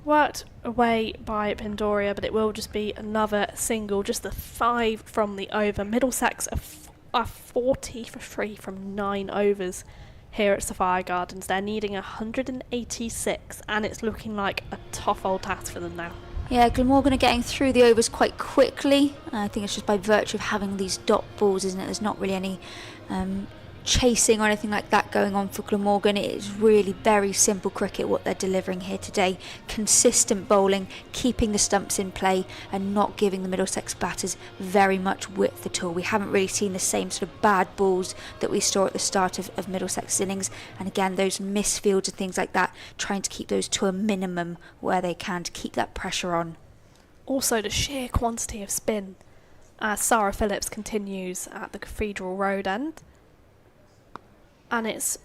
Worked away by Pindoria, but it will just be another single. Just the 5 from the over. Middlesex are 40 for 3 from 9 overs here at Sapphire Gardens. They're needing 186, and it's looking like a tough old task for them now. Yeah, Glamorgan are getting through the overs quite quickly. I think it's just by virtue of having these dot balls, isn't it? There's not really any chasing or anything like that going on for Glamorgan. It is really very simple cricket what they're delivering here today. Consistent bowling, keeping the stumps in play and not giving the Middlesex batters very much width at all. We haven't really seen the same sort of bad balls that we saw at the start of Middlesex innings, and again those misfields and things like that, trying to keep those to a minimum where they can to keep that pressure on. Also the sheer quantity of spin as Sarah Phillips continues at the Cathedral Road end. And it's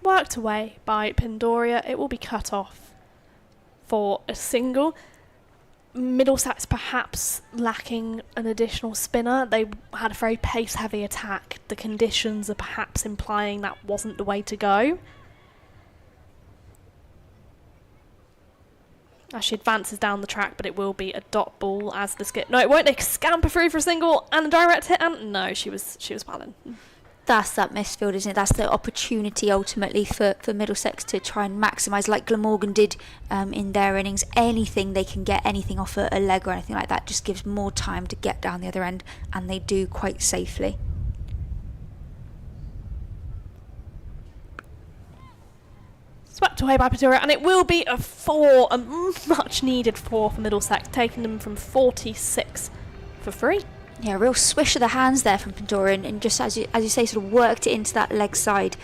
worked away by Pindoria. It will be cut off for a single. Middlesex perhaps lacking an additional spinner. They had a very pace-heavy attack. The conditions are perhaps implying that wasn't the way to go. As she advances down the track, but it will be a dot ball as the skip. No, it won't. They scamper through for a single and a direct hit. And no, she was balling. That's that misfield, isn't it? That's the opportunity ultimately for Middlesex to try and maximise, like Glamorgan did in their innings. Anything they can get, anything off a leg or anything like that, just gives more time to get down the other end, and they do quite safely. Swept away by Pindoria, and it will be a 4, a much needed 4 for Middlesex, taking them from 46 for 3. Yeah, a real swish of the hands there from Pindoria, and just as you say, sort of worked it into that leg side.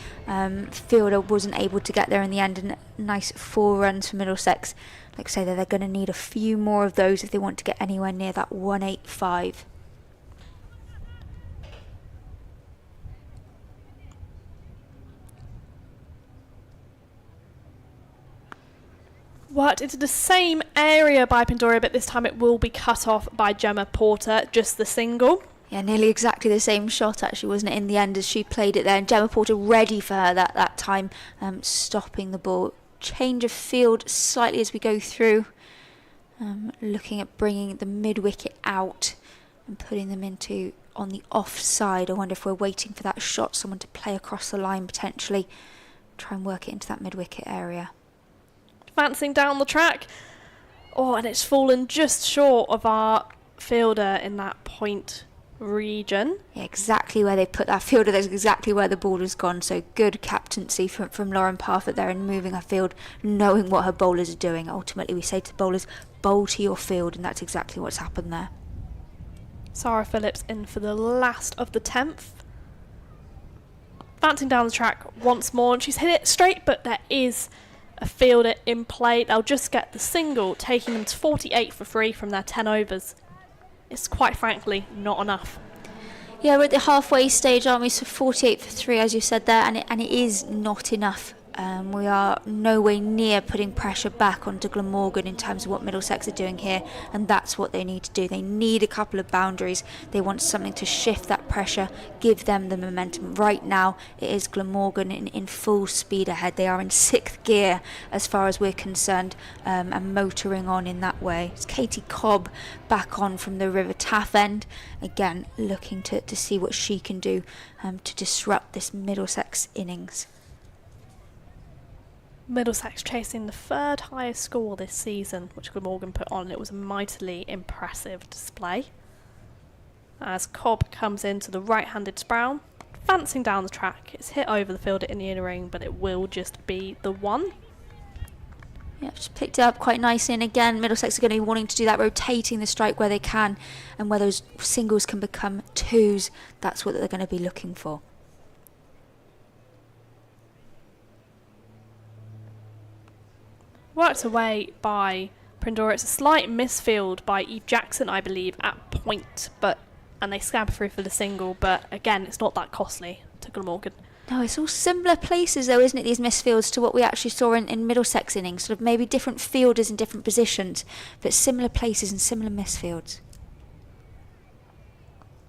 Fielder wasn't able to get there in the end, and nice 4 runs for Middlesex. Like I say, they're going to need a few more of those if they want to get anywhere near that 185. Worked into the same area by Pindoria, but this time it will be cut off by Gemma Porter, just the single. Yeah, nearly exactly the same shot actually, wasn't it, in the end as she played it there. And Gemma Porter ready for her that time, stopping the ball. Change of field slightly as we go through. Looking at bringing the mid-wicket out and putting them into on the offside. I wonder if we're waiting for that shot, someone to play across the line potentially. Try and work it into that mid-wicket area. Advancing down the track. Oh, and it's fallen just short of our fielder in that point region. Yeah, exactly where they put that fielder. That's exactly where the ball has gone. So good captaincy from Lauren Parfitt there in moving her field, knowing what her bowlers are doing. Ultimately, we say to the bowlers, bowl to your field, and that's exactly what's happened there. Sarah Phillips in for the last of the 10th. Advancing down the track once more, and she's hit it straight, but there is a fielder in play. They'll just get the single, taking them to 48 for 3 from their 10 overs. It's quite frankly not enough. Yeah, we're at the halfway stage, aren't we? So 48 for 3, as you said there, and it is not enough. We are no way near putting pressure back onto Glamorgan in terms of what Middlesex are doing here, and that's what they need to do. They need a couple of boundaries. They want something to shift that pressure, give them the momentum. Right now, it is Glamorgan in full speed ahead. They are in 6th gear as far as we're concerned, and motoring on in that way. It's Katie Cobb back on from the River Taff end, again looking to see what she can do to disrupt this Middlesex innings. Middlesex chasing the 3rd highest score this season, which Glamorgan put on. It was a mightily impressive display. As Cobb comes into the right-handed Sproul, advancing down the track, it's hit over the fielder in the inner ring, but it will just be the one. Yeah, just picked it up quite nicely, and again Middlesex are going to be wanting to do that, rotating the strike where they can, and where those singles can become twos. That's what they're going to be looking for. Worked away by Prindora. It's a slight misfield by Eve Jackson, I believe, at point, and they scab through for the single, but again, it's not that costly to Glamorgan. No, it's all similar places though, isn't it, these misfields, to what we actually saw in Middlesex innings, sort of maybe different fielders in different positions, but similar places and similar misfields.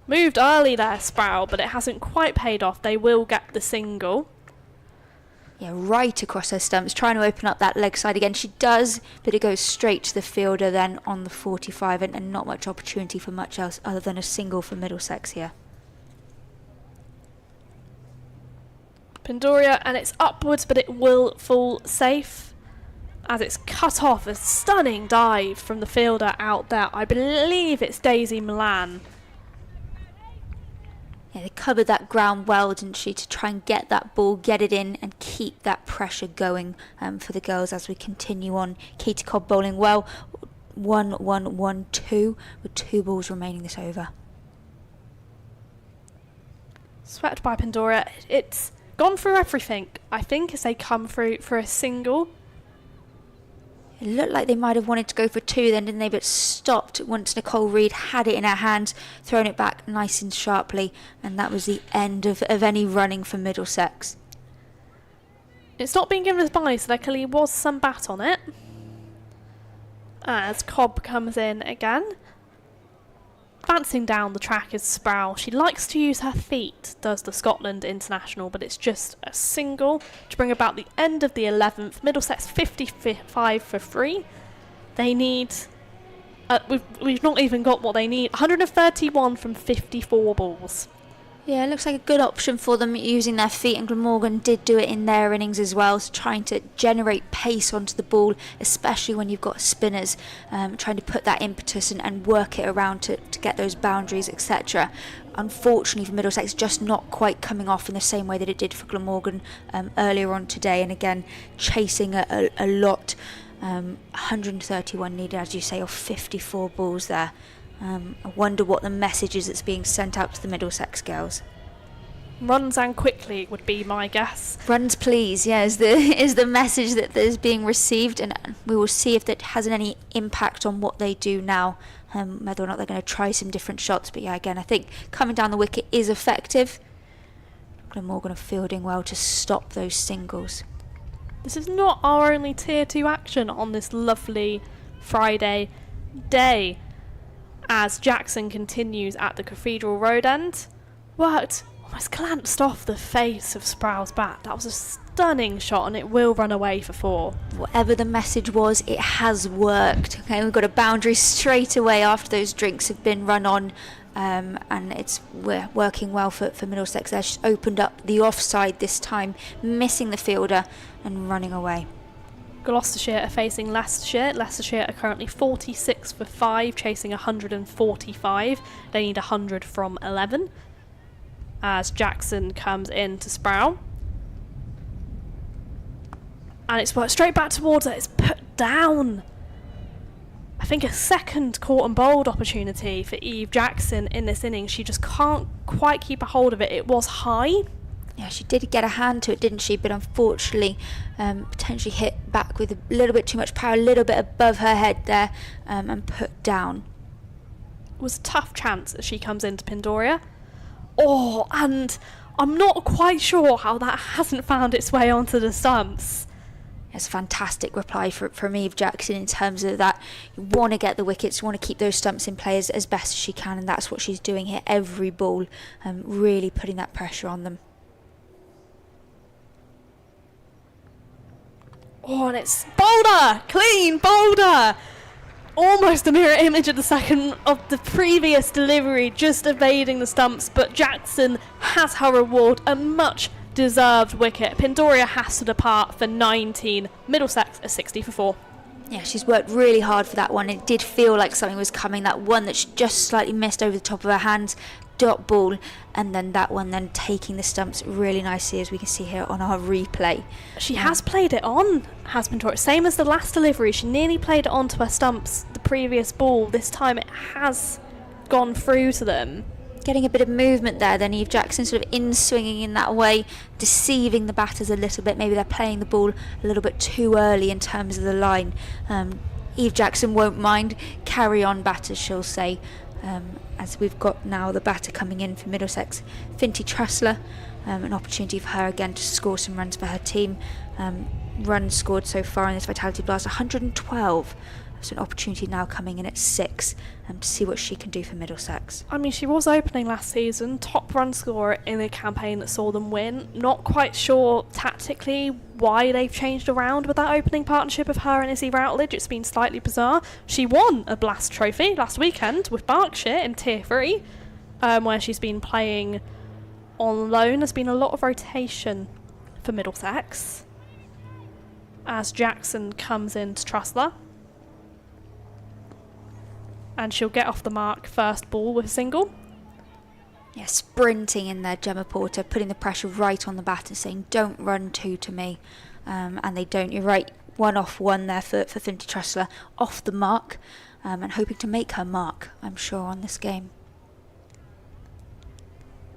Moved early there, Sproul, but it hasn't quite paid off. They will get the single. Yeah, right across her stumps, trying to open up that leg side again. She does, but it goes straight to the fielder then on the 45, and not much opportunity for much else other than a single for Middlesex here. Pandoria, and it's upwards, but it will fall safe as it's cut off. A stunning dive from the fielder out there. I believe it's Daisy Milan. Yeah, they covered that ground well, didn't she, to try and get that ball, get it in, and keep that pressure going for the girls as we continue on. Katie Cobb bowling well. 1-1-1-2 with 2 balls remaining this over. Swept by Pandora. It's gone through everything, I think, as they come through for a single. It looked like they might have wanted to go for 2 then, didn't they? But stopped once Nicole Reid had it in her hands, thrown it back nice and sharply, and that was the end of any running for Middlesex. It's not been given as bye, so there clearly was some bat on it. As Cobb comes in again. Advancing down the track is Sproul. She likes to use her feet, does the Scotland international, but it's just a single to bring about the end of the 11th. Middlesex 55 for 3. They need... we've not even got what they need. 131 from 54 balls. Yeah, it looks like a good option for them using their feet, and Glamorgan did do it in their innings as well, so trying to generate pace onto the ball, especially when you've got spinners, trying to put that impetus and work it around to get those boundaries, etc. Unfortunately for Middlesex, just not quite coming off in the same way that it did for Glamorgan earlier on today, and again chasing a lot. 131 needed, as you say, of 54 balls there. I wonder what the message is that's being sent out to the Middlesex girls. Runs and quickly would be my guess. Runs please, yeah, is the message that is being received, and we will see if that has any impact on what they do now, whether or not they're going to try some different shots. But yeah, again, I think coming down the wicket is effective. Glamorgan are fielding well to stop those singles. This is not our only Tier 2 action on this lovely Friday day. As Jackson continues at the Cathedral Road end, worked, almost glanced off the face of Sproul's bat. That was a stunning shot, and it will run away for 4. Whatever the message was, it has worked. Okay, we've got a boundary straight away after those drinks have been run on, and we're working well for Middlesex there. She's opened up the offside this time, missing the fielder and running away. Gloucestershire are facing Leicestershire. Leicestershire are currently 46 for 5, chasing 145. They need 100 from 11. As Jackson comes in to Sproul. And it's worked straight back towards her. It's put down. I think a second caught and bowled opportunity for Eve Jackson in this innings. She just can't quite keep a hold of it. It was high. Yeah, she did get a hand to it, didn't she? But unfortunately, potentially hit back with a little bit too much power, a little bit above her head there, and put down. It was a tough chance as she comes into Pandoria. Oh, and I'm not quite sure how that hasn't found its way onto the stumps. It's a fantastic reply from Eve Jackson in terms of that. You want to get the wickets, you want to keep those stumps in play as best as she can, and that's what she's doing here. Every ball, really putting that pressure on them. Oh, and it's boulder! Clean boulder! Almost a mirror image of the second of the previous delivery, just evading the stumps, but Jackson has her reward, a much deserved wicket. Pindoria has to depart for 19, Middlesex a 60 for 4. Yeah, she's worked really hard for that one. It did feel like something was coming, that one that she just slightly missed over the top of her hands, dot ball, and then that one then taking the stumps really nicely, as we can see here on our replay. She has played it on, has Pindoria, same as the last delivery. She nearly played it onto her stumps the previous ball. This time it has gone through to them. Getting a bit of movement there then, Eve Jackson sort of in-swinging in that way, deceiving the batters a little bit. Maybe they're playing the ball a little bit too early in terms of the line. Eve Jackson won't mind. Carry on, batters, she'll say. As we've got now the batter coming in for Middlesex, Finty Trussler, an opportunity for her again to score some runs for her team. Runs scored so far in this Vitality Blast, 112. So an opportunity now coming in at 6 to see what she can do for Middlesex. I mean, she was opening last season, top run scorer in a campaign that saw them win. Not quite sure tactically why they've changed around with that opening partnership of her and Izzy Routledge. It's been slightly bizarre. She won a Blast trophy last weekend with Berkshire in Tier 3, where she's been playing on loan. There's been a lot of rotation for Middlesex as Jackson comes in to Trussler. And she'll get off the mark first ball with a single. Yeah, sprinting in there, Gemma Porter, putting the pressure right on the batter, saying, don't run two to me. And they don't. You're right, 1 off 1 there for Finty Trussler, off the mark, and hoping to make her mark, I'm sure, on this game.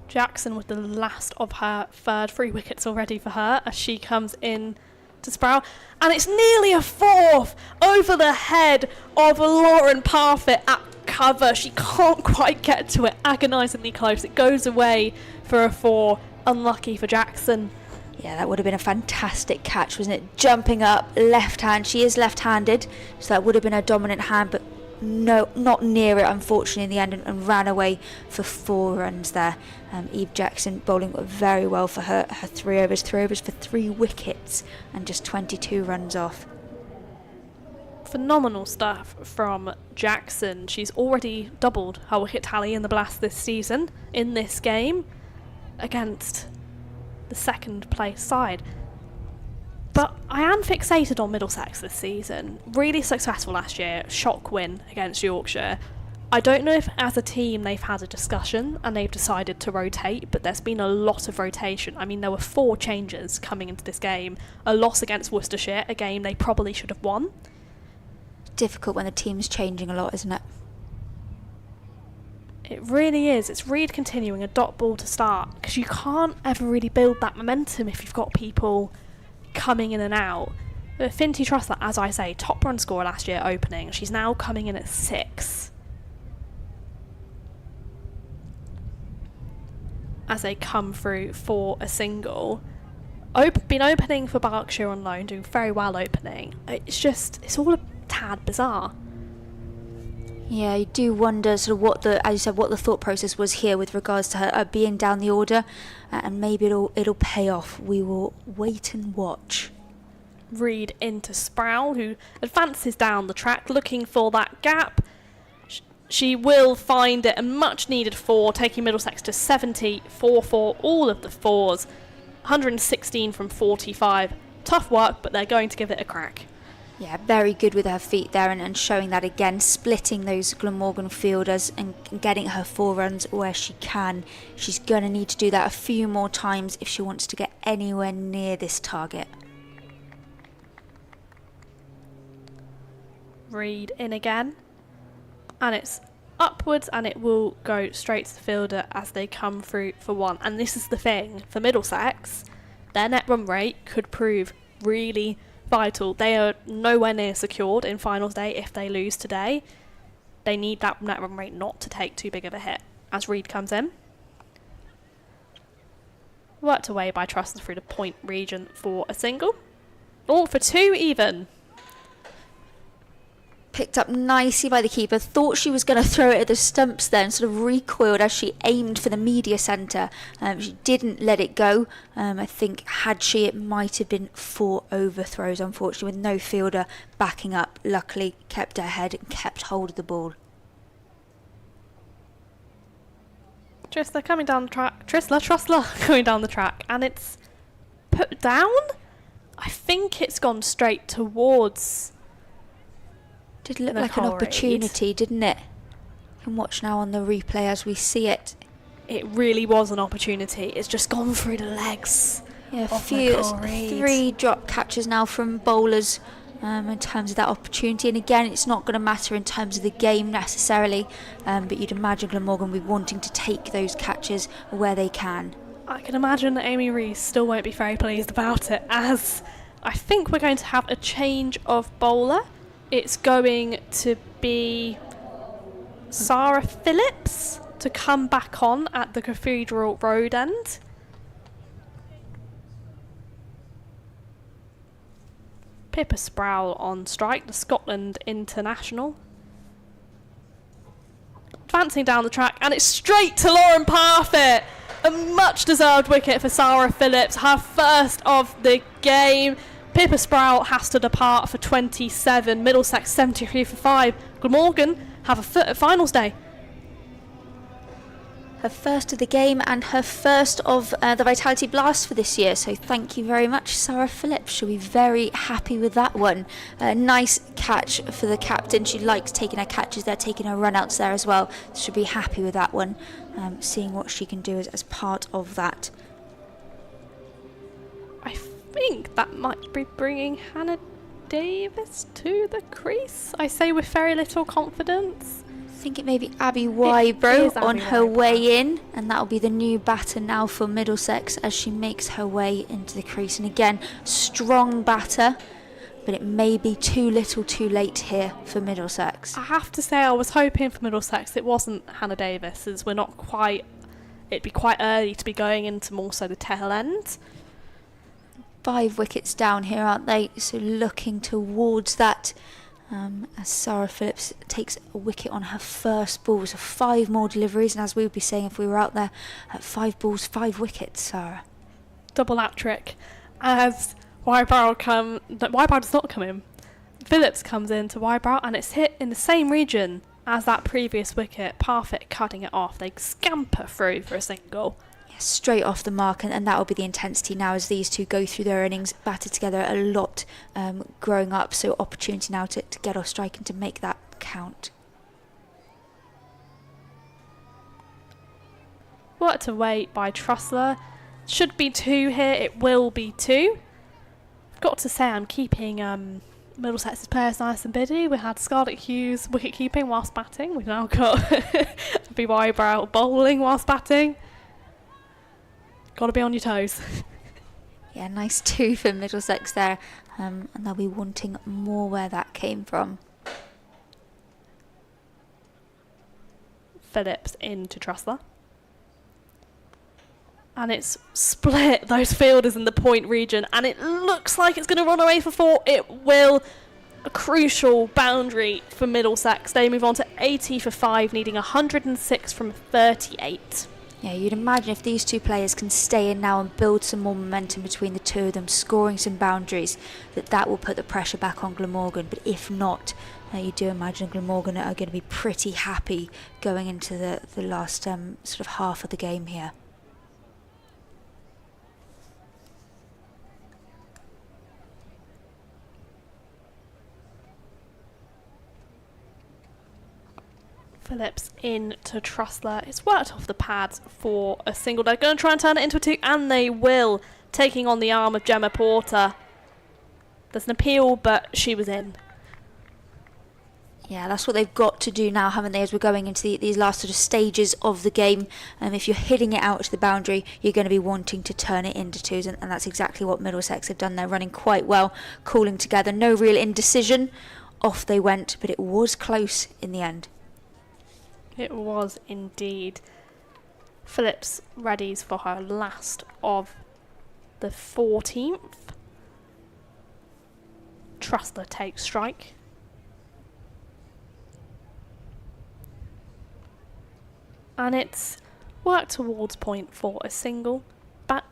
Jackson with the last of her third 3 wickets already for her as she comes in to Sproul, and it's nearly a 4th over the head of Lauren Parfitt at cover. She can't quite get to it, agonisingly close. It goes away for a 4, unlucky for Jackson. Yeah, that would have been a fantastic catch, wasn't it? Jumping up, left hand. She is left-handed, so that would have been her dominant hand, but no, not near it, unfortunately, in the end, and ran away for 4 runs there. Eve Jackson bowling very well for her 3 overs for 3 wickets and just 22 runs off. Phenomenal stuff from Jackson. She's already doubled her wicket tally in the Blast this season in this game against the second place side. But I am fixated on Middlesex this season. Really successful last year, shock win against Yorkshire. I don't know if as a team they've had a discussion and they've decided to rotate, but there's been a lot of rotation. I mean, there were 4 changes coming into this game. A loss against Worcestershire, a game they probably should have won. Difficult when the team's changing a lot, isn't it? It really is. It's Reed continuing a dot ball to start, because you can't ever really build that momentum if you've got people coming in and out. Finty Trussler, as I say, top run scorer last year opening. She's now coming in at 6. As they come through for a single. Been opening for Berkshire on loan, doing very well opening. It's all a tad bizarre. Yeah, you do wonder sort of what the thought process was here with regards to her being down the order, and maybe it'll pay off. We will wait and watch. Reed into Sproul, who advances down the track looking for that gap. She will find it, a much needed 4, taking Middlesex to 70, 4 for all of the 4s, 116 from 45. Tough work, but they're going to give it a crack. Yeah, very good with her feet there, and showing that again, splitting those Glamorgan fielders and getting her 4 runs where she can. She's going to need to do that a few more times if she wants to get anywhere near this target. Reed in again, and it's upwards, and it will go straight to the fielder as they come through for 1. And this is the thing for Middlesex, their net run rate could prove really vital. They are nowhere near secured in finals day if they lose today. They need that net run rate not to take too big of a hit. As Reed comes in, Worked away by Trussler through the point region for a single. Oh, for two even. Picked up nicely by the keeper. Thought she was going to throw it at the stumps then, sort of recoiled as she aimed for the media centre. She didn't let it go. I think had she, it might have been 4 overthrows, unfortunately, with no fielder backing up. Luckily, kept her head and kept hold of the ball. Trussler coming down the track. Trussler going down the track. And it's put down? I think it's gone straight towards... Did look like an opportunity, didn't it? You can watch now on the replay as we see it. It really was an opportunity. It's just gone through the legs. Yeah, three drop catches now from bowlers in terms of that opportunity. And again, it's not going to matter in terms of the game necessarily, but you'd imagine Glamorgan will be wanting to take those catches where they can. I can imagine that Amy Rees still won't be very pleased about it, as I think we're going to have a change of bowler. It's going to be Sarah Phillips to come back on at the Cathedral Road end. Pippa Sproul on strike, the Scotland international. Advancing down the track, and it's straight to Lauren Parfitt. A much deserved wicket for Sarah Phillips, her first of the game. Pippa Sproul has to depart for 27. Middlesex 73 for 5. Glamorgan have a finals day. Her first of the game and her first of the Vitality Blast for this year. So thank you very much, Sarah Phillips. She'll be very happy with that one. Nice catch for the captain. She likes taking her catches there, taking her run-outs there as well. She'll be happy with that one, seeing what she can do as part of that. I think that might be bringing Hannah Davis to the crease. I say with very little confidence. I think it may be Abby Wybro on her way in, and that'll be the new batter now for Middlesex as she makes her way into the crease. And again, strong batter, but it may be too little too late here for Middlesex. I have to say I was hoping for Middlesex it wasn't Hannah Davis, as we're not quite, it'd be quite early to be going into more so the tail end. 5 wickets down here, aren't they? So looking towards that as Sarah Phillips takes a wicket on her first ball. So 5 more deliveries, and as we would be saying if we were out there, at 5 balls, 5 wickets, Sarah. Double hat-trick as Wybrow does not come in. Phillips comes in to Wybrow, and it's hit in the same region as that previous wicket. Parfitt cutting it off. They scamper through for a single. Straight off the mark, and that will be the intensity now as these two go through their innings, batted together a lot growing up, so opportunity now to get off strike and to make that count. Worked away by Trussler. Should be 2 here, it will be 2. I've got to say I'm keeping Middlesex's players nice and busy. We had Scarlett Hughes wicket keeping whilst batting. We've now got Abby Wybrow bowling whilst batting. Got to be on your toes. Yeah, nice 2 for Middlesex there, and they'll be wanting more where that came from. Phillips into Trussler. And it's split those fielders in the point region, and it looks like it's going to run away for 4. It will. A crucial boundary for Middlesex. They move on to 80 for 5, needing 106 from 38. Yeah, you'd imagine if these 2 players can stay in now and build some more momentum between the 2 of them, scoring some boundaries, that will put the pressure back on Glamorgan. But if not, you do imagine Glamorgan are going to be pretty happy going into the last sort of half of the game here. Phillips into Trussler. It's worked off the pads for a single. They're going to try and turn it into a 2, and they will, taking on the arm of Gemma Porter. There's an appeal, but she was in. Yeah, that's what they've got to do now, haven't they, as we're going into these last sort of stages of the game. If you're hitting it out to the boundary, you're going to be wanting to turn it into 2s, and that's exactly what Middlesex have done. They're running quite well, calling together. No real indecision. Off they went, but it was close in the end. It was indeed. Phillips readies for her last of the 14th. Trussler takes strike. And it's work towards point for a single.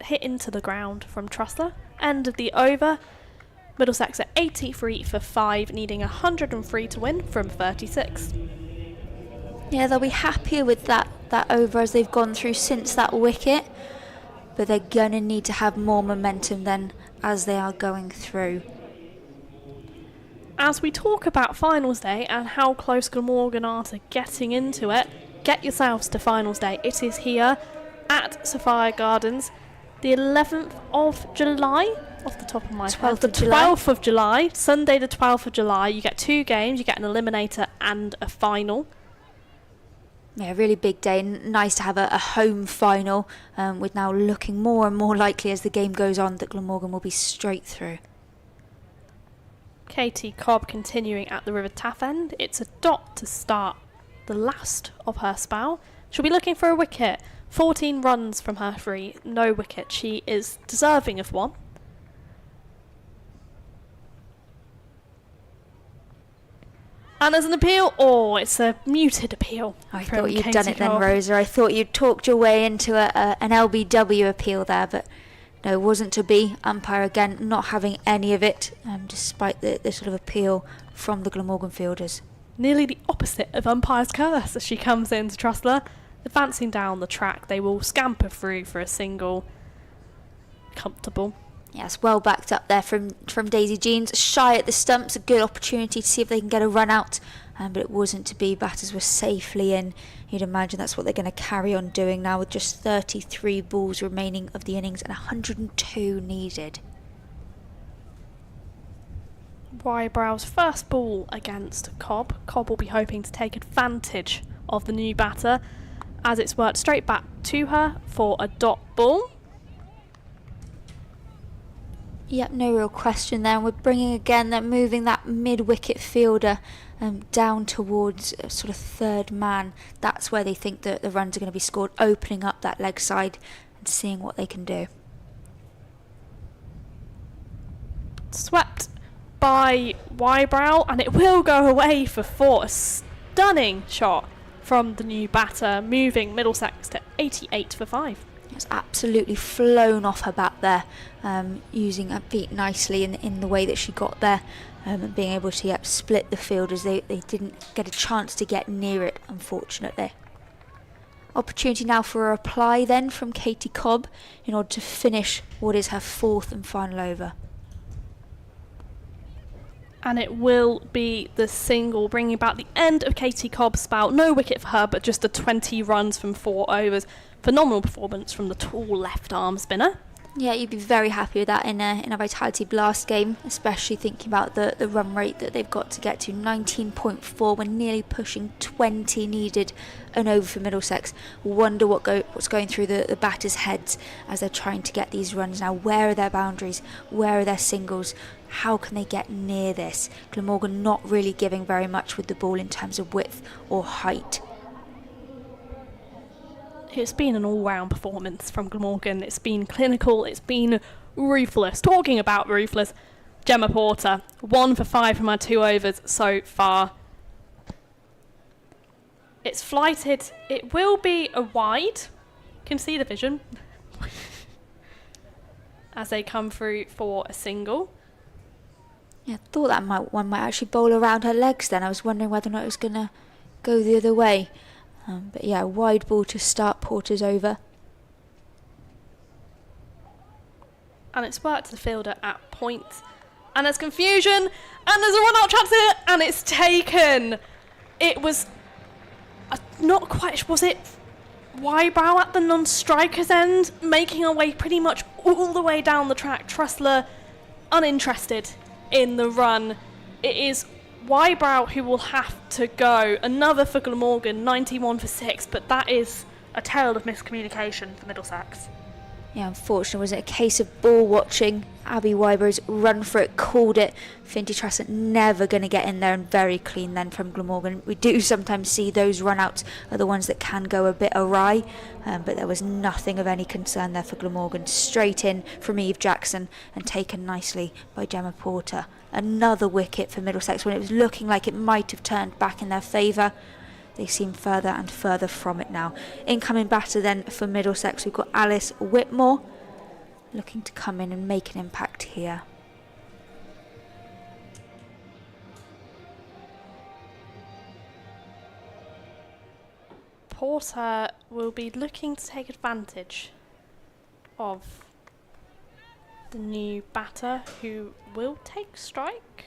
Hit into the ground from Trussler. End of the over. Middlesex at 83 for 5, needing 103 to win from 36. Yeah, they'll be happier with that over as they've gone through since that wicket. But they're going to need to have more momentum then as they are going through. As we talk about finals day and how close Glamorgan are to getting into it, get yourselves to finals day. It is here at Sophia Gardens, the 11th of July, off the top of my head. 12th of July. 12th of July, Sunday the 12th of July. You get 2 games, you get an eliminator and a final. Yeah, really big day. Nice to have a home final, with now looking more and more likely as the game goes on that Glamorgan will be straight through. Katie Cobb continuing at the River Taff end. It's a dot to start the last of her spell. She'll be looking for a wicket. 14 runs from her 3, no wicket. She is deserving of one. And there's an appeal. Oh, it's a muted appeal. I from thought you'd Katie done it then, Cobb. Rosa. I thought you'd talked your way into an LBW appeal there, but no, it wasn't to be. Umpire again not having any of it, despite the sort of appeal from the Glamorgan fielders. Nearly the opposite of umpire's curse as she comes in to Trussler. Advancing down the track, they will scamper through for a single. Comfortable. Yes, well backed up there from Daisy Jeans. Shy at the stumps, a good opportunity to see if they can get a run out, but it wasn't to be. Batters were safely in. You'd imagine that's what they're going to carry on doing now with just 33 balls remaining of the innings and 102 needed. Wybrow's first ball against Cobb. Cobb will be hoping to take advantage of the new batter as it's worked straight back to her for a dot ball. Yep, no real question there. We're bringing again, they're moving that mid-wicket fielder down towards sort of third man. That's where they think that the runs are going to be scored, opening up that leg side and seeing what they can do. Swept by Wybrow, and it will go away for 4. A stunning shot from the new batter, moving Middlesex to 88 for 5. It's absolutely flown off her bat there, using her feet nicely in the way that she got there, and being able to split the fielders. They didn't get a chance to get near it, unfortunately. Opportunity now for a reply then from Katie Cobb in order to finish what is her 4th and final over. And it will be the single, bringing about the end of Katie Cobb's spell. No wicket for her, but just the 20 runs from 4 overs. Phenomenal performance from the tall left arm spinner. Yeah, you'd be very happy with that in a Vitality Blast game, especially thinking about the run rate that they've got to get to. 19.4 when nearly pushing 20 needed an over for Middlesex. Wonder what's going through the batters' heads as they're trying to get these runs now. Where are their boundaries? Where are their singles? How can they get near this? Glamorgan not really giving very much with the ball in terms of width or height. It's been an all-round performance from Glamorgan. It's been clinical, it's been ruthless. Talking about ruthless, Gemma Porter, 1 for 5 from her 2 overs so far. It's flighted. It will be a wide. Can see the vision. As they come through for a single. Yeah, I thought that one might actually bowl around her legs then. I was wondering whether or not it was going to go the other way. But yeah, wide ball to start Porter's over. And it's worked to the fielder at point. And there's confusion. And there's a run-out chance here. And it's taken. It was not quite... Was it Wybrow at the non-striker's end? Making her way pretty much all the way down the track. Trussler uninterested in the run. It is Wybrow who will have to go. Another for Glamorgan, 91 for 6, but that is a tale of miscommunication for Middlesex. Yeah, unfortunately, was it a case of ball watching? Abby Wyborough's run for it, called it. Finty Truscott never going to get in there, and very clean then from Glamorgan. We do sometimes see those run-outs are the ones that can go a bit awry, but there was nothing of any concern there for Glamorgan. Straight in from Eve Jackson and taken nicely by Gemma Porter. Another wicket for Middlesex when it was looking like it might have turned back in their favour. They seem further and further from it now. Incoming batter then for Middlesex, we've got Alice Whitmore looking to come in and make an impact here. Porter will be looking to take advantage of the new batter, who will take strike.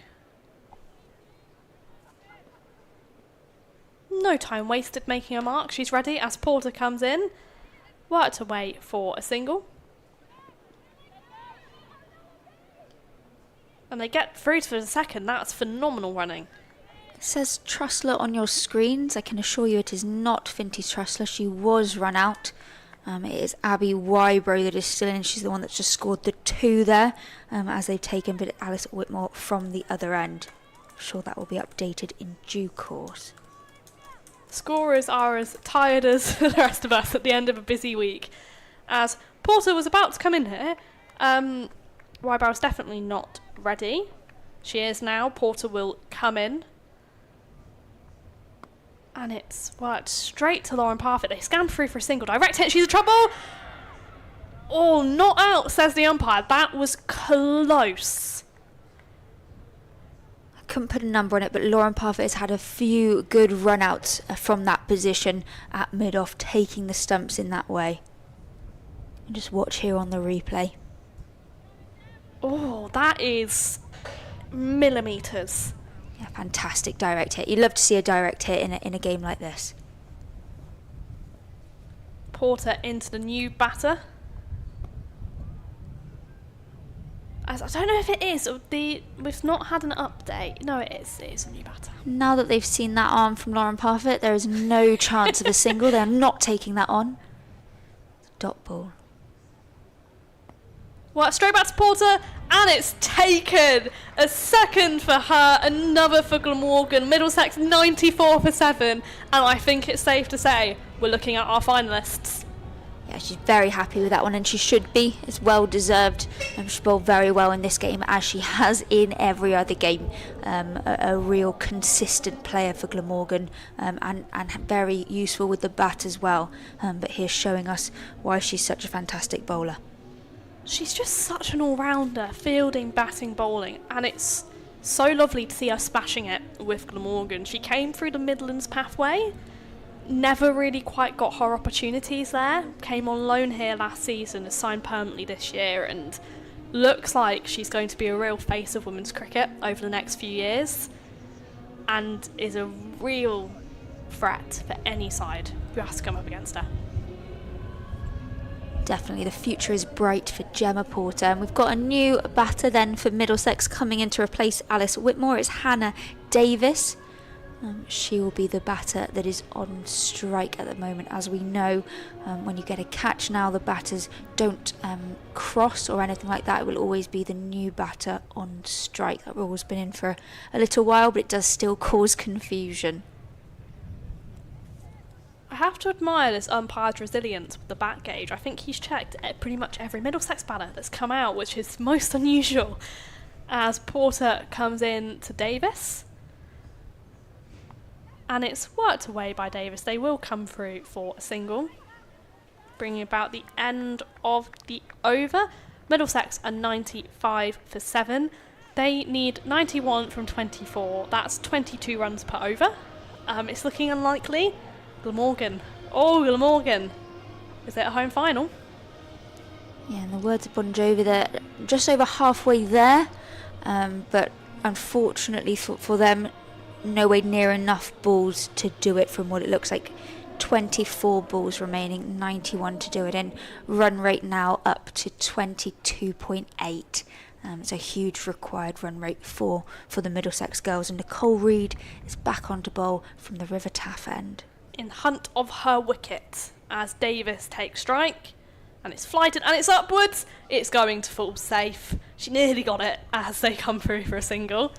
No time wasted making a mark. She's ready as Porter comes in. Worked away for a single. And they get through to the second. That's phenomenal running. It says Trussler on your screens. I can assure you it is not Finty Trussler. She was run out. It is Abby Wyborough that is still in. She's the one that's just scored the 2 there, as they've taken but Alice Whitmore from the other end. I'm sure that will be updated in due course. Scorers are as tired as the rest of us at the end of a busy week. As Porter was about to come in here, Wyborough's definitely not ready. She is now. Porter will come in. And it's worked straight to Lauren Parfitt. They scan through for a single. Direct hit. She's in trouble. Oh, not out, says the umpire. That was close. Couldn't put a number on it, but Lauren Parfitt has had a few good run-outs from that position at mid-off, taking the stumps in that way. And just watch here on the replay. Oh, that is millimetres. Yeah, fantastic direct hit. You'd love to see a direct hit in a game like this. Porter into the new batter. As I don't know if it is. We've not had an update. No, it is. It is a new batter. Now that they've seen that arm from Lauren Parfitt, there is no chance of a single. They are not taking that on. Dot ball. Well, straight back to Porter, and it's taken. A second for her, another for Glamorgan. Middlesex 94 for 7, and I think it's safe to say we're looking at our finalists. Yeah, she's very happy with that one, and she should be. It's well deserved. She bowled very well in this game, as she has in every other game. A real consistent player for Glamorgan, and very useful with the bat as well. But here's showing us why she's such a fantastic bowler. She's just such an all-rounder, fielding, batting, bowling, and it's so lovely to see her smashing it with Glamorgan. She came through the Midlands pathway, never really quite got her opportunities there, came on loan here last season, has signed permanently this year, and looks like she's going to be a real face of women's cricket over the next few years, and is a real threat for any side who has to come up against her. Definitely the future is bright for Gemma Porter, and we've got a new batter then for Middlesex coming in to replace Alice Whitmore. It's Hannah Davis. She will be the batter that is on strike at the moment. As we know, when you get a catch now, the batters don't cross or anything like that. It will always be the new batter on strike. That rule's been in for a little while, but it does still cause confusion. I have to admire this umpire's resilience with the bat gauge. I think he's checked pretty much every Middlesex batter that's come out, which is most unusual. As Porter comes in to Davis. And it's worked away by Davis. They will come through for a single, bringing about the end of the over. Middlesex are 95 for 7. They need 91 from 24. That's 22 runs per over. It's looking unlikely. Glamorgan. Oh, Glamorgan. Is it a home final? Yeah, in the words of Bon Jovi, they're just over halfway there. But unfortunately for them, nowhere near enough balls to do it from what it looks like. 24 balls remaining, 91 to do it in. Run rate now up to 22.8. It's a huge required run rate for the Middlesex girls. And Nicole Reid is back on to bowl from the River Taff end. In hunt of her wicket as Davis takes strike. And it's flighted, and it's upwards. It's going to fall safe. She nearly got it as they come through for a single.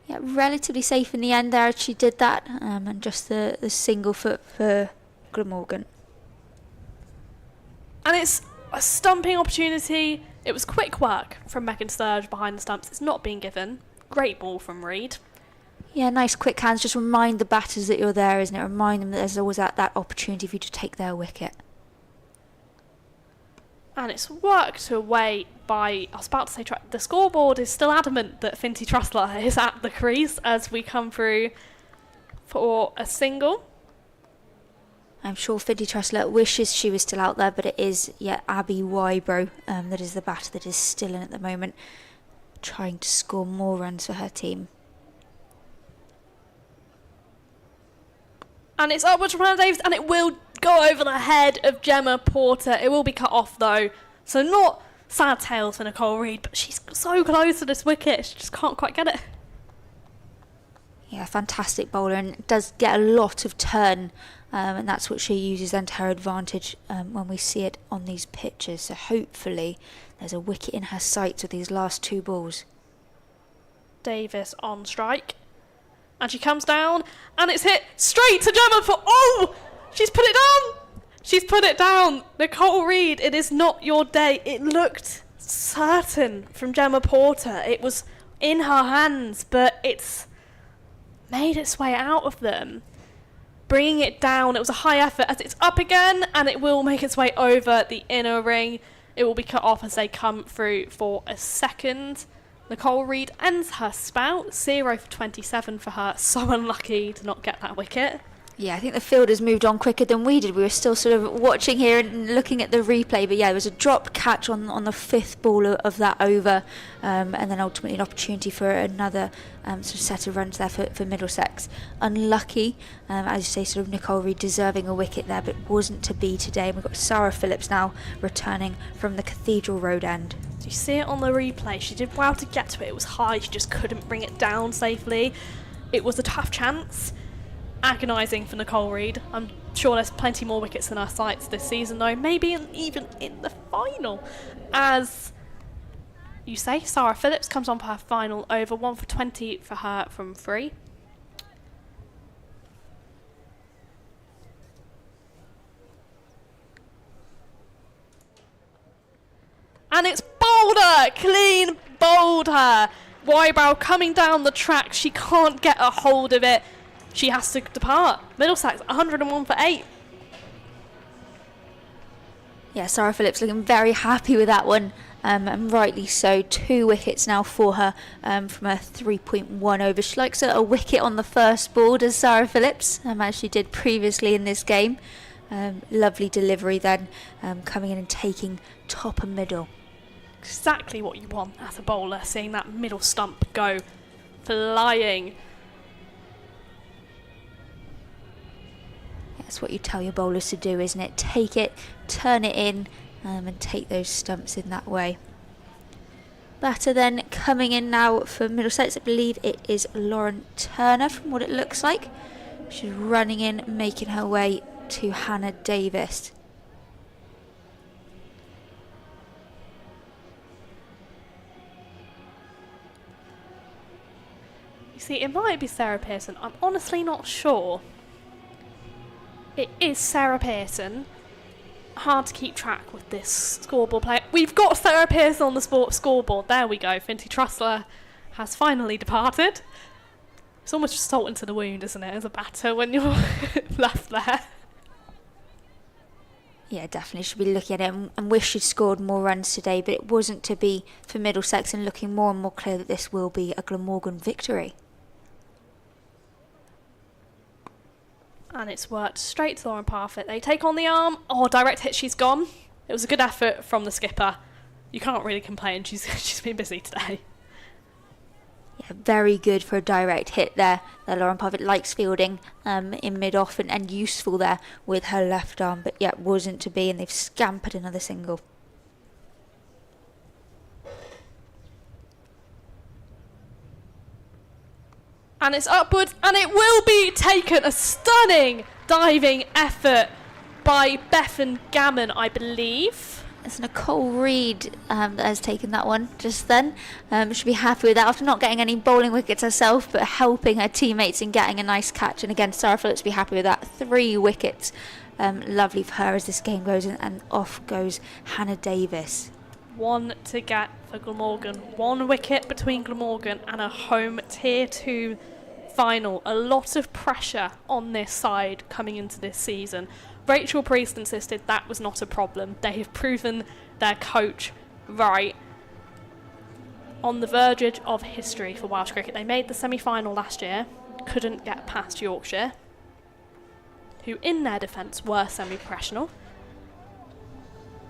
Yeah, relatively safe in the end there. She did that, and just the single foot for Glamorgan. And it's a stumping opportunity. It was quick work from Megan Sturge behind the stumps. It's not being given. Great ball from Reed. Yeah, nice quick hands. Just remind the batters that you're there, isn't it? Remind them that there's always that opportunity for you to take their wicket. And it's worked away by, I was about to say, the scoreboard is still adamant that Finty Trussler is at the crease as we come through for a single. I'm sure Finty Trussler wishes she was still out there, but it is, Abby Wybro that is the batter that is still in at the moment, trying to score more runs for her team. And it's upwards from Hannah Davis, and it will go over the head of Gemma Porter. It will be cut off, though. So not sad tales for Nicole Reed, but she's so close to this wicket. She just can't quite get it. Yeah, fantastic bowler, and does get a lot of turn, and that's what she uses then to her advantage when we see it on these pitches. So hopefully there's a wicket in her sights with these last two balls. Davis on strike. And she comes down, and it's hit straight to Gemma for... Oh! She's put it down! She's put it down! Nicole Reed, it is not your day. It looked certain from Gemma Porter. It was in her hands, but it's made its way out of them. Bringing it down, it was a high effort as it's up again, and it will make its way over the inner ring. It will be cut off as they come through for a second. Nicole Reed ends her spout, 0 for 27 for her. So unlucky to not get that wicket. Yeah, I think the fielders moved on quicker than we did. We were still sort of watching here and looking at the replay. But yeah, there was a drop catch on the fifth ball of that over. And then ultimately an opportunity for another sort of set of runs there for Middlesex. Unlucky, as you say, sort of Nicole Reed deserving a wicket there, but wasn't to be today. And we've got Sarah Phillips now returning from the Cathedral Road end. So you see it on the replay. She did well to get to it. It was high. She just couldn't bring it down safely. It was a tough chance. Agonising for Nicole Reed. I'm sure there's plenty more wickets in our sights this season, though. Maybe even in the final. As you say, Sarah Phillips comes on for her final over, 1 for 20 for her from 3. And it's bowled her! Clean bowled her! Wybrow coming down the track. She can't get a hold of it. She has to depart. Middlesex, 101 for 8. Yeah, Sarah Phillips looking very happy with that one, and rightly so. 2 wickets now for her from a 3.1 over. She likes a wicket on the first ball, does Sarah Phillips, as she did previously in this game. Lovely delivery then, coming in and taking top and middle. Exactly what you want as a bowler, seeing that middle stump go flying. That's what you tell your bowlers to do, isn't it? Take it, turn it in, and take those stumps in that way. Batter then coming in now for Middlesex. I believe it is Lauren Turner from what it looks like. She's running in, making her way to Hannah Davis. You see, it might be Sarah Pearson. I'm honestly not sure. It is Sarah Pearson. Hard to keep track with this scoreboard player. We've got Sarah Pearson on the scoreboard. There we go. Finty Trussler has finally departed. It's almost just salt into the wound, isn't it, as a batter when you're left there. Yeah, definitely should be looking at it and wish she'd scored more runs today, but it wasn't to be for Middlesex, and looking more and more clear that this will be a Glamorgan victory. And it's worked straight to Lauren Parfitt. They take on the arm. Oh, direct hit, she's gone. It was a good effort from the skipper. You can't really complain. She's been busy today. Yeah, very good for a direct hit there. Lauren Parfitt likes fielding in mid-off and useful there with her left arm. But yeah, wasn't to be, and they've scampered another single. And it's upwards, and it will be taken. A stunning diving effort by Bethan Gammon, I believe. It's Nicole Reid that has taken that one just then. Should be happy with that after not getting any bowling wickets herself, but helping her teammates in getting a nice catch. And again, Sarah Phillips be happy with that. 3 wickets. Lovely for her as this game goes, and off goes Hannah Davis. 1 to get for Glamorgan. 1 wicket between Glamorgan and a home Tier 2 final. A lot of pressure on this side coming into this season. Rachel Priest insisted that was not a problem. They have proven their coach right. On the verge of history for Welsh cricket. They made the semi-final last year, couldn't get past Yorkshire, who in their defence were semi-professional.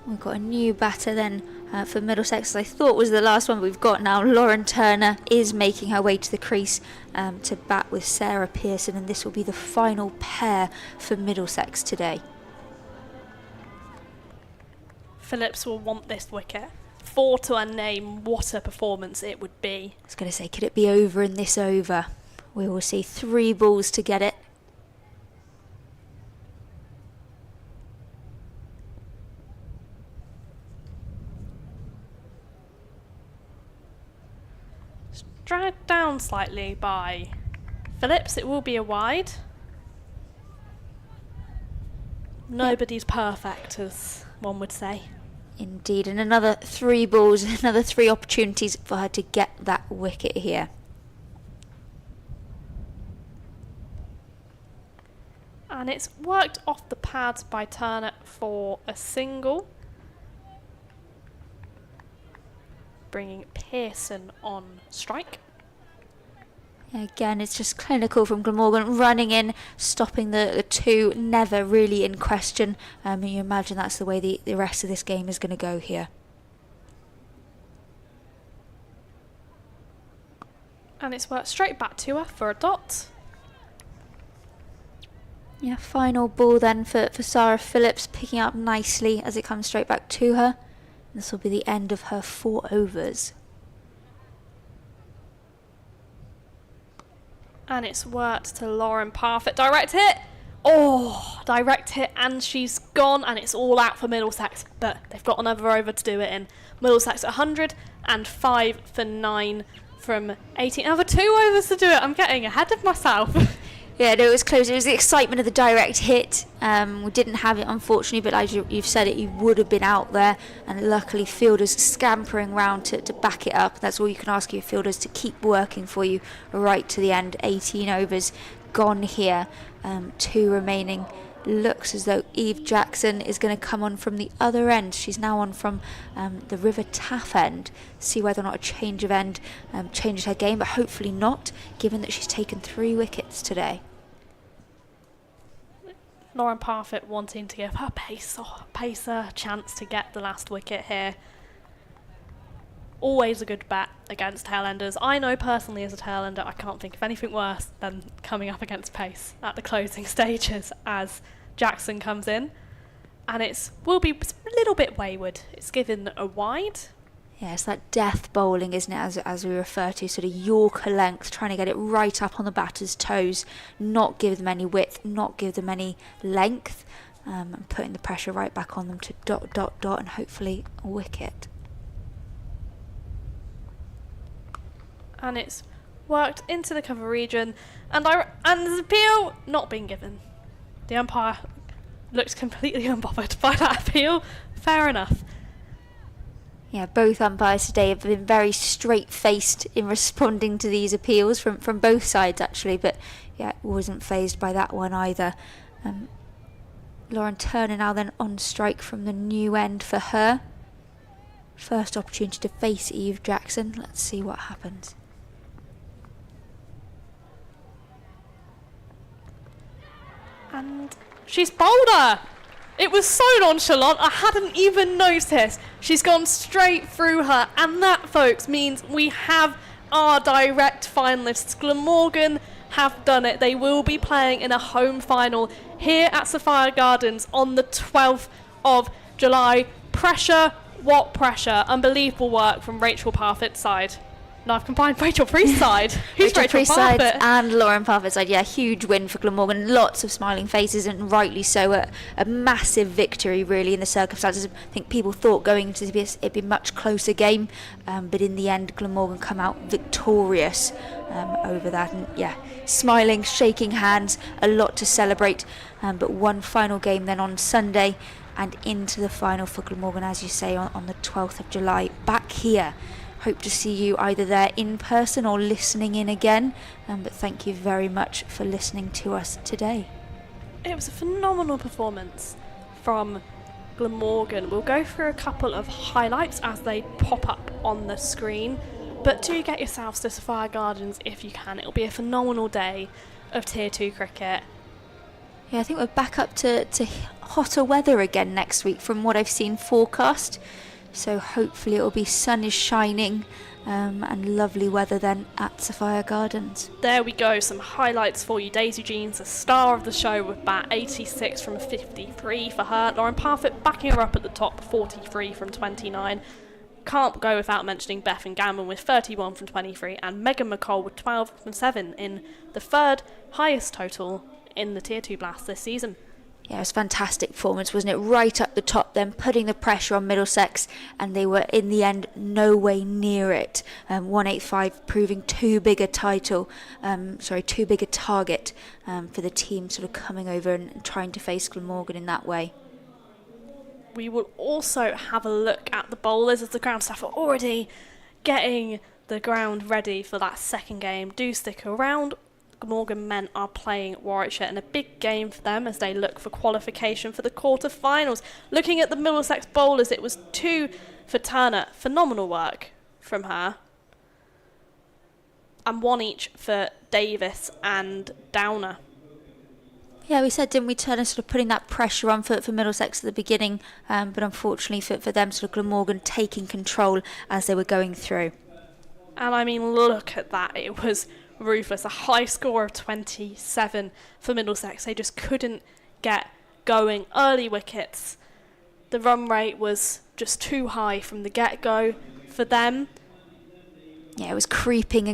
We've got a new batter then for Middlesex, as I thought was the last one we've got now. Lauren Turner is making her way to the crease to bat with Sarah Pearson, and this will be the final pair for Middlesex today. Phillips will want this wicket. 4 to her name, what a performance it would be. I was going to say, could it be over in this over? We will see 3 balls to get it. Dragged down slightly by Phillips. It will be a wide. Nobody's perfect, as one would say. Indeed, and another 3 balls, another 3 opportunities for her to get that wicket here. And it's worked off the pads by Turner for a single, bringing Pearson on strike. Again, it's just clinical from Glamorgan, running in, stopping the 2, never really in question. You imagine that's the way the rest of this game is going to go here. And it's worked straight back to her for a dot. Yeah, final ball then for Sarah Phillips, picking up nicely as it comes straight back to her. This will be the end of her 4 overs. And it's worked to Lauren Parfitt. Direct hit. Oh, direct hit, and she's gone, and it's all out for Middlesex. But they've got another over to do it in. Middlesex 100 and 5 for 9 from 18. Another 2 overs to do it. I'm getting ahead of myself. Yeah, no, it was close. It was the excitement of the direct hit. We didn't have it, unfortunately, but as you've said it, you would have been out there. And luckily, fielders scampering round to back it up. That's all you can ask your fielders, to keep working for you right to the end. 18 overs gone here. 2 remaining. Looks as though Eve Jackson is going to come on from the other end. She's now on from the River Taff end. See whether or not a change of end changes her game, but hopefully not, given that she's taken 3 wickets today. Lauren Parfitt wanting to give her pacer a chance to get the last wicket here. Always a good bet against tailenders. I know personally as a tailender I can't think of anything worse than coming up against pace at the closing stages as Jackson comes in. And will be a little bit wayward. It's given a wide. Yeah, it's that death bowling, isn't it, as we refer to, sort of Yorker length, trying to get it right up on the batter's toes, not give them any width, not give them any length, and putting the pressure right back on them to dot, dot, dot, and hopefully a wicket. And it's worked into the cover region, and the appeal not being given. The umpire looks completely unbothered by that appeal. Fair enough. Yeah, both umpires today have been very straight-faced in responding to these appeals from both sides, actually, but yeah, wasn't fazed by that one either. Lauren Turner now then on strike from the new end for her. First opportunity to face Eve Jackson. Let's see what happens. And she's bowled her. It was so nonchalant, I hadn't even noticed. She's gone straight through her, and that, folks, means we have our direct finalists. Glamorgan have done it. They will be playing in a home final here at Sapphire Gardens on the 12th of July. Pressure, what pressure? Unbelievable work from Rachel Parfitt's side. No, I've combined Rachel Priest's side. Who's Rachel Priest's side Parfitt? and Lauren Parfitt's side. Yeah, huge win for Glamorgan. Lots of smiling faces, and rightly so. A massive victory, really, in the circumstances. I think people thought going into this it'd be a much closer game, but in the end, Glamorgan come out victorious over that. And yeah, smiling, shaking hands, a lot to celebrate. But one final game then on Sunday, and into the final for Glamorgan, as you say, on the 12th of July, back here. Hope to see you either there in person or listening in again. But thank you very much for listening to us today. It was a phenomenal performance from Glamorgan. We'll go through a couple of highlights as they pop up on the screen. But do get yourselves to Sophia Gardens if you can. It'll be a phenomenal day of Tier 2 cricket. Yeah, I think we're back up to hotter weather again next week from what I've seen forecast. So hopefully it'll be sun is shining and lovely weather then at Sophia Gardens. There we go, some highlights for you. Daisy Jeans, the star of the show, with bat 86 from 53 for her. Lauren Parfitt backing her up at the top, 43 from 29. Can't go without mentioning Beth and Gammon with 31 from 23, and Megan McCall with 12 from 7 in the third highest total in the Tier 2 Blast this season. Yeah, it was a fantastic performance, wasn't it? Right up the top then, putting the pressure on Middlesex, and they were, in the end, no way near it. 185 proving too big a target for the team sort of coming over and trying to face Glamorgan in that way. We will also have a look at the bowlers as the ground staff are already getting the ground ready for that second game. Do stick around. Glamorgan men are playing Warwickshire in a big game for them as they look for qualification for the quarter-finals. Looking at the Middlesex bowlers, it was 2 for Turner. Phenomenal work from her. And 1 each for Davis and Downer. Yeah, we said, didn't we, Turner sort of putting that pressure on for Middlesex at the beginning, but unfortunately for them, sort of Glamorgan taking control as they were going through. And I mean, look at that. It was ruthless. A high score of 27 for Middlesex. They just couldn't get going. Early wickets. The run rate was just too high from the get-go for them. Yeah, it was creeping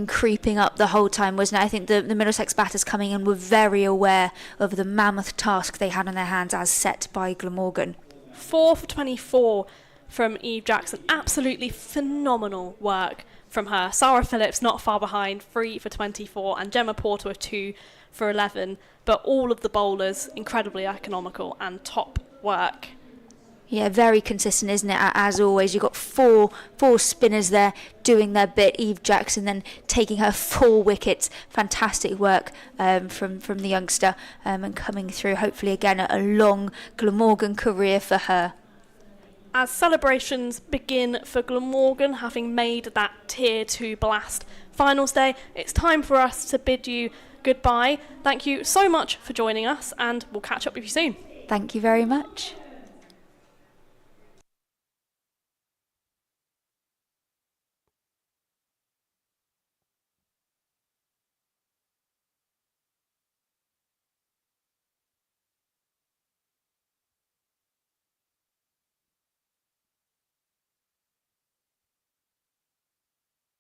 up the whole time, wasn't it? I think the Middlesex batters coming in were very aware of the mammoth task they had on their hands as set by Glamorgan. 4 for 24 from Eve Jackson. Absolutely phenomenal work from her. Sarah Phillips not far behind, 3 for 24, and Gemma Porter with 2 for 11. But all of the bowlers incredibly economical and top work. Yeah, very consistent, isn't it? As always, you've got four spinners there doing their bit. Eve Jackson then taking her 4 wickets. Fantastic work from the youngster and coming through. Hopefully, again, a long Glamorgan career for her. As celebrations begin for Glamorgan, having made that Tier 2 Blast finals day, it's time for us to bid you goodbye. Thank you so much for joining us, and we'll catch up with you soon. Thank you very much.